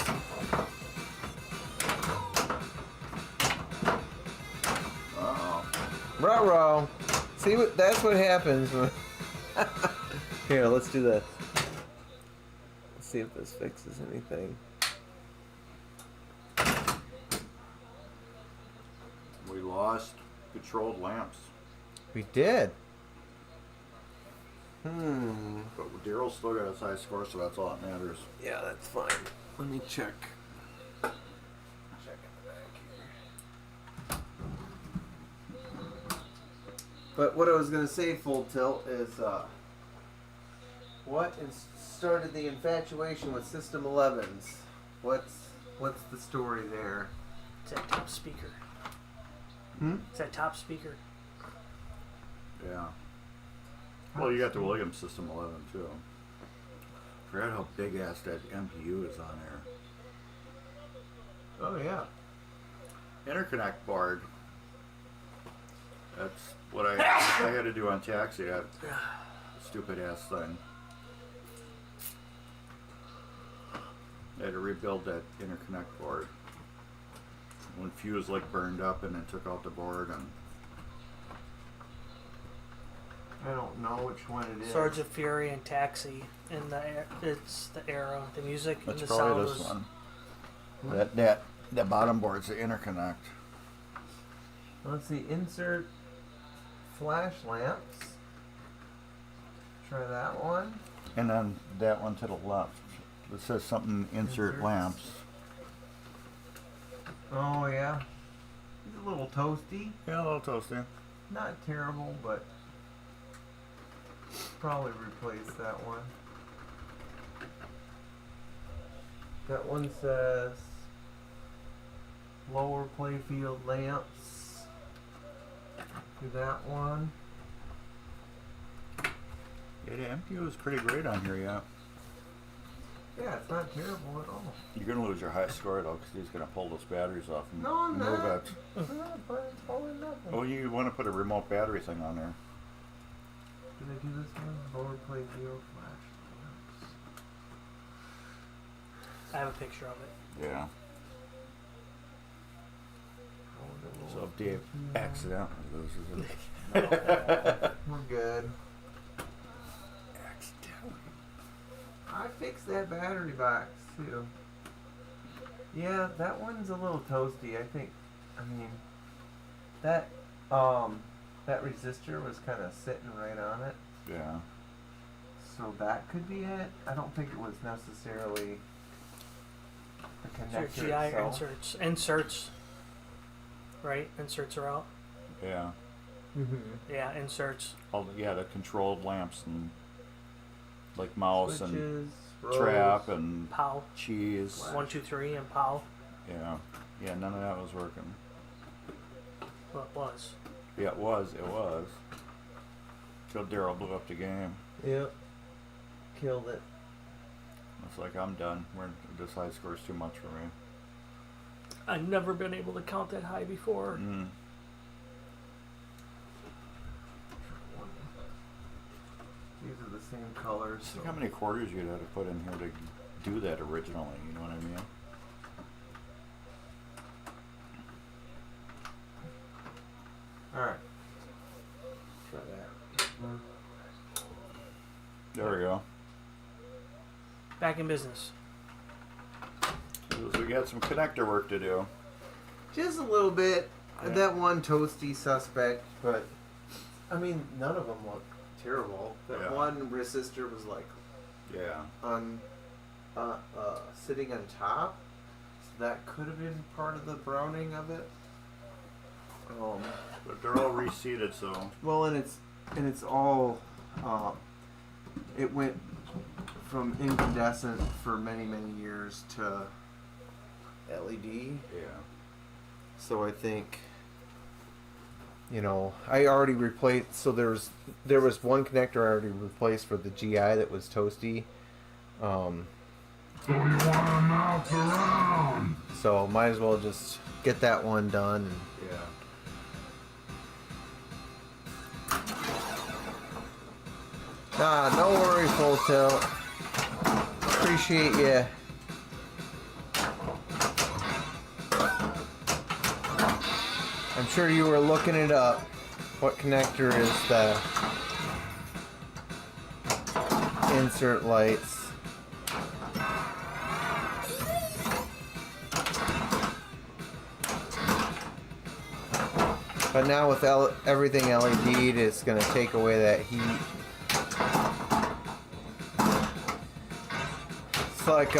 Speaker 1: Ruh-roh. See what? That's what happens when. Here, let's do this. Let's see if this fixes anything.
Speaker 2: We lost controlled lamps.
Speaker 1: We did.
Speaker 2: But Daryl's still got his high score, so that's all that matters.
Speaker 1: Yeah, that's fine. Let me check. Check in the back here. But what I was gonna say, Full Tilt, is started the infatuation with System 11s? What's the story there?
Speaker 3: It's that top speaker.
Speaker 1: Hmm?
Speaker 3: It's that top speaker.
Speaker 2: Yeah. Well, you got the Williams System 11 too. Forgot how big ass that MPU is on there.
Speaker 1: Oh yeah.
Speaker 2: Interconnect board. That's what I had to do on Taxi. That stupid ass thing. I had to rebuild that interconnect board. One fuse like burned up and then took out the board and.
Speaker 1: I don't know which one it is.
Speaker 3: Swords of Fury and Taxi, and it's the era, the music
Speaker 2: That's
Speaker 3: and the
Speaker 2: probably
Speaker 3: sound
Speaker 2: this
Speaker 3: was.
Speaker 2: one. That bottom board's the interconnect.
Speaker 1: Let's see. Insert flash lamps. Try that one.
Speaker 2: And then that one to the left. It says something insert
Speaker 1: Inserts.
Speaker 2: lamps.
Speaker 1: Oh yeah. He's a little toasty.
Speaker 2: Yeah, a little toasty.
Speaker 1: Not terrible, but probably replace that one. That one says lower playfield lamps. Do that one.
Speaker 2: Yeah, the MPU is pretty great on here, yeah.
Speaker 1: Yeah, it's not terrible at all.
Speaker 2: You're gonna lose your high score though, because he's gonna pull those batteries off and
Speaker 1: No, I'm
Speaker 2: move
Speaker 1: not.
Speaker 2: it.
Speaker 1: I'm not pulling nothing.
Speaker 2: Oh, you want to put a remote battery thing on there?
Speaker 1: Did I do this one? Lower playfield flash lamps.
Speaker 3: I have a picture of it.
Speaker 2: Yeah. So if Dave accidentally loses it.
Speaker 1: We're good.
Speaker 2: Accidentally.
Speaker 1: I fixed that battery box too. Yeah, that one's a little toasty. I think. I mean, that resistor was kind of sitting right on it,
Speaker 2: Yeah.
Speaker 1: so that could be it. I don't think it was necessarily the
Speaker 3: So your
Speaker 1: connector
Speaker 3: GI
Speaker 1: itself.
Speaker 3: inserts, right? Inserts are out.
Speaker 2: Yeah.
Speaker 1: Mm-hmm.
Speaker 3: Yeah, inserts.
Speaker 2: The controlled lamps and like mouse and
Speaker 1: Switches,
Speaker 2: trap and
Speaker 3: POW.
Speaker 2: cheese.
Speaker 3: 1, 2, 3, and POW.
Speaker 2: Yeah. Yeah, none of that was working.
Speaker 3: Well, it was.
Speaker 2: Yeah, it was. Till Daryl blew up the game.
Speaker 1: Yep. Killed it.
Speaker 2: It's like, I'm done. This high score's too much for me.
Speaker 3: I've never been able to count that high before.
Speaker 5: Mm.
Speaker 1: These are the same colors.
Speaker 5: Think how many quarters you'd have to put in here to do that originally, you know what I mean?
Speaker 1: Alright. Try that.
Speaker 5: There we go.
Speaker 3: Back in business.
Speaker 5: So we got some connector work to do.
Speaker 1: Just a little bit.
Speaker 5: Yeah.
Speaker 1: That one toasty suspect, but I mean, none of them look terrible. That
Speaker 5: Yeah.
Speaker 1: one resistor was like
Speaker 5: Yeah.
Speaker 1: on, sitting on top. So that could have been part of the browning of it.
Speaker 5: But they're all reseated, so.
Speaker 1: Well, and it's all, it went from incandescent for many years to LED.
Speaker 5: Yeah.
Speaker 1: So I think, you know, I already replaced. So there was one connector I already replaced for the GI that was toasty.
Speaker 4: So you want to mouth around?
Speaker 1: So might as well just get that one done. And
Speaker 5: Yeah.
Speaker 1: nah, no worry, Full Tilt. Appreciate you. I'm sure you were looking it up. What connector is the insert lights? But now with everything LED'd, it's going to take away that heat. It's like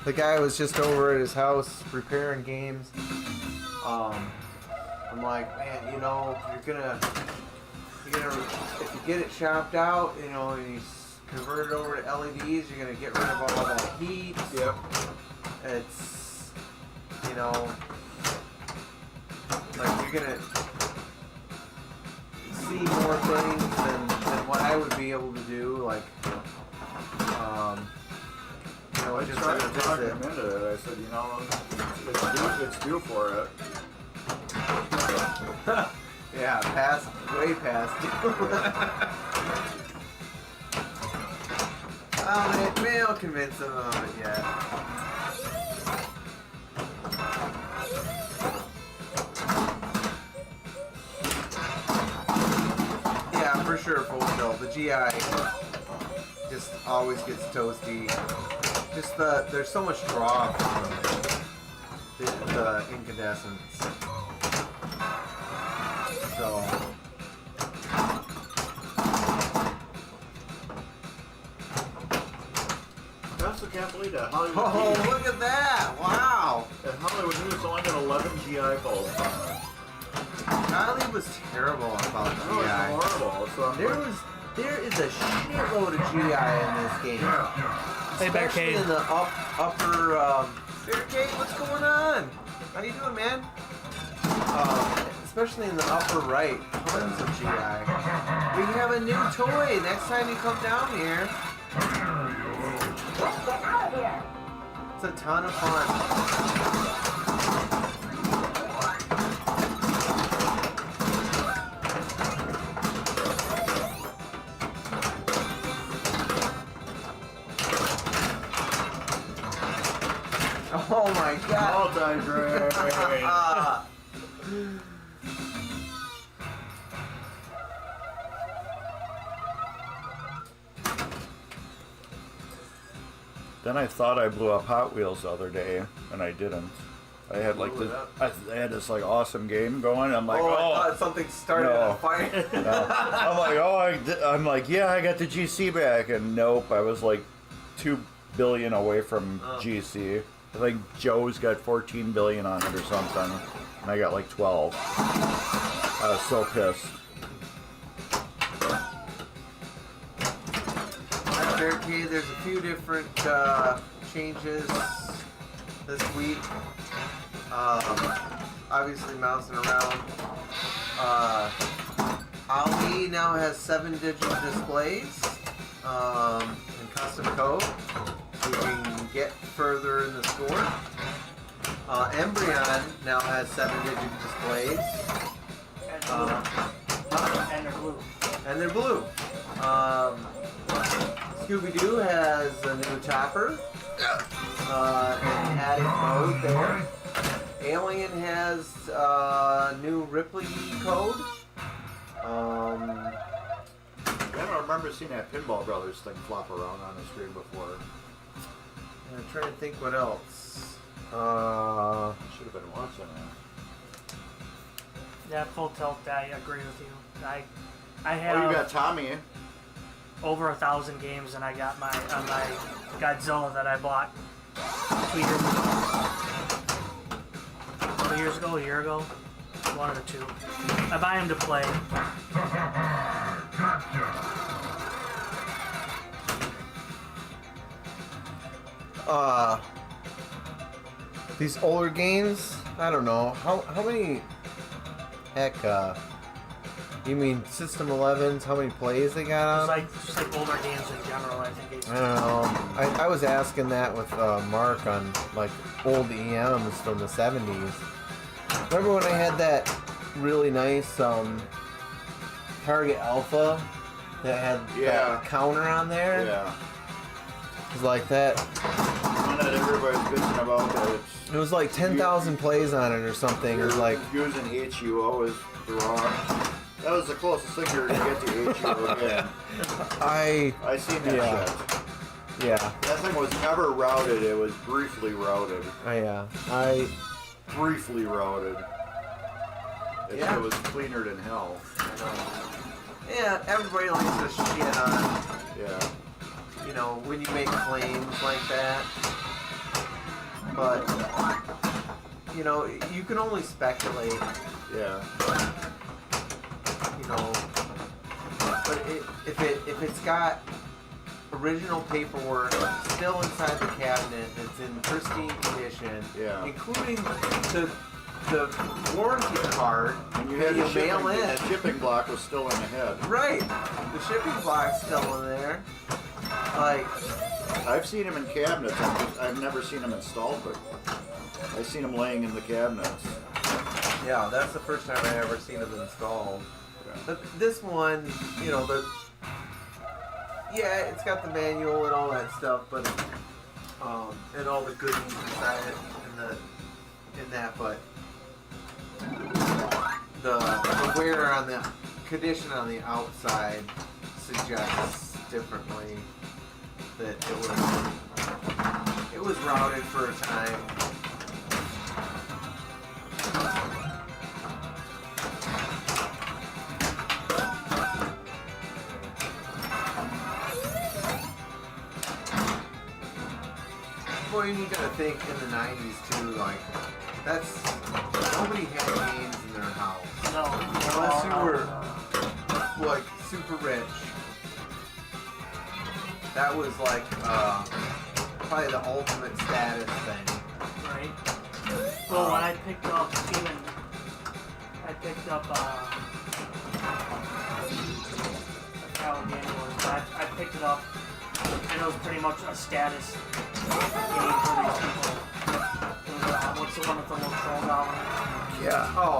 Speaker 1: the guy was just over at his house repairing games. I'm like, man, you know, you're gonna, if you get it chopped out, you know, and you convert it over to LEDs, you're gonna get rid of all that heat.
Speaker 5: Yep.
Speaker 1: It's, you know, like you're gonna see more things than what I would be able to do. Like, you know,
Speaker 5: I
Speaker 1: just
Speaker 5: tried
Speaker 1: like
Speaker 5: to
Speaker 1: a
Speaker 5: talk
Speaker 1: visit.
Speaker 5: him into it. I said, you know, it's due for it.
Speaker 1: Yeah, way past. Maybe I'll convince him of it yet. Yeah, for sure, full tilt. The GI just always gets toasty. Just there's so much draw from the incandescence. So.
Speaker 5: I also can't believe that Hollywood
Speaker 1: Oh,
Speaker 5: News,
Speaker 1: look at that! Wow!
Speaker 5: that Hollywood News only got 11 GI bulbs on it.
Speaker 1: Kylie was terrible about
Speaker 5: That was
Speaker 1: GI.
Speaker 5: horrible. So I'm like,
Speaker 1: There is a shitload of GI in this game.
Speaker 3: Hey,
Speaker 1: Especially
Speaker 3: Barricade.
Speaker 1: in the upper. Barricade, what's going on? How you doing, man? Especially in the upper right, tons of GI. We have a new toy. Next time you come down here,
Speaker 6: Let's get out of here.
Speaker 1: it's a ton of fun. Oh my god!
Speaker 5: multi-drain. Then I thought I blew up Hot Wheels the other day, and I didn't. I had like
Speaker 1: Blew
Speaker 5: this,
Speaker 1: it
Speaker 5: I had this like awesome game going. I'm like,
Speaker 1: I
Speaker 5: oh,
Speaker 1: thought something started
Speaker 5: No.
Speaker 1: on fire.
Speaker 5: I'm like, I'm like, yeah, I got the GC back, and nope, I was like 2 billion away from GC. I think Joe's got 14 billion on it or something, and I got like 12. I was so pissed.
Speaker 1: Barricade, there's a few different changes this week. Obviously, Mousin Around. Ali now has 7 digital displays and custom code, so you can get further in the score. Embryon now has 7-digit displays.
Speaker 3: And blue. And they're blue.
Speaker 1: And they're blue. Scooby-Doo has a new topper. And added mode there. Alien has new Ripley code.
Speaker 2: I don't remember seeing that Pinball Brothers thing flop around on the screen before.
Speaker 1: I'm trying to think what else.
Speaker 2: Should have been watching that.
Speaker 3: Yeah, full tilt. I agree with you. I
Speaker 2: Oh,
Speaker 3: have
Speaker 2: you got Tommy.
Speaker 3: over 1,000 games, and I got my Godzilla that I bought 2 years ago. 2 years ago, a year ago, one of the two. I buy him to play.
Speaker 1: These older games, I don't know. How many, heck, you mean System 11s, how many plays they got on?
Speaker 3: Just like older games in general, I think.
Speaker 1: I don't know. I was asking that with Mark on like old EMs from the 70s. Remember when I had that really nice Target Alpha that had that counter on there?
Speaker 2: Yeah.
Speaker 1: It was like that.
Speaker 2: One that everybody's bitching about that
Speaker 1: It was like 10,000 plays on it or something. It was like
Speaker 2: using HUO is wrong. That was the closest thing you were gonna get to HUO again. I seen that shit.
Speaker 1: Yeah.
Speaker 2: That thing was never routed. It was briefly routed. Briefly routed. That shit was cleaner than hell.
Speaker 1: Yeah, everybody likes to shit on,
Speaker 2: Yeah.
Speaker 1: you know, when you make claims like that. But, you know, you can only speculate,
Speaker 2: Yeah.
Speaker 1: you know. But if it's got original paperwork still inside the cabinet, it's in pristine condition, including the warranty card
Speaker 2: And you
Speaker 1: that
Speaker 2: had
Speaker 1: you
Speaker 2: the
Speaker 1: mail in.
Speaker 2: the shipping block was still in the head.
Speaker 1: Right, the shipping block's still in there. Like,
Speaker 2: I've seen them in cabinets. I've never seen them installed, but I've seen them laying in the cabinets.
Speaker 1: yeah, that's the first time I ever seen them installed.
Speaker 2: Yeah.
Speaker 1: But this one, you know, it's got the manual and all that stuff, but and all the goodies inside it in that, but the wear on the condition on the outside suggests differently that it was routed for a time. Well, you gotta think in the 90s too, like, nobody had games in their house.
Speaker 3: No.
Speaker 1: Unless you were, like, super rich. That was like, probably the ultimate status thing.
Speaker 3: Right. Well, when I picked up, I forgot what game it was, but I picked it up, and it was pretty much a status game for these people. It was, what's the one with the little troll doll in it?
Speaker 1: Yeah. Oh,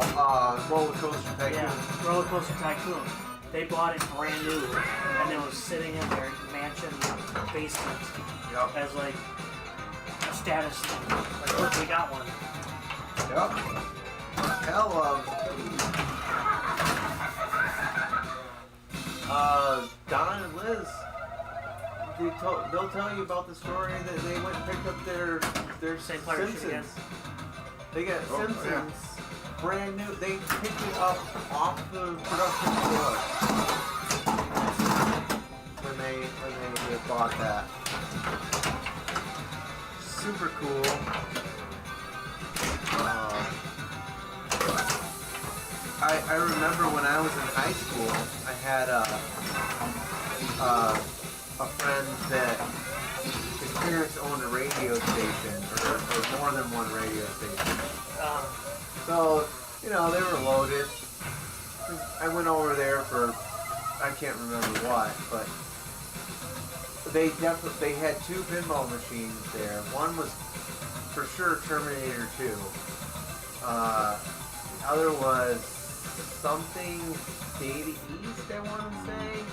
Speaker 1: Roller Coaster Tycoon.
Speaker 3: Yeah, Roller Coaster Tycoon. They bought it brand new, and it was sitting in their mansion basement as like a status thing. Like, look, we got one.
Speaker 1: Yep. Hell, Don and Liz, they'll tell you about the story that they went and picked up their
Speaker 3: Same player should
Speaker 1: Simpsons.
Speaker 3: get.
Speaker 1: They got Simpsons brand new. They picked it up off the production floor when they bought that. Super cool. I remember when I was in high school, I had a friend that his parents owned a radio station, or more than one radio station. So, you know, they were loaded. I went over there for, I can't remember what, but they had two pinball machines there. One was for sure Terminator 2. The other was something Data East, I want to say.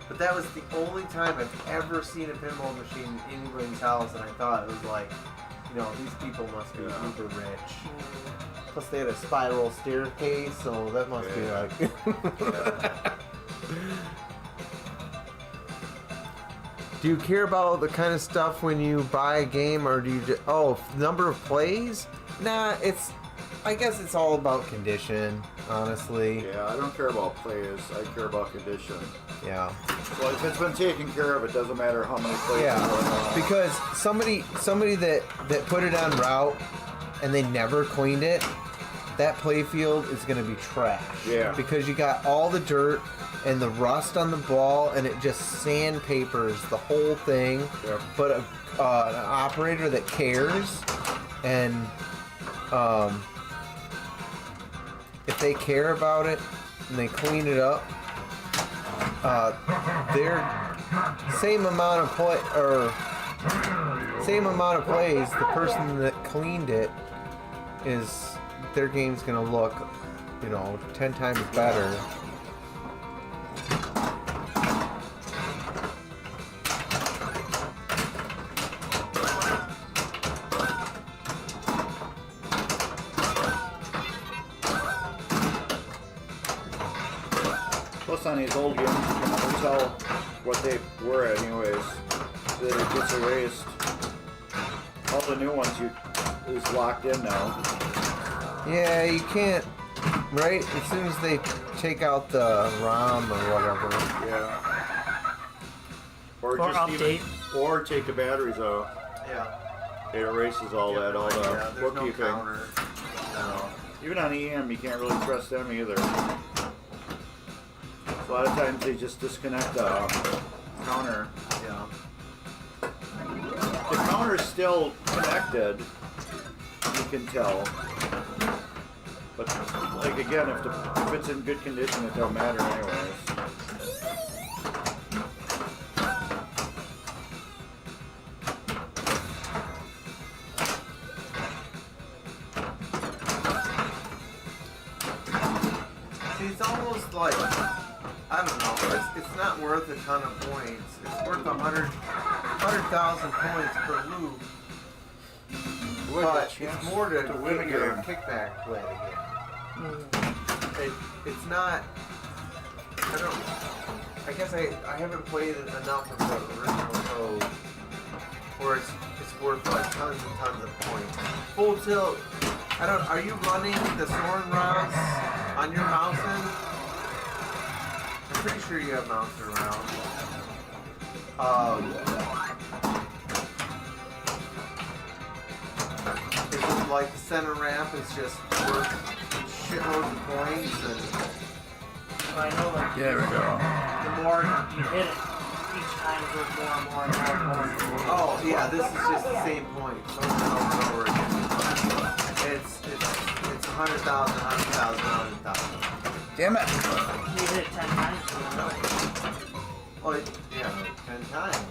Speaker 1: But that was the only time I've ever seen a pinball machine in anybody's house, and I thought it was like, you know, these people must be super rich. Plus they had a spiral staircase, so that must be like... Do you care about the kind of stuff when you buy a game, or do you just... Oh, number of plays? Nah, I guess it's all about condition, honestly.
Speaker 2: Yeah, I don't care about plays. I care about condition.
Speaker 1: Yeah.
Speaker 2: Well, if it's been taken care of, it doesn't matter how many plays are going on.
Speaker 1: Because somebody that put it on route and they never cleaned it, that playfield is going to be trash.
Speaker 2: Yeah.
Speaker 1: Because you got all the dirt and the rust on the ball, and it just sandpapers the whole thing.
Speaker 2: Yep.
Speaker 1: But an operator that cares, and if they care about it and they clean it up, their same amount of plays, the person that cleaned it their game's gonna look, 10 times better.
Speaker 2: Plus, on these old games, you can never tell what they were anyways. That it gets erased. All the new ones is locked in now.
Speaker 1: Yeah, you can't, right? As soon as they take out the ROM or whatever.
Speaker 2: Yeah. Or
Speaker 3: Or
Speaker 2: just
Speaker 3: update.
Speaker 2: Or take the batteries out.
Speaker 1: Yeah.
Speaker 2: It erases all that, all the
Speaker 1: there's no
Speaker 2: bookkeeping.
Speaker 1: counter. No.
Speaker 2: Even on EM, you can't really trust them either. A lot of times they just disconnect the counter.
Speaker 1: Yeah.
Speaker 2: The counter is still connected, you can tell. But like again, if it's in good condition, it don't matter anyways.
Speaker 1: See, it's almost like, I don't know, it's not worth a ton of points. It's worth 100,000 points per loop. But it's more to
Speaker 2: win a
Speaker 1: get your
Speaker 2: game.
Speaker 1: kickback play again. It's not, I guess I haven't played enough of the original code where it's worth like tons and tons of points. Full tilt, are you running the Soren rods on your Mousin? I'm pretty sure you have Mousin Around. Is it like the center ramp is just worth shitloads of points, and
Speaker 3: But I know like
Speaker 2: There we go.
Speaker 3: the more you hit it, each time is worth more and more and more and more.
Speaker 1: oh yeah, this is just the same point over and over again. It's 100,000, 100,000, 100,000.
Speaker 2: Damn it!
Speaker 3: You hit it 10 times, you know.
Speaker 1: Oh yeah, like 10 times.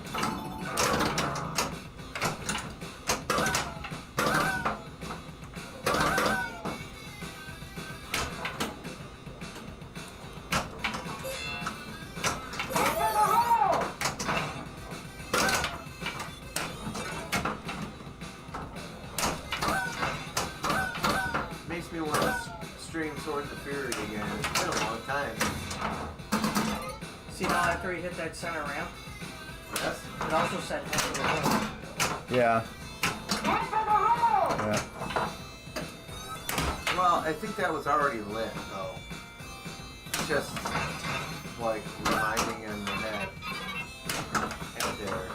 Speaker 1: Makes me want to stream Swords of Fury again. It's been a long time.
Speaker 3: See now after you hit that center ramp,
Speaker 1: Yes?
Speaker 3: it also said head to the hole.
Speaker 2: Yeah.
Speaker 6: Head for the hole!
Speaker 2: Yeah.
Speaker 1: Well, I think that was already lit, though. Just like reminding him that out there.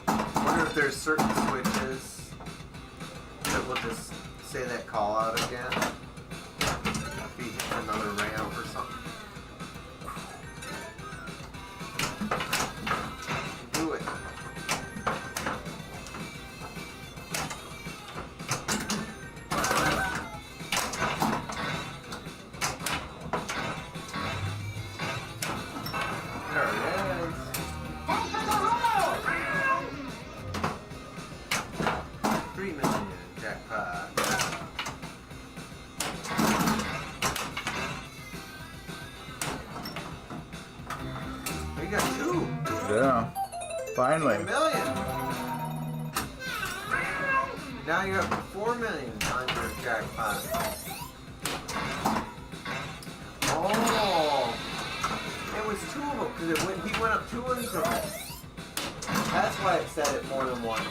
Speaker 1: I wonder if there's certain switches that will just say that call out again. If he hits another ramp or something. Do it. There it is. 3 million jackpot. We got 2.
Speaker 2: Yeah. Finally.
Speaker 1: 3 million. Now you're up to 4 million on your jackpot. Oh, it was 2 of them because he went up 2 increments. That's why it said it more than once.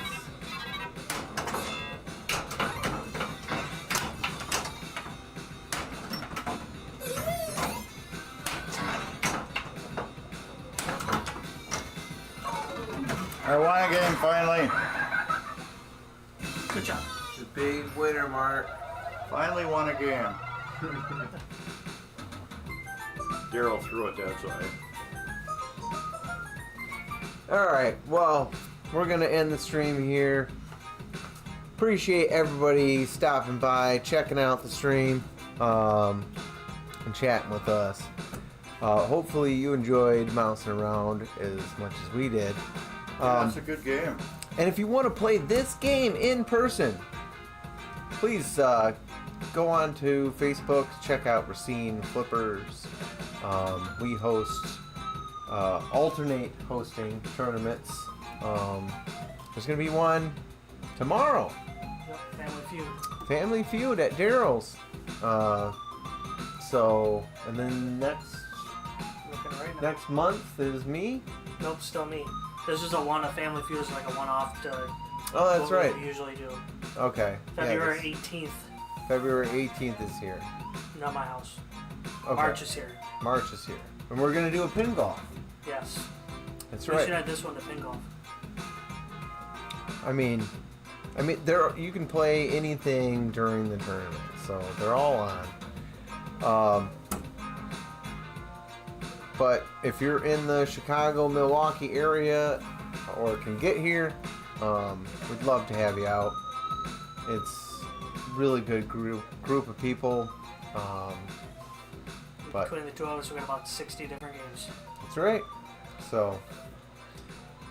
Speaker 2: I won again finally.
Speaker 3: Good job.
Speaker 1: The big winner, Mark.
Speaker 2: Finally won a game. Daryl threw it, that's why.
Speaker 1: Alright, well, we're going to end the stream here. Appreciate everybody stopping by, checking out the stream, and chatting with us. Hopefully you enjoyed Mousin Around as much as we did.
Speaker 2: That's a good game.
Speaker 1: And if you want to play this game in person, please go on to Facebook, check out Racine Flippers. We host alternate hosting tournaments. There's going to be one tomorrow.
Speaker 3: Yep, Family Feud.
Speaker 1: Family Feud at Daryl's. And then
Speaker 3: Looking right now.
Speaker 1: next month is me.
Speaker 3: Nope, still me. This is a Family Feud is like a one-off to
Speaker 1: Oh, that's
Speaker 3: what
Speaker 1: right.
Speaker 3: we usually do.
Speaker 1: Okay.
Speaker 3: February
Speaker 1: Yeah,
Speaker 3: 18th,
Speaker 1: February 18th is here.
Speaker 3: not my house.
Speaker 1: Okay.
Speaker 3: March is here.
Speaker 1: March is here. And we're going to do a pin golf.
Speaker 3: Yes.
Speaker 1: That's
Speaker 3: We
Speaker 1: right.
Speaker 3: should add this one to pin golf.
Speaker 1: I mean, you can play anything during the tournament, so they're all on. But if you're in the Chicago, Milwaukee area, or can get here, we'd love to have you out. It's a really good group of people. But
Speaker 3: Between the two of us, we got about 60 different games.
Speaker 1: that's right. So,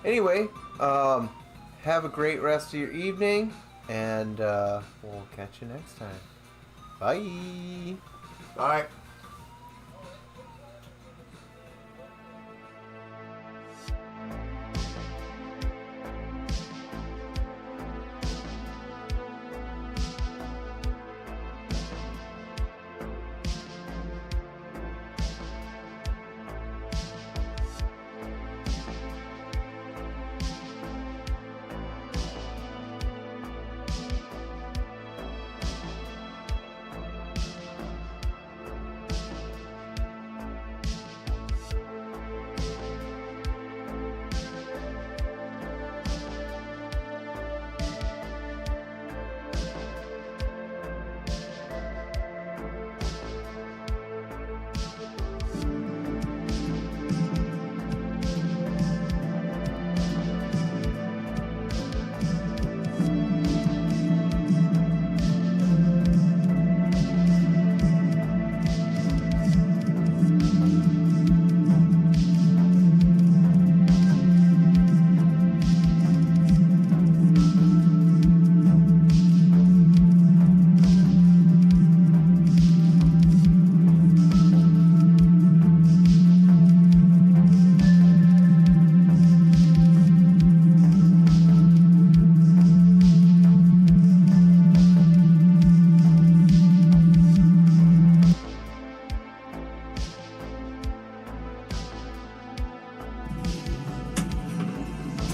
Speaker 1: anyway, have a great rest of your evening, and we'll catch you next time. Bye.
Speaker 2: Bye.